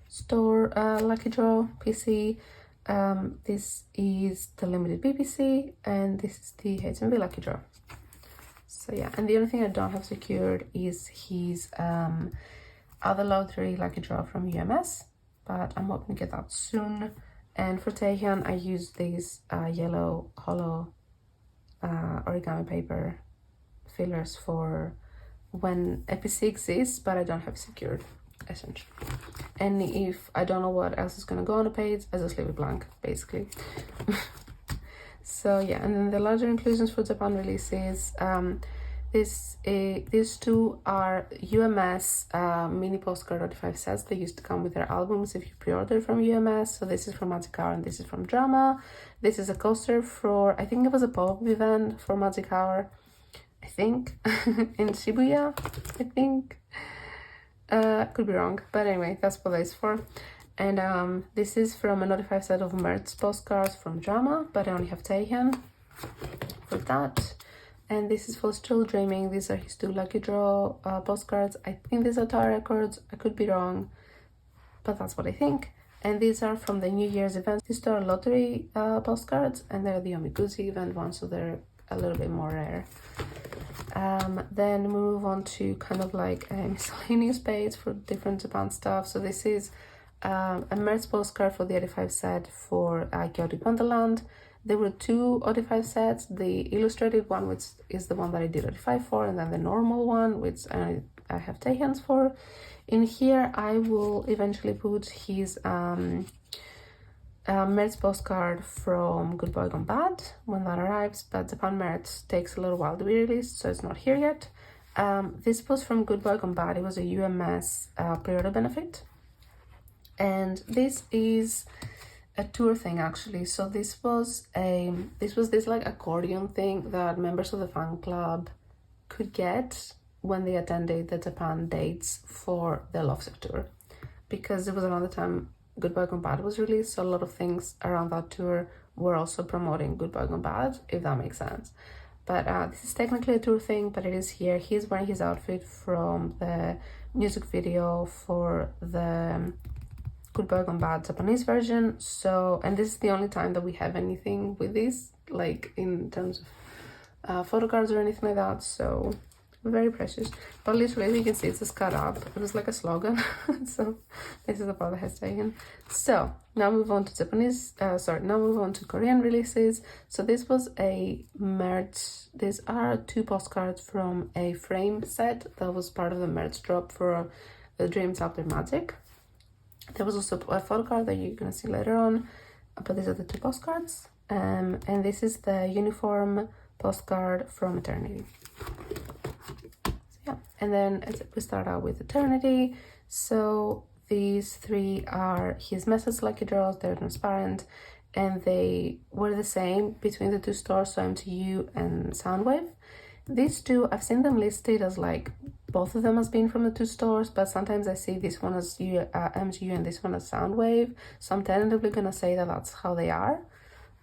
[SPEAKER 1] store Lucky Draw PC. This is the Limited BPC, and this is the HMV Lucky Draw. So yeah, and the only thing I don't have secured is his other lottery Lucky Draw from UMS, but I'm hoping to get that soon. And for Taehyun, I use these yellow hollow origami paper fillers for when a.c.e. exists, but I don't have secured, essentially. And if I don't know what else is gonna go on the page, I just leave it blank, basically. So yeah, and then the larger inclusions for Japan releases. These 2 are UMS mini postcard 45 sets. They used to come with their albums if you pre-order from UMS. So this is from Magic Hour and this is from Drama. This is a coaster for, I think it was a pop-up event for Magic Hour, I think, in Shibuya, I think. Could be wrong, but anyway, that's what that is for. And this is from a notified set of merch postcards from Drama, but I only have Taehyun for that. And this is for Still Dreaming. These are his 2 Lucky Draw postcards. I think these are Tower Records, I could be wrong, but that's what I think. And these are from the New Year's event. These 2 are lottery postcards, and they're the Omiguchi event ones, so they're a little bit more rare. Then we move on to kind of like a miscellaneous page for different Japan stuff. So this is a merch postcard for the 85 set for Chaotic Wonderland. There were 2 OD5 sets, the illustrated one, which is the one that I did OD5 for, and then the normal one, which I have Taehyun's for. In here, I will eventually put his merch postcard from Good Boy Gone Bad when that arrives, but Japan merch takes a little while to be released, so it's not here yet. This was from Good Boy Gone Bad. It was a UMS pre-order benefit, and this is a tour thing actually. So this was this like accordion thing that members of the fan club could get when they attended the Japan dates for the Lovesick tour, because it was around the time Good Boy Gone Bad was released, so a lot of things around that tour were also promoting Good Boy Gone Bad, if that makes sense. But this is technically a tour thing, but it is here. He's wearing his outfit from the music video for the Good Boy Gone Bad Japanese version. So, and this is the only time that we have anything with this, like in terms of photocards or anything like that, so very precious. But literally, as you can see, it's just cut up. It was like a slogan. So this is the part that has taken. So now move on to now move on to Korean releases. So this was a merch. These are 2 postcards from a frame set that was part of the merch drop for the Dreams After Magic. There was also a photo card that you're gonna see later on, but these are the 2 postcards. And this is the uniform postcard from Eternity. So yeah, and then we start out with Eternity. So these three are his message lucky draws. They're transparent, and they were the same between the two stores, so MTU and Soundwave. These two, I've seen them listed as like both of them as being from the two stores, but sometimes I see this one as MTU and this one as Soundwave, so I'm tentatively gonna say that that's how they are,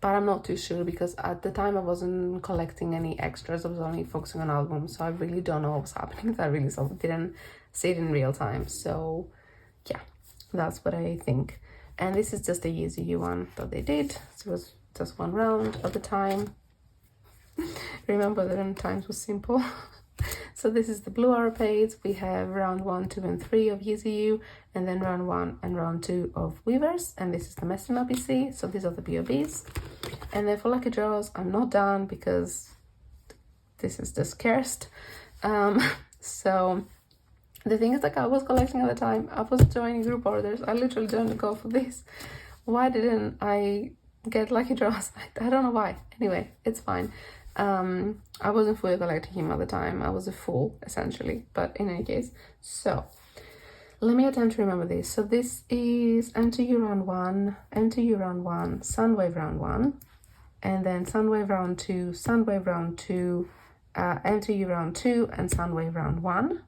[SPEAKER 1] but I'm not too sure because at the time I wasn't collecting any extras. I was only focusing on albums, so I really don't know what was happening. I really didn't see it in real time, so yeah, that's what I think. And this is just a Yeezy one that they did, so it was just one round at the time. Remember that in times was simple. So this is the blue hour page. We have round 1, 2, and 3 of Yeezy, and then round 1 and round 2 of Weavers, and this is the Messenger PC. So these are the BOBs. And then for lucky draws, I'm not done because this is just cursed. So the thing is, like, I was collecting at the time, I was joining group orders. I literally didn't go for this. Why didn't I get lucky draws? I don't know why. Anyway, it's fine. I wasn't fully collecting him at the time. I was a fool, essentially. But in any case, so let me attempt to remember this. So this is MTU round 1, MTU round 1, Soundwave round 1, and then Soundwave round 2, Soundwave round 2, MTU round 2, and Soundwave round 1.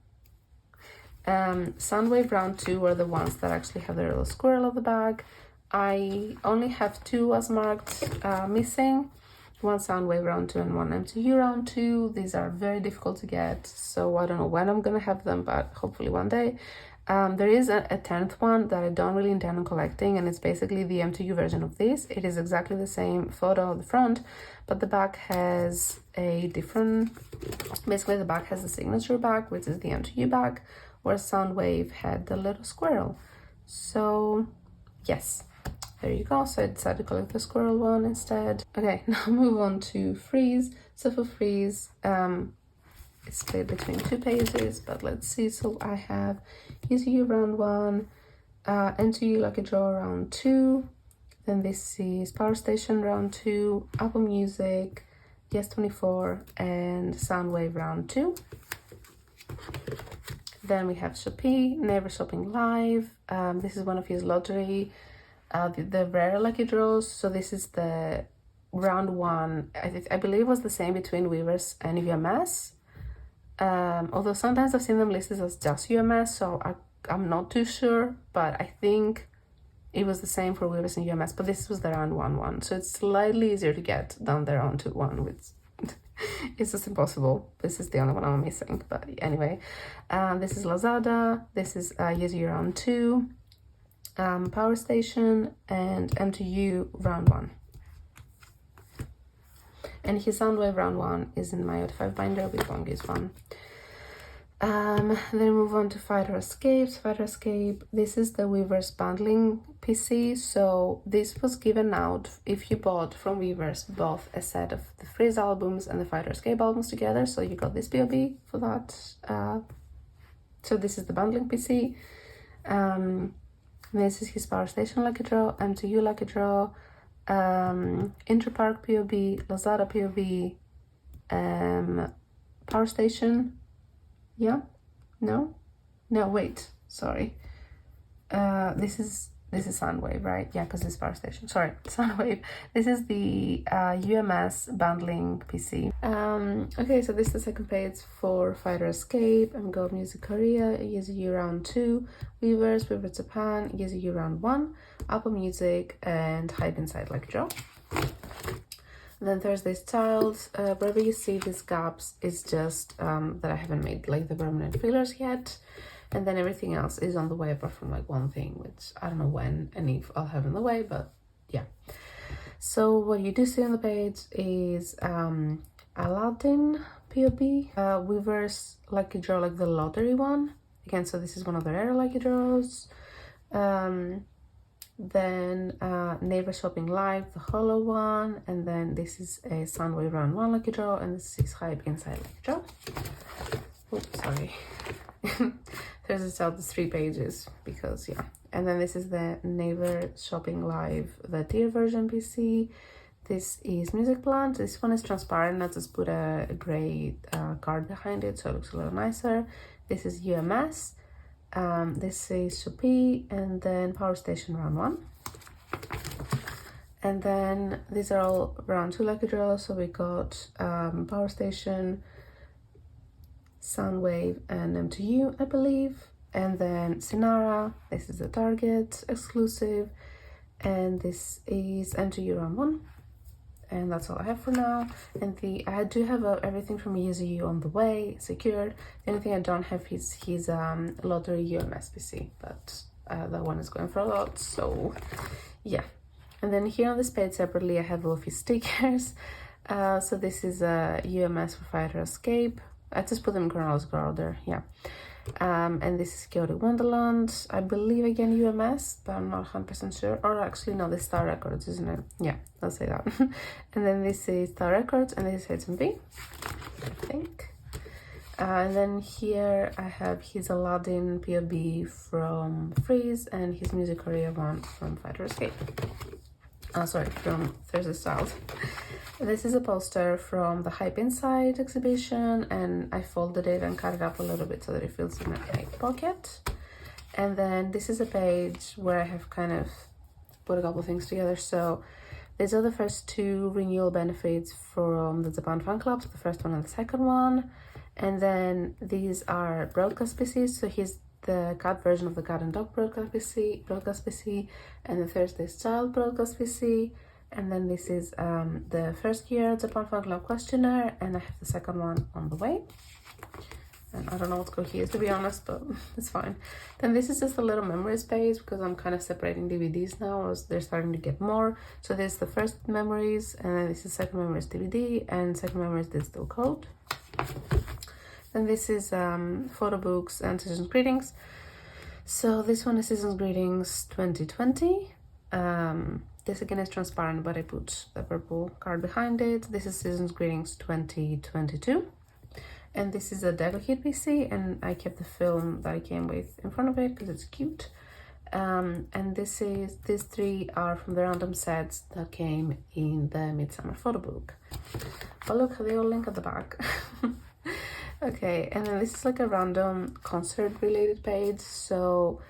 [SPEAKER 1] Soundwave round 2 are the ones that actually have the little squirrel of the bag. I only have 2 as marked missing. One Soundwave round 2 and one MTU round 2. These are very difficult to get, so I don't know when I'm gonna have them, but hopefully one day. There is a 10th one that I don't really intend on collecting, and it's basically the MTU version of this. It is exactly the same photo of the front, but the back has a different, basically the back has the signature back, which is the MTU back, where Soundwave had the little squirrel. So yes, there you go. So I decided to collect the squirrel one instead. Okay, now move on to Freeze. So for Freeze, it's split between 2 pages, but let's see. So I have Yeezy round 1, MTU Lucky Draw round 2, then this is Power Station round 2, Apple Music, Yes24, and Soundwave round 2. Then we have Shopee, Never Shopping Live. This is one of his lottery, the rare lucky draws. So this is the round 1. I believe was the same between Weavers and UMS. Although sometimes I've seen them listed as just UMS, so I'm not too sure, but I think it was the same for Weavers and UMS, but this was the round 1 one, so it's slightly easier to get than the round 2 one, which it's just impossible. This is the only one I'm missing, but anyway. This is Lazada, this is Yeezy round 2, Power Station, and MTU round 1. And his Soundwave round 1 is in my 5 binder with longest one. Then move on to Fighter Escape. Fighter Escape, this is the Weavers bundling PC. So this was given out if you bought from Weavers both a set of the Freeze albums and the Fighter Escape albums together. So you got this BOB for that. So this is the bundling PC. This is his Power Station Lucky Draw, MTU Lucky Draw, Interpark POB, Lazada POB, Power Station. Yeah, no, wait, sorry. This is Soundwave, right? Yeah, because it's Power Station. Sorry, Soundwave. This is the UMS bundling PC. Okay, so this is the second page for Fighter Escape, Go Music Korea, Yeezy round 2, Weavers Japan, Yeezy round 1, Apple Music, and Hype Inside Like Joe. Then Thursday's Child. Wherever you see these gaps is just that I haven't made like the permanent fillers yet, and then everything else is on the way apart from like one thing, which I don't know when and if I'll have in the way, but yeah. So what you do see on the page is Aladdin POB, Weavers Lucky Draw, like the lottery one again. So this is one of the rare lucky draws. Then Never Shopping Live, the hollow one, and then this is a Soundwave round 1 lucky draw, and this is Hype Inside lucky draw. Oops, sorry. There's just out the 3 pages because yeah. And then this is the Never Shopping Live, the tier version PC. This is music plant. This one is transparent. I just put a gray card behind it so it looks a little nicer. This is UMS. This is Supi, and then Power Station round 1. And then these are all round 2 lucky draws. So we got Power Station, Soundwave, and M2U, I believe. And then Sinara. This is the Target exclusive. And this is M2U round 1. And that's all I have for now. And I do have everything from Yuzu on the way, secured. The only thing I don't have is his lottery UMS PC, but that one is going for a lot, so yeah. And then here on this page separately I have all of his stickers. So this is a UMS for Fighter Escape. I just put them in chronological order, yeah. And this is Chaotic Wonderland, I believe, again UMS, but I'm not 100% sure. Or actually no, this is Star Records, isn't it? Yeah, I'll say that. And then this is Star Records, and this is HMV, I think. And then here I have his Aladdin POB from Freeze and his Music Korea one from Fighter Escape. Sorry, from Thursday Styles. This is a poster from the Hype Inside exhibition, and I folded it and cut it up a little bit so that it feels in my pocket. And then this is a page where I have kind of put a couple things together. So these are the first 2 renewal benefits from the Japan fan clubs, the first one and the second one. And then these are broadcast PCs. So here's the cat version of the Cat and Dog broadcast PC, and the Thursday's Child broadcast PC. And then this is the first year Japan Fan Club questionnaire, and I have the second one on the way. And I don't know what's going here, to be honest, but it's fine. Then this is just a little memory space because I'm kind of separating DVDs now as they're starting to get more. So this is the first memories, and then this is second memories DVD, and second memories digital code. Then this is photo books and season's greetings. So this one is season's greetings 2020. This again is transparent, but I put the purple card behind it. This is season's greetings 2022. And this is a Deco Hit PC, and I kept the film that I came with in front of it because it's cute. And these 3 are from the random sets that came in the Midsummer photo book. But look how they all link at the back. Okay, and then this is like a random concert related page. So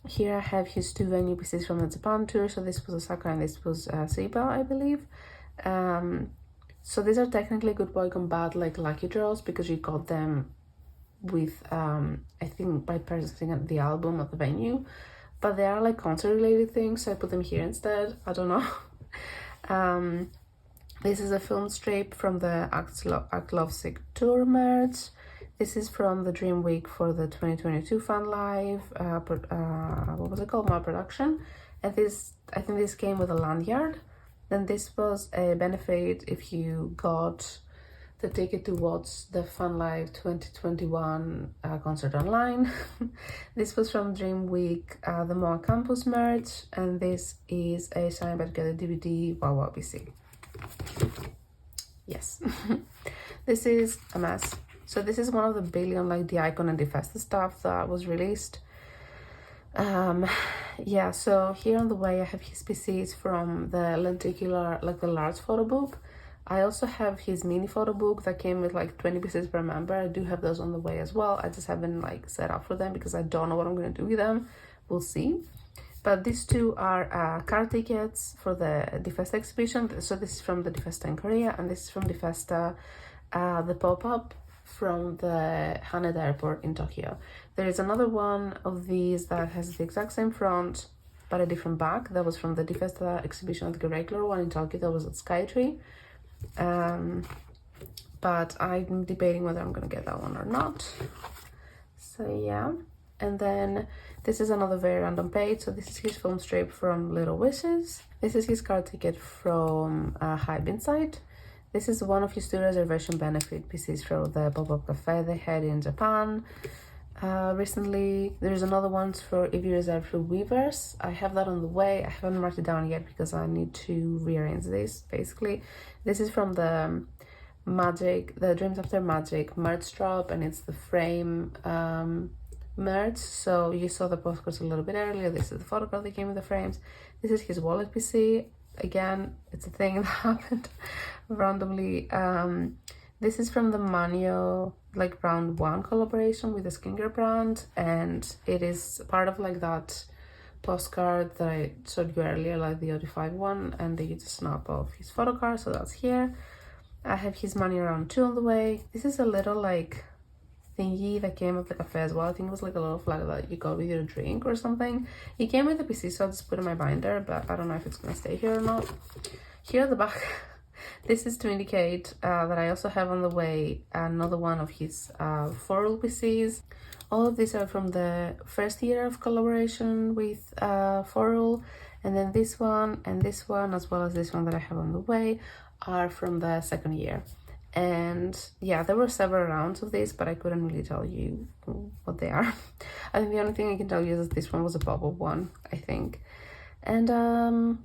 [SPEAKER 1] here I have his 2 venue pieces from the Japan tour. So this was Osaka and this was Seiba, I believe. So these are technically Good Boy Gone Bad, like lucky draws, because you got them with I think by purchasing the album at the venue, but they are like concert related things, so I put them here instead. I don't know. This is a film strip from the Act Lovesick tour merch. This is from the Dream Week for the 2022 Fan Live, what was it called, my production. And this, I think this came with a lanyard. Then this was a benefit if you got the ticket to watch the Fan Live 2021 concert online. This was from Dream Week, the MOA Campus merch, and this is a signed by together DVD Wow PC. Yes. This is a mess. So this is one of the billion like the Icon and the Festa stuff that was released. Yeah, so here on the way I have his PCs from the lenticular, like the large photo book. I also have his mini photo book that came with like 20 pieces per member. I do have those on the way as well. I just haven't like set up for them because I don't know what I'm going to do with them. We'll see. But these 2 are car tickets for the Festa exhibition. So this is from the Festa in Korea, and this is from Festa, the pop-up from the Haneda Airport in Tokyo. There is another one of these that has the exact same front but a different back. That was from the Festa exhibition, the regular one in Tokyo that was at Skytree. But I'm debating whether I'm gonna get that one or not. So yeah. And then this is another very random page. So this is his film strip from Little Wishes. This is his car ticket from Hype Inside. This is one of his 2 reservation benefit pieces from the pop-up cafe they had in Japan recently. There's another one for if you reserve through Weavers. I have that on the way. I haven't marked it down yet because I need to rearrange this basically. This is from the Dreams After Magic merch drop, and it's the frame merch. So you saw the postcards a little bit earlier. This is the photocard that came with the frames. This is his wallet PC. again, it's a thing that happened randomly. This is from the minhyuk like round 1 collaboration with the skincare brand, and it is part of like that postcard that I showed you earlier, like the OD5 one, and they used a snap of his photocard, so that's here. I have his money round 2 on the way. This is a little like thingy that came with the cafe as well. I think it was like a little flag that you got with your drink or something. It came with the PC, so I just put it in my binder, but I don't know if it's gonna stay here or not. Here at the back, this is to indicate that I also have on the way another one of his floral PCs. All of these are from the first year of collaboration with Floral, and then this one and this one, as well as this one that I have on the way, are from the second year. And yeah, there were several rounds of this, but I couldn't really tell you what they are. I think the only thing I can tell you is that this one was a pop-up one, I think. And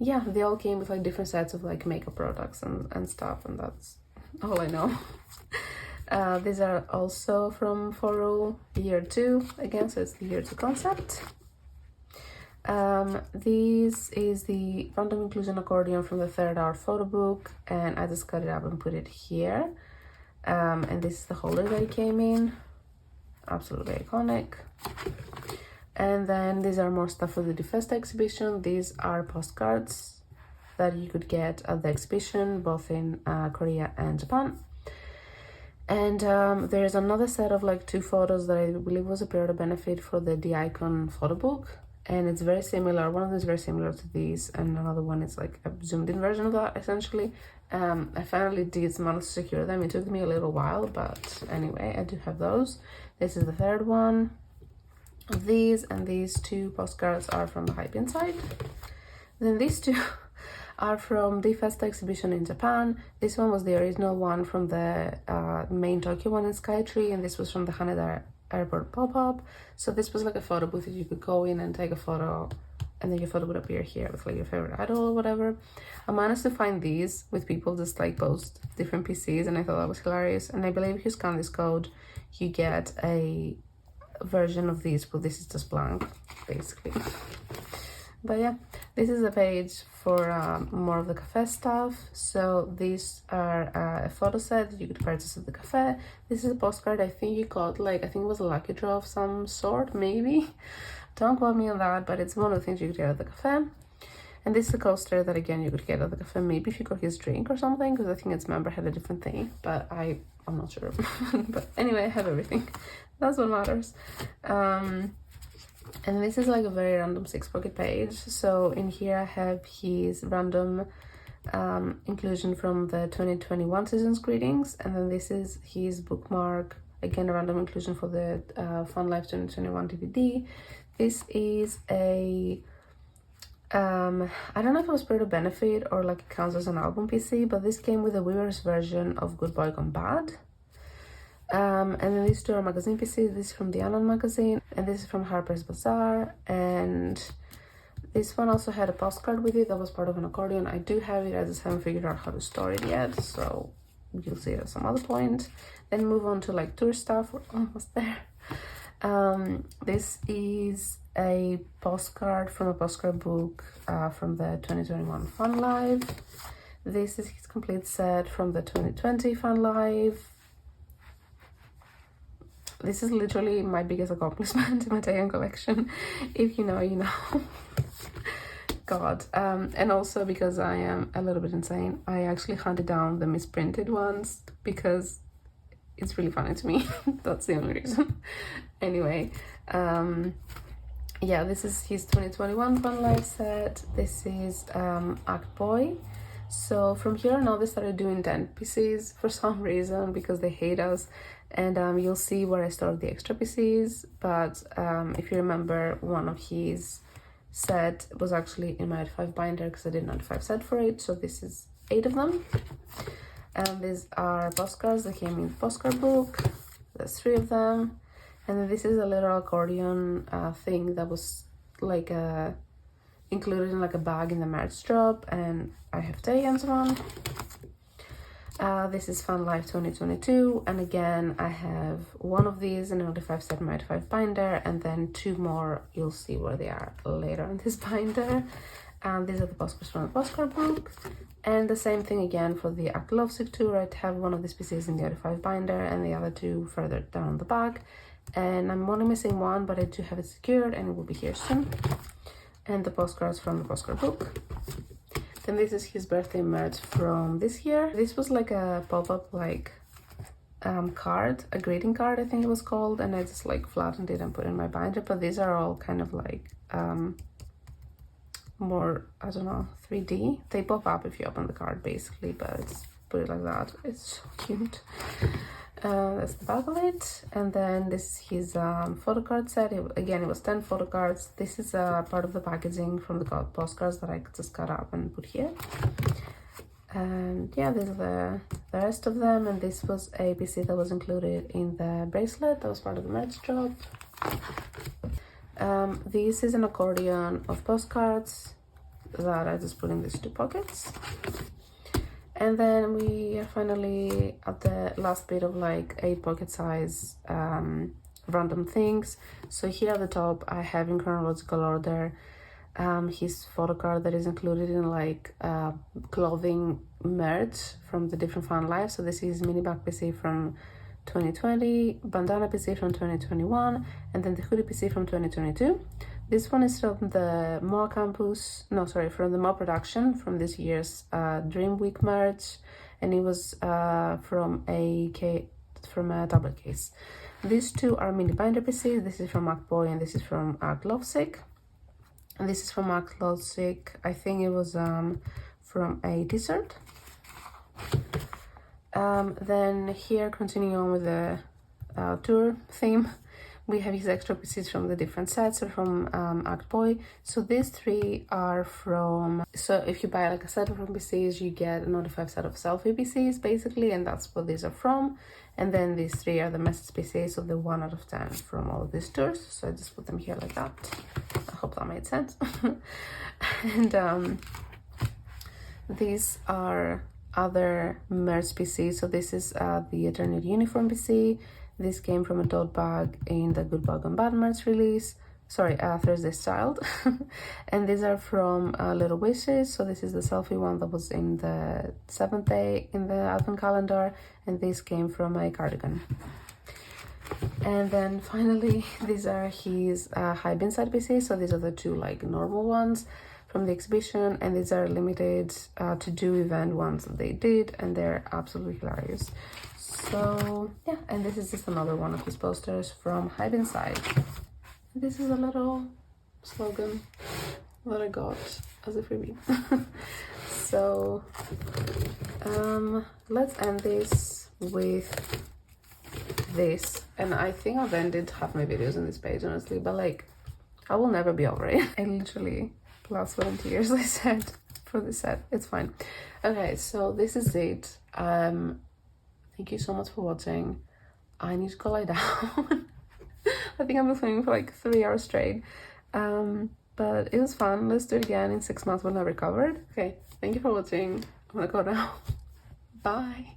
[SPEAKER 1] yeah, they all came with like different sets of like makeup products and stuff, and that's all I know. These are also from Floral year 2, again, so it's the year 2 concept. This is the random inclusion accordion from the 3rd hour photo book, and I just cut it up and put it here. And this is the holder that it came in, absolutely iconic. And then these are more stuff for the day6 exhibition. These are postcards that you could get at the exhibition, both in Korea and Japan. And there's another set of like 2 photos that I believe was a period of benefit for the icon photo book, and it's very similar. One of them is very similar to these, and another one is like a zoomed in version of that, essentially. I finally did manage to secure them. It took me a little while, but anyway, I do have those. This is the 3rd one. These and these 2 postcards are from the Hyphen side. Then these 2 are from the day6 exhibition in Japan. This one was the original one from the main Tokyo one in Skytree, and this was from the Haneda Airport pop-up. So this was like a photo booth that you could go in and take a photo, and then your photo would appear here with like your favorite idol or whatever. I managed to find these with people just like post different PCs, and I thought that was hilarious. And I believe if you scan this code, you get a version of these, but this is just blank, basically. But yeah, this is a page for more of the cafe stuff. So these are a photo set that you could purchase at the cafe. This is a postcard I think you got, like, I think it was a lucky draw of some sort, maybe. Don't quote me on that, but it's one of the things you could get at the cafe. And this is a coaster that, again, you could get at the cafe, maybe if you got his drink or something, because I think its member had a different thing, but I'm not sure. But anyway, I have everything. That's what matters. And this is like a very random 6-pocket page. So in here I have his random inclusion from the 2021 season's greetings, and then this is his bookmark, again a random inclusion for the Fun Life 2021 DVD. This is a I don't know if it was Spirit of Benefit or like it counts as an album PC, but this came with a Weaver's version of Good Boy Gone Bad. And then these 2 are magazine PCs. This is from the Anon magazine, and this is from Harper's Bazaar. And this one also had a postcard with it that was part of an accordion. I do have it, I just haven't figured out how to store it yet, so you'll see it at some other point. Then move on to like tour stuff. We're almost there. This is a postcard from a postcard book from the 2021 Fun Live. This is his complete set from the 2020 Fun Live. This is literally my biggest accomplishment in my taehyun collection. If you know, you know. God. And also because I am a little bit insane, I actually hunted down the misprinted ones because it's really funny to me. That's the only reason. Anyway, yeah, this is his 2021 Fun Life set. This is Act Boy. So from here on out, they started doing 10 PCs for some reason because they hate us. And you'll see where I stored the extra PCs. But if you remember, one of his set was actually in my 5 binder because I did not 5 set for it. So this is 8 of them. And these are postcards that came in the postcard book. There's 3 of them. And then this is a little accordion thing that was like included in like a bag in the merch drop, and I have Taehyun's one. This is Fun Life 2022, and again I have one of these in an 5 set my 5 binder, and then 2 more. You'll see where they are later in this binder. And these are the postcards from the postcard book. And the same thing again for the Act Lovesick tour. I have one of these pieces in the 85 binder and the other two further down the back. And I'm only missing one, but I do have it secured and it will be here soon. And the postcards from the postcard book. Then this is his birthday merch from this year. This was like a pop-up like card, a greeting card I think it was called, and I just like flattened it and put it in my binder. But these are all kind of like more, I don't know, 3D. They pop up if you open the card basically, but it's put it like that. It's so cute. That's the back of it. And then this is his photocard set. Again, it was 10 photocards. This is part of the packaging from the postcards that I just cut up and put here. And yeah, these are the rest of them. And this was a PC that was included in the bracelet that was part of the merch drop. This is an accordion of postcards that I just put in these two pockets. And then we are finally at the last bit of like 8 pocket size random things. So here at the top I have in chronological order his photo card that is included in like clothing merch from the different fan lives. So this is mini back PC from 2020, bandana PC from 2021, and then the hoodie PC from 2022. This one is from the Moa Campus, no sorry, from the Moa production from this year's Dream Week merch, and it was from a tablet case. These two are mini binder PCs. This is from Act Boy and this is from Act Lovesick. And this is from Act Lovesick. I think it was from a t-shirt. Then here, continuing on with the tour theme, we have his extra pieces from the different sets, so from Act Boy. So these 3 are from, so if you buy like a set of PCs, you get a notified set of selfie PCs basically, and that's what these are from. And then these 3 are the message PCs, so the 1 out of 10 from all of these tours. So I just put them here like that. I hope that made sense. And these are other merch PCs. So this is the Eternity Uniform PC. This came from a tote bag in the Good Bug and Bad merch release. Sorry, Thursday's Child. And these are from Little Wishes. So this is the selfie one that was in the 7th day in the advent calendar. And this came from a cardigan. And then finally, these are his hanbin side PCs. So these are the 2 like normal ones from the exhibition, and these are limited to do event ones that they did, and they're absolutely hilarious. So yeah, and this is just another one of his posters from hanbin side. This is a little slogan that I got as a freebie. So let's end this with this, and I think I've ended half my videos on this page honestly, but like I will never be over it. I literally last 20 years I said for this set. It's fine. Okay, so this is it. Thank you so much for watching. I need to go lie down. I think I've been filming for like 3 hours straight, but it was fun. Let's do it again in 6 months when I recovered. Okay, thank you for watching. I'm gonna go now. Bye.